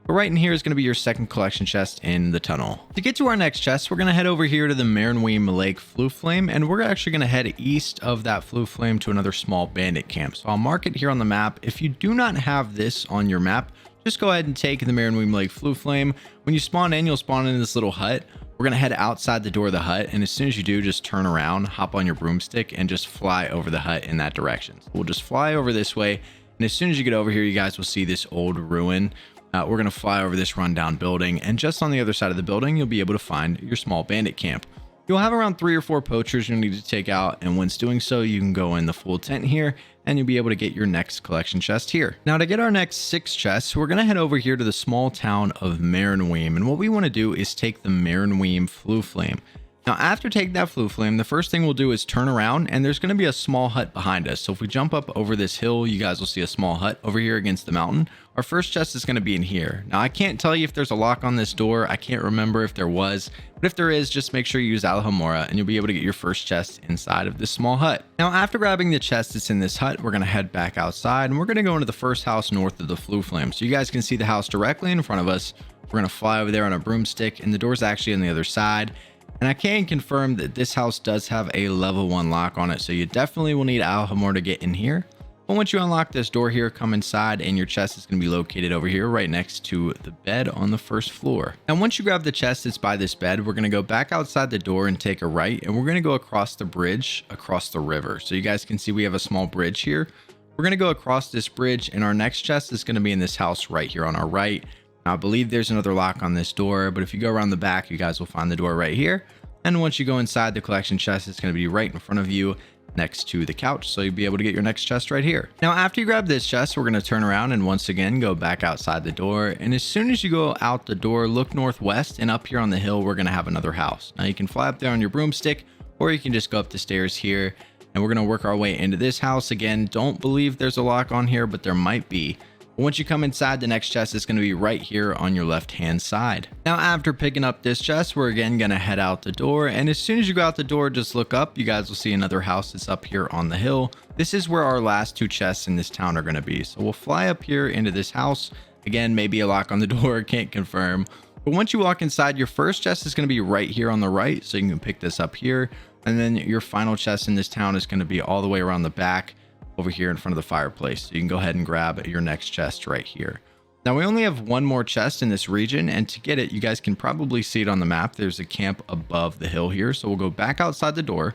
But right in here is going to be your second collection chest in the tunnel. To get to our next chest, we're going to head over here to the Marunweem Lake flue flame, and we're actually going to head east of that flue flame to another small bandit camp. So I'll mark it here on the map. If you do not have this on your map, just go ahead and take the Marunweem Lake flue flame. When you spawn in, you'll spawn in this little hut. We're going to head outside the door of the hut, and as soon as you do, just turn around, hop on your broomstick, and just fly over the hut in that direction. So we'll just fly over this way, and as soon as you get over here, you guys will see this old ruin. We're going to fly over this rundown building, and just on the other side of the building, you'll be able to find your small bandit camp. You'll have around 3 or 4 poachers you'll need to take out, and once doing so, you can go in the full tent here, and you'll be able to get your next collection chest here. Now, to get our next 6 chests, we're going to head over here to the small town of Marunweem, and what we want to do is take the Marunweem flue flame. Now, after taking that flue flame, the first thing we'll do is turn around, and there's going to be a small hut behind us. So if we jump up over this hill, you guys will see a small hut over here against the mountain. Our first chest is going to be in here. Now, I can't tell you if there's a lock on this door. I can't remember if there was, but if there is, just make sure you use Alhamora, and you'll be able to get your first chest inside of this small hut. Now, after grabbing the chest that's in this hut, we're going to head back outside, and we're going to go into the first house north of the flue flame. So you guys can see the house directly in front of us. We're going to fly over there on a broomstick, and the door's actually on the other side. And I can confirm that this house does have a level 1 lock on it, so you definitely will need Alhamor to get in here. But once you unlock this door here, come inside, and your chest is going to be located over here right next to the bed on the first floor. And once you grab the chest that's by this bed, we're going to go back outside the door and take a right, and we're going to go across the bridge, across the river. So you guys can see we have a small bridge here. We're going to go across this bridge, and our next chest is going to be in this house right here on our right. Now, I believe there's another lock on this door, but if you go around the back, you guys will find the door right here. And once you go inside the collection chest, it's going to be right in front of you next to the couch. So you'll be able to get your next chest right here. Now, after you grab this chest, we're going to turn around and once again go back outside the door. And as soon as you go out the door, look northwest, and up here on the hill, we're going to have another house. Now, you can fly up there on your broomstick, or you can just go up the stairs here. And we're going to work our way into this house. Again, don't believe there's a lock on here, but there might be. Once you come inside, the next chest is going to be right here on your left hand side. Now, after picking up this chest, we're again going to head out the door, and as soon as you go out the door, just look up. You guys will see another house that's up here on the hill. This is where our last 2 chests in this town are going to be. So we'll fly up here into this house, Again, maybe a lock on the door, can't confirm. But once you walk inside, your first chest is going to be right here on the right, so you can pick this up here. And then your final chest in this town is going to be all the way around the back over here in front of the fireplace. So you can go ahead and grab your next chest right here. Now we only have one more chest in this region, and to get it, you guys can probably see it on the map. There's a camp above the hill here. So we'll go back outside the door.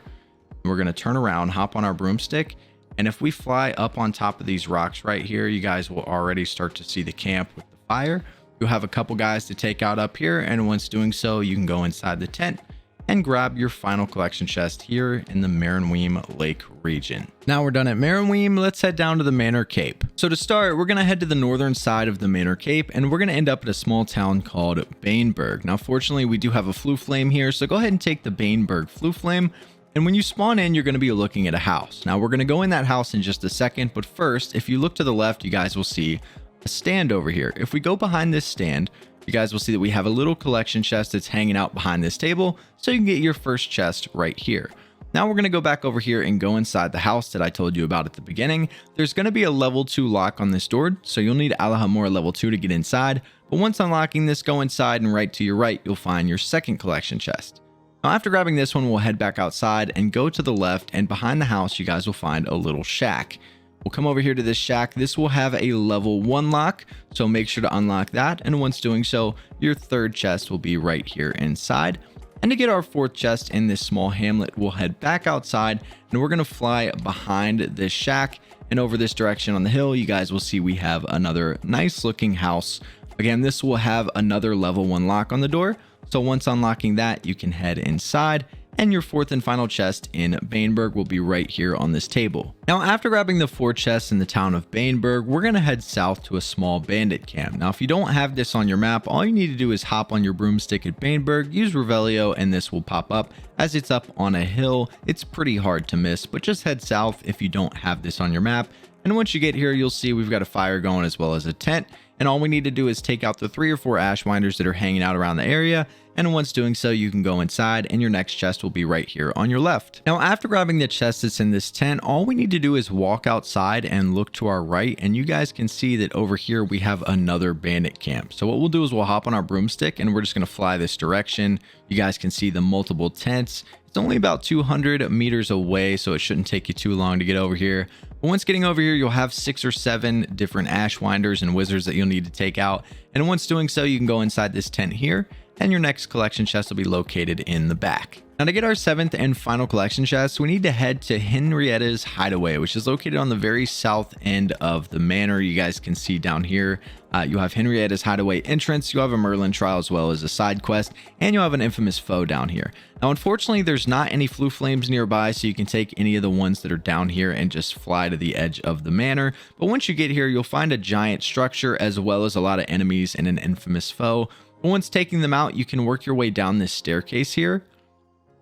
We're going to turn around, hop on our broomstick. And if we fly up on top of these rocks right here, you guys will already start to see the camp with the fire. You'll have a couple guys to take out up here, and once doing so, you can go inside the tent and grab your final collection chest here in the Marunweem Lake region. Now we're done at Marunweem, let's head down to the Manor Cape. So to start, we're going to head to the northern side of the Manor Cape, and we're going to end up at a small town called Baneburg. Now fortunately, we do have a flue flame here, so go ahead and take the Baneburg flue flame. And when you spawn in, you're going to be looking at a house. Now we're going to go in that house in just a second, but first, if you look to the left, you guys will see a stand over here. If we go behind this stand, you guys will see that we have a little collection chest that's hanging out behind this table, so you can get your first chest right here. Now we're going to go back over here and go inside the house that I told you about at the beginning. There's going to be a level 2 lock on this door, so you'll need Alahamora level 2 to get inside. But once unlocking this, go inside, and right to your right, you'll find your second collection chest. Now after grabbing this one, we'll head back outside and go to the left, and behind the house, you guys will find a little shack. We'll come over here to this shack. This will have a level 1 lock, so make sure to unlock that. And once doing so, your third chest will be right here inside. And to get our fourth chest in this small hamlet, we'll head back outside, and we're going to fly behind this shack. And over this direction on the hill, you guys will see we have another nice looking house. Again, this will have another level 1 lock on the door. So once unlocking that, you can head inside, and your fourth and final chest in Baneburg will be right here on this table. Now, after grabbing the 4 chests in the town of Baneburg, we're going to head south to a small bandit camp. Now, if you don't have this on your map, all you need to do is hop on your broomstick at Baneburg, use Revelio, and this will pop up. As it's up on a hill, it's pretty hard to miss, but just head south if you don't have this on your map. And once you get here, you'll see we've got a fire going as well as a tent. And all we need to do is take out the 3 or 4 ash winders that are hanging out around the area. And once doing so, you can go inside, and your next chest will be right here on your left. Now, after grabbing the chest that's in this tent, all we need to do is walk outside and look to our right. And you guys can see that over here, we have another bandit camp. So what we'll do is we'll hop on our broomstick, and we're just going to fly this direction. You guys can see the multiple tents. It's only about 200 meters away, so it shouldn't take you too long to get over here. But once getting over here, you'll have 6 or 7 different ash winders and wizards that you'll need to take out. And once doing so, you can go inside this tent here, and your next collection chest will be located in the back. Now, to get our 7th and final collection chest, we need to head to Henrietta's Hideaway, which is located on the very south end of the manor. You guys can see down here, you have Henrietta's Hideaway entrance, you have a Merlin trial as well as a side quest, and you have an infamous foe down here. Now, unfortunately, there's not any flue flames nearby, so you can take any of the ones that are down here and just fly to the edge of the manor. But once you get here, you'll find a giant structure as well as a lot of enemies and an infamous foe. But once taking them out, you can work your way down this staircase here.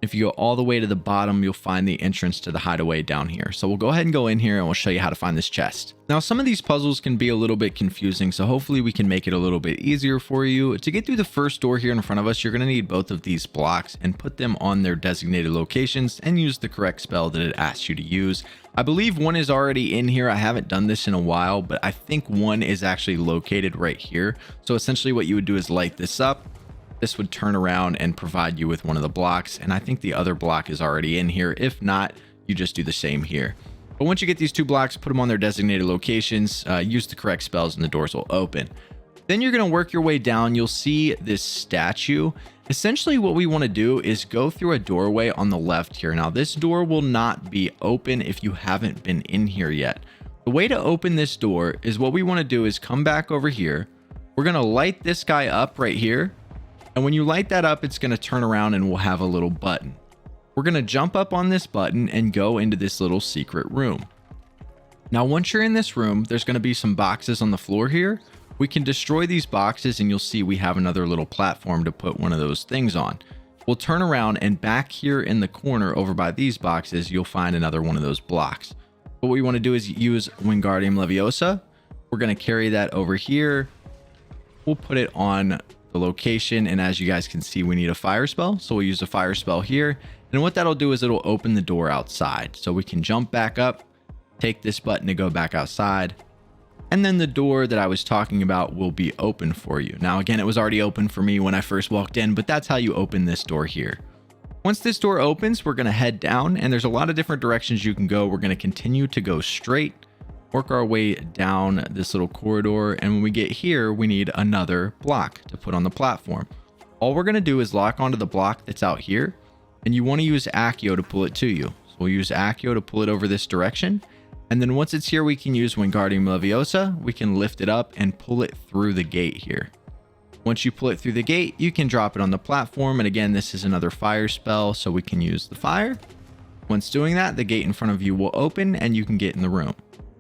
If you go all the way to the bottom, you'll find the entrance to the hideaway down here. So we'll go ahead and go in here, and we'll show you how to find this chest. Now, some of these puzzles can be a little bit confusing, so hopefully we can make it a little bit easier for you. To get through the first door here in front of us, you're going to need both of these blocks and put them on their designated locations and use the correct spell that it asks you to use. I believe one is already in here. I haven't done this in a while, but I think one is actually located right here. So essentially what you would do is light this up. This would turn around and provide you with one of the blocks, and I think the other block is already in here. If not, you just do the same here. But once you get these 2 blocks, put them on their designated locations, use the correct spells, and the doors will open. Then you're going to work your way down. You'll see this statue. Essentially what we want to do is go through a doorway on the left here. Now, this door will not be open if you haven't been in here yet. The way to open this door is what we want to do is come back over here. We're going to light this guy up right here. And when you light that up, it's going to turn around and we'll have a little button. We're going to jump up on this button and go into this little secret room. Now, once you're in this room, there's going to be some boxes on the floor here. We can destroy these boxes, and you'll see we have another little platform to put one of those things on. We'll turn around, and back here in the corner over by these boxes, you'll find another one of those blocks. But what we want to do is use Wingardium Leviosa. We're going to carry that over here. We'll put it on the location, and as you guys can see, we need a fire spell, so we'll use a fire spell here. And what that'll do is it'll open the door outside, so we can jump back up, take this button to go back outside, and then the door that I was talking about will be open for you. Now, again, it was already open for me when I first walked in, but that's how you open this door here. Once this door opens, we're going to head down, and there's a lot of different directions you can go. We're going to continue to go straight, work our way down this little corridor, and when we get here, we need another block to put on the platform. All we're going to do is lock onto the block that's out here, and you want to use Accio to pull it to you. So we'll use Accio to pull it over this direction. And then once it's here, we can use Wingardium Leviosa. We can lift it up and pull it through the gate here. Once you pull it through the gate, you can drop it on the platform. And again, this is another fire spell, so we can use the fire. Once doing that, the gate in front of you will open and you can get in the room.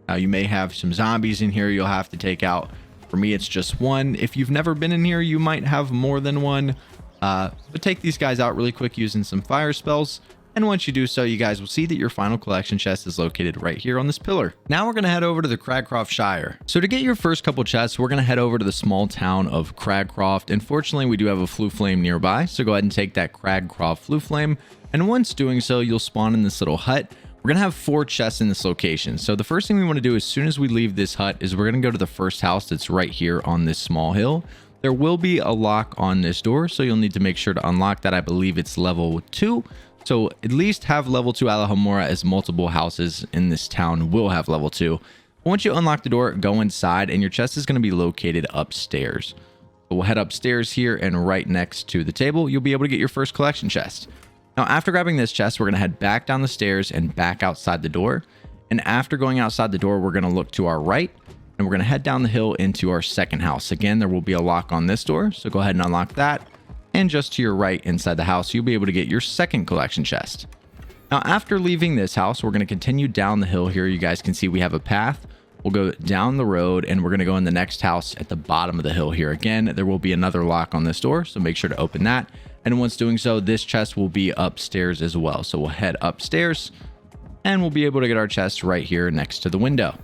Now, you may have some zombies in here you'll have to take out. For me, it's just one. If you've never been in here, you might have more than one. But take these guys out really quick using some fire spells. And once you do so, you guys will see that your final collection chest is located right here on this pillar. Now we're going to head over to the Cragcroftshire. So to get your first couple chests, we're going to head over to the small town of Cragcroft. Unfortunately, we do have a flue flame nearby, so go ahead and take that Cragcroft flue flame. And once doing so, you'll spawn in this little hut. We're going to have 4 chests in this location. So the first thing we want to do as soon as we leave this hut is we're going to go to the first house that's right here on this small hill. There will be a lock on this door, so you'll need to make sure to unlock that. I believe it's level 2. So at least have level 2 Alahomora, as multiple houses in this town will have level 2. Once you unlock the door, go inside and your chest is going to be located upstairs. So we'll head upstairs here, and right next to the table, you'll be able to get your first collection chest. Now, after grabbing this chest, we're going to head back down the stairs and back outside the door. And after going outside the door, we're going to look to our right and we're going to head down the hill into our second house. Again, there will be a lock on this door, so go ahead and unlock that. And just to your right inside the house, you'll be able to get your second collection chest. Now, after leaving this house, we're going to continue down the hill here. You guys can see we have a path. We'll go down the road and we're going to go in the next house at the bottom of the hill here. Again, there will be another lock on this door, so make sure to open that. And once doing so, this chest will be upstairs as well. So we'll head upstairs and we'll be able to get our chest right here next to the window.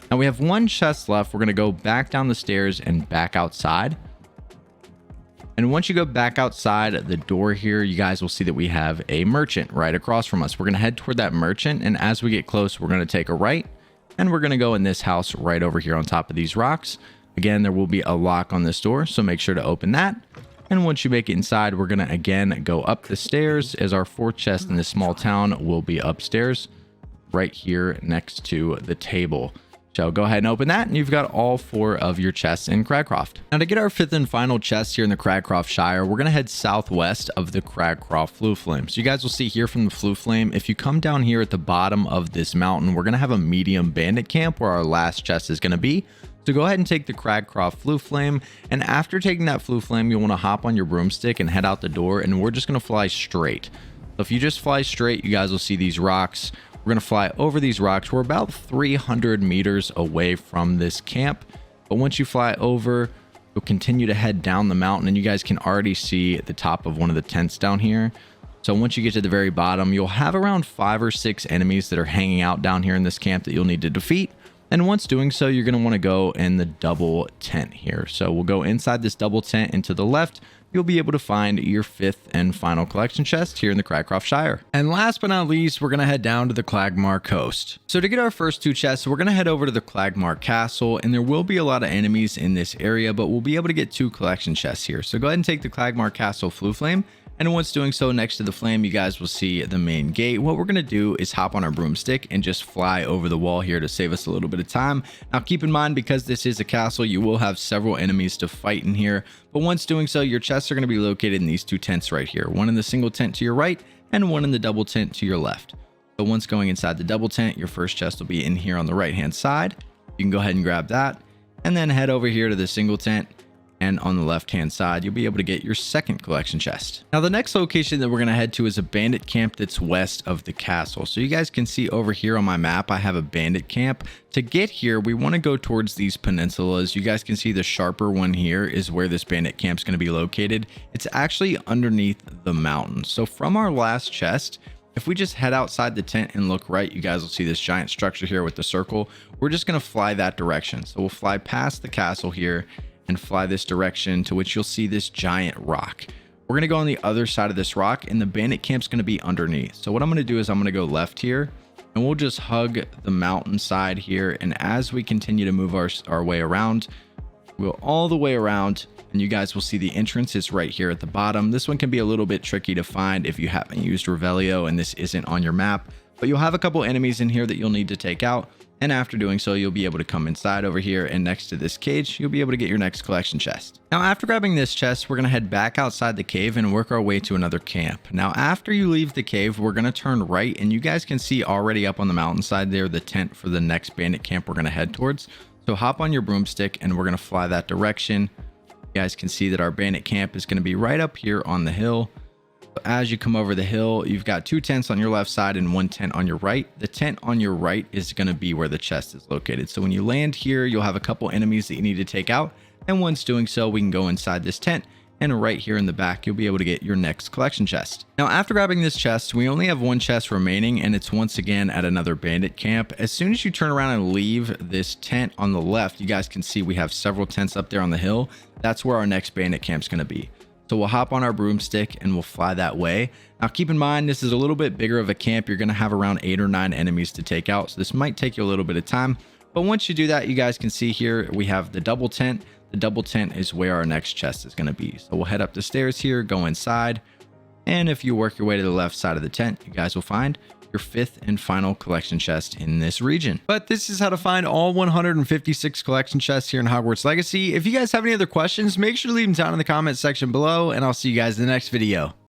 Now we have 1 chest left. We're going to go back down the stairs and back outside. And once you go back outside the door here, you guys will see that we have a merchant right across from us. We're going to head toward that merchant. And as we get close, we're going to take a right. And we're going to go in this house right over here on top of these rocks. Again, there will be a lock on this door, so make sure to open that. And once you make it inside, we're going to again go up the stairs, as our 4th chest in this small town will be upstairs right here next to the table. So go ahead and open that, and you've got all 4 of your chests in Cragcroft. Now, to get our 5th and final chest here in the Cragcroftshire, we're going to head southwest of the Cragcroft Flue Flame. So you guys will see here from the Flue Flame, if you come down here at the bottom of this mountain, we're going to have a medium bandit camp where our last chest is going to be. So go ahead and take the Cragcroft Flue Flame, and after taking that Flue Flame, you'll want to hop on your broomstick and head out the door, and we're just going to fly straight. So if you just fly straight, you guys will see these rocks. We're going to fly over these rocks. We're about 300 meters away from this camp. But once you fly over, you'll continue to head down the mountain, and you guys can already see the top of one of the tents down here. So once you get to the very bottom, you'll have around 5 or 6 enemies that are hanging out down here in this camp that you'll need to defeat. And once doing so, you're going to want to go in the double tent here. So we'll go inside this double tent, and to the left, you'll be able to find your 5th and final collection chest here in the Cragcroftshire. And last but not least, we're going to head down to the Clagmar Coast. So to get our first 2 chests, we're going to head over to the Clagmar Castle, and there will be a lot of enemies in this area, but we'll be able to get 2 collection chests here. So go ahead and take the Clagmar Castle Flue Flame. And once doing so, next to the flame, you guys will see the main gate. What we're going to do is hop on our broomstick and just fly over the wall here to save us a little bit of time. Now, keep in mind, because this is a castle, you will have several enemies to fight in here. But once doing so, your chests are going to be located in these 2 tents right here. One in the single tent to your right and one in the double tent to your left. So once going inside the double tent, your first chest will be in here on the right-hand side. You can go ahead and grab that and then head over here to the single tent. And on the left-hand side, you'll be able to get your second collection chest. Now, the next location that we're going to head to is a bandit camp that's west of the castle. So you guys can see over here on my map, I have a bandit camp. To get here, we want to go towards these peninsulas. You guys can see the sharper one here is where this bandit camp is going to be located. It's actually underneath the mountain. So from our last chest, if we just head outside the tent and look right, you guys will see this giant structure here with the circle. We're just going to fly that direction. So we'll fly past the castle here and fly this direction, to which you'll see this giant rock. We're going to go on the other side of this rock, and the bandit camp's going to be underneath. So what I'm going to do is I'm going to go left here, and and we'll just hug the mountainside here. And as we continue to move our way around, we'll go all the way around, and you guys will see the entrance is right here at the bottom. This one can be a little bit tricky to find if you haven't used Revelio and this isn't on your map, but you'll have a couple enemies in here that you'll need to take out. And after doing so, you'll be able to come inside over here, and next to this cage, you'll be able to get your next collection chest. Now, after grabbing this chest, we're going to head back outside the cave and work our way to another camp. Now, after you leave the cave, we're going to turn right, and you guys can see already up on the mountainside there, the tent for the next bandit camp we're going to head towards. So hop on your broomstick and we're going to fly that direction. You guys can see that our bandit camp is going to be right up here on the hill. As you come over the hill, you've got 2 tents on your left side and 1 tent on your right. The tent on your right is going to be where the chest is located. So when you land here, you'll have a couple enemies that you need to take out. And once doing so, we can go inside this tent. And right here in the back, you'll be able to get your next collection chest. Now, after grabbing this chest, we only have 1 chest remaining, and it's once again at another bandit camp. As soon as you turn around and leave this tent on the left, you guys can see we have several tents up there on the hill. That's where our next bandit camp is going to be. So we'll hop on our broomstick and we'll fly that way. Now keep in mind, this is a little bit bigger of a camp. You're going to have around 8 or 9 enemies to take out. So this might take you a little bit of time. But once you do that, you guys can see here, we have the double tent. The double tent is where our next chest is going to be. So we'll head up the stairs here, go inside. And if you work your way to the left side of the tent, you guys will find your 5th and final collection chest in this region. But this is how to find all 156 collection chests here in Hogwarts Legacy. If you guys have any other questions, make sure to leave them down in the comment section below, and I'll see you guys in the next video.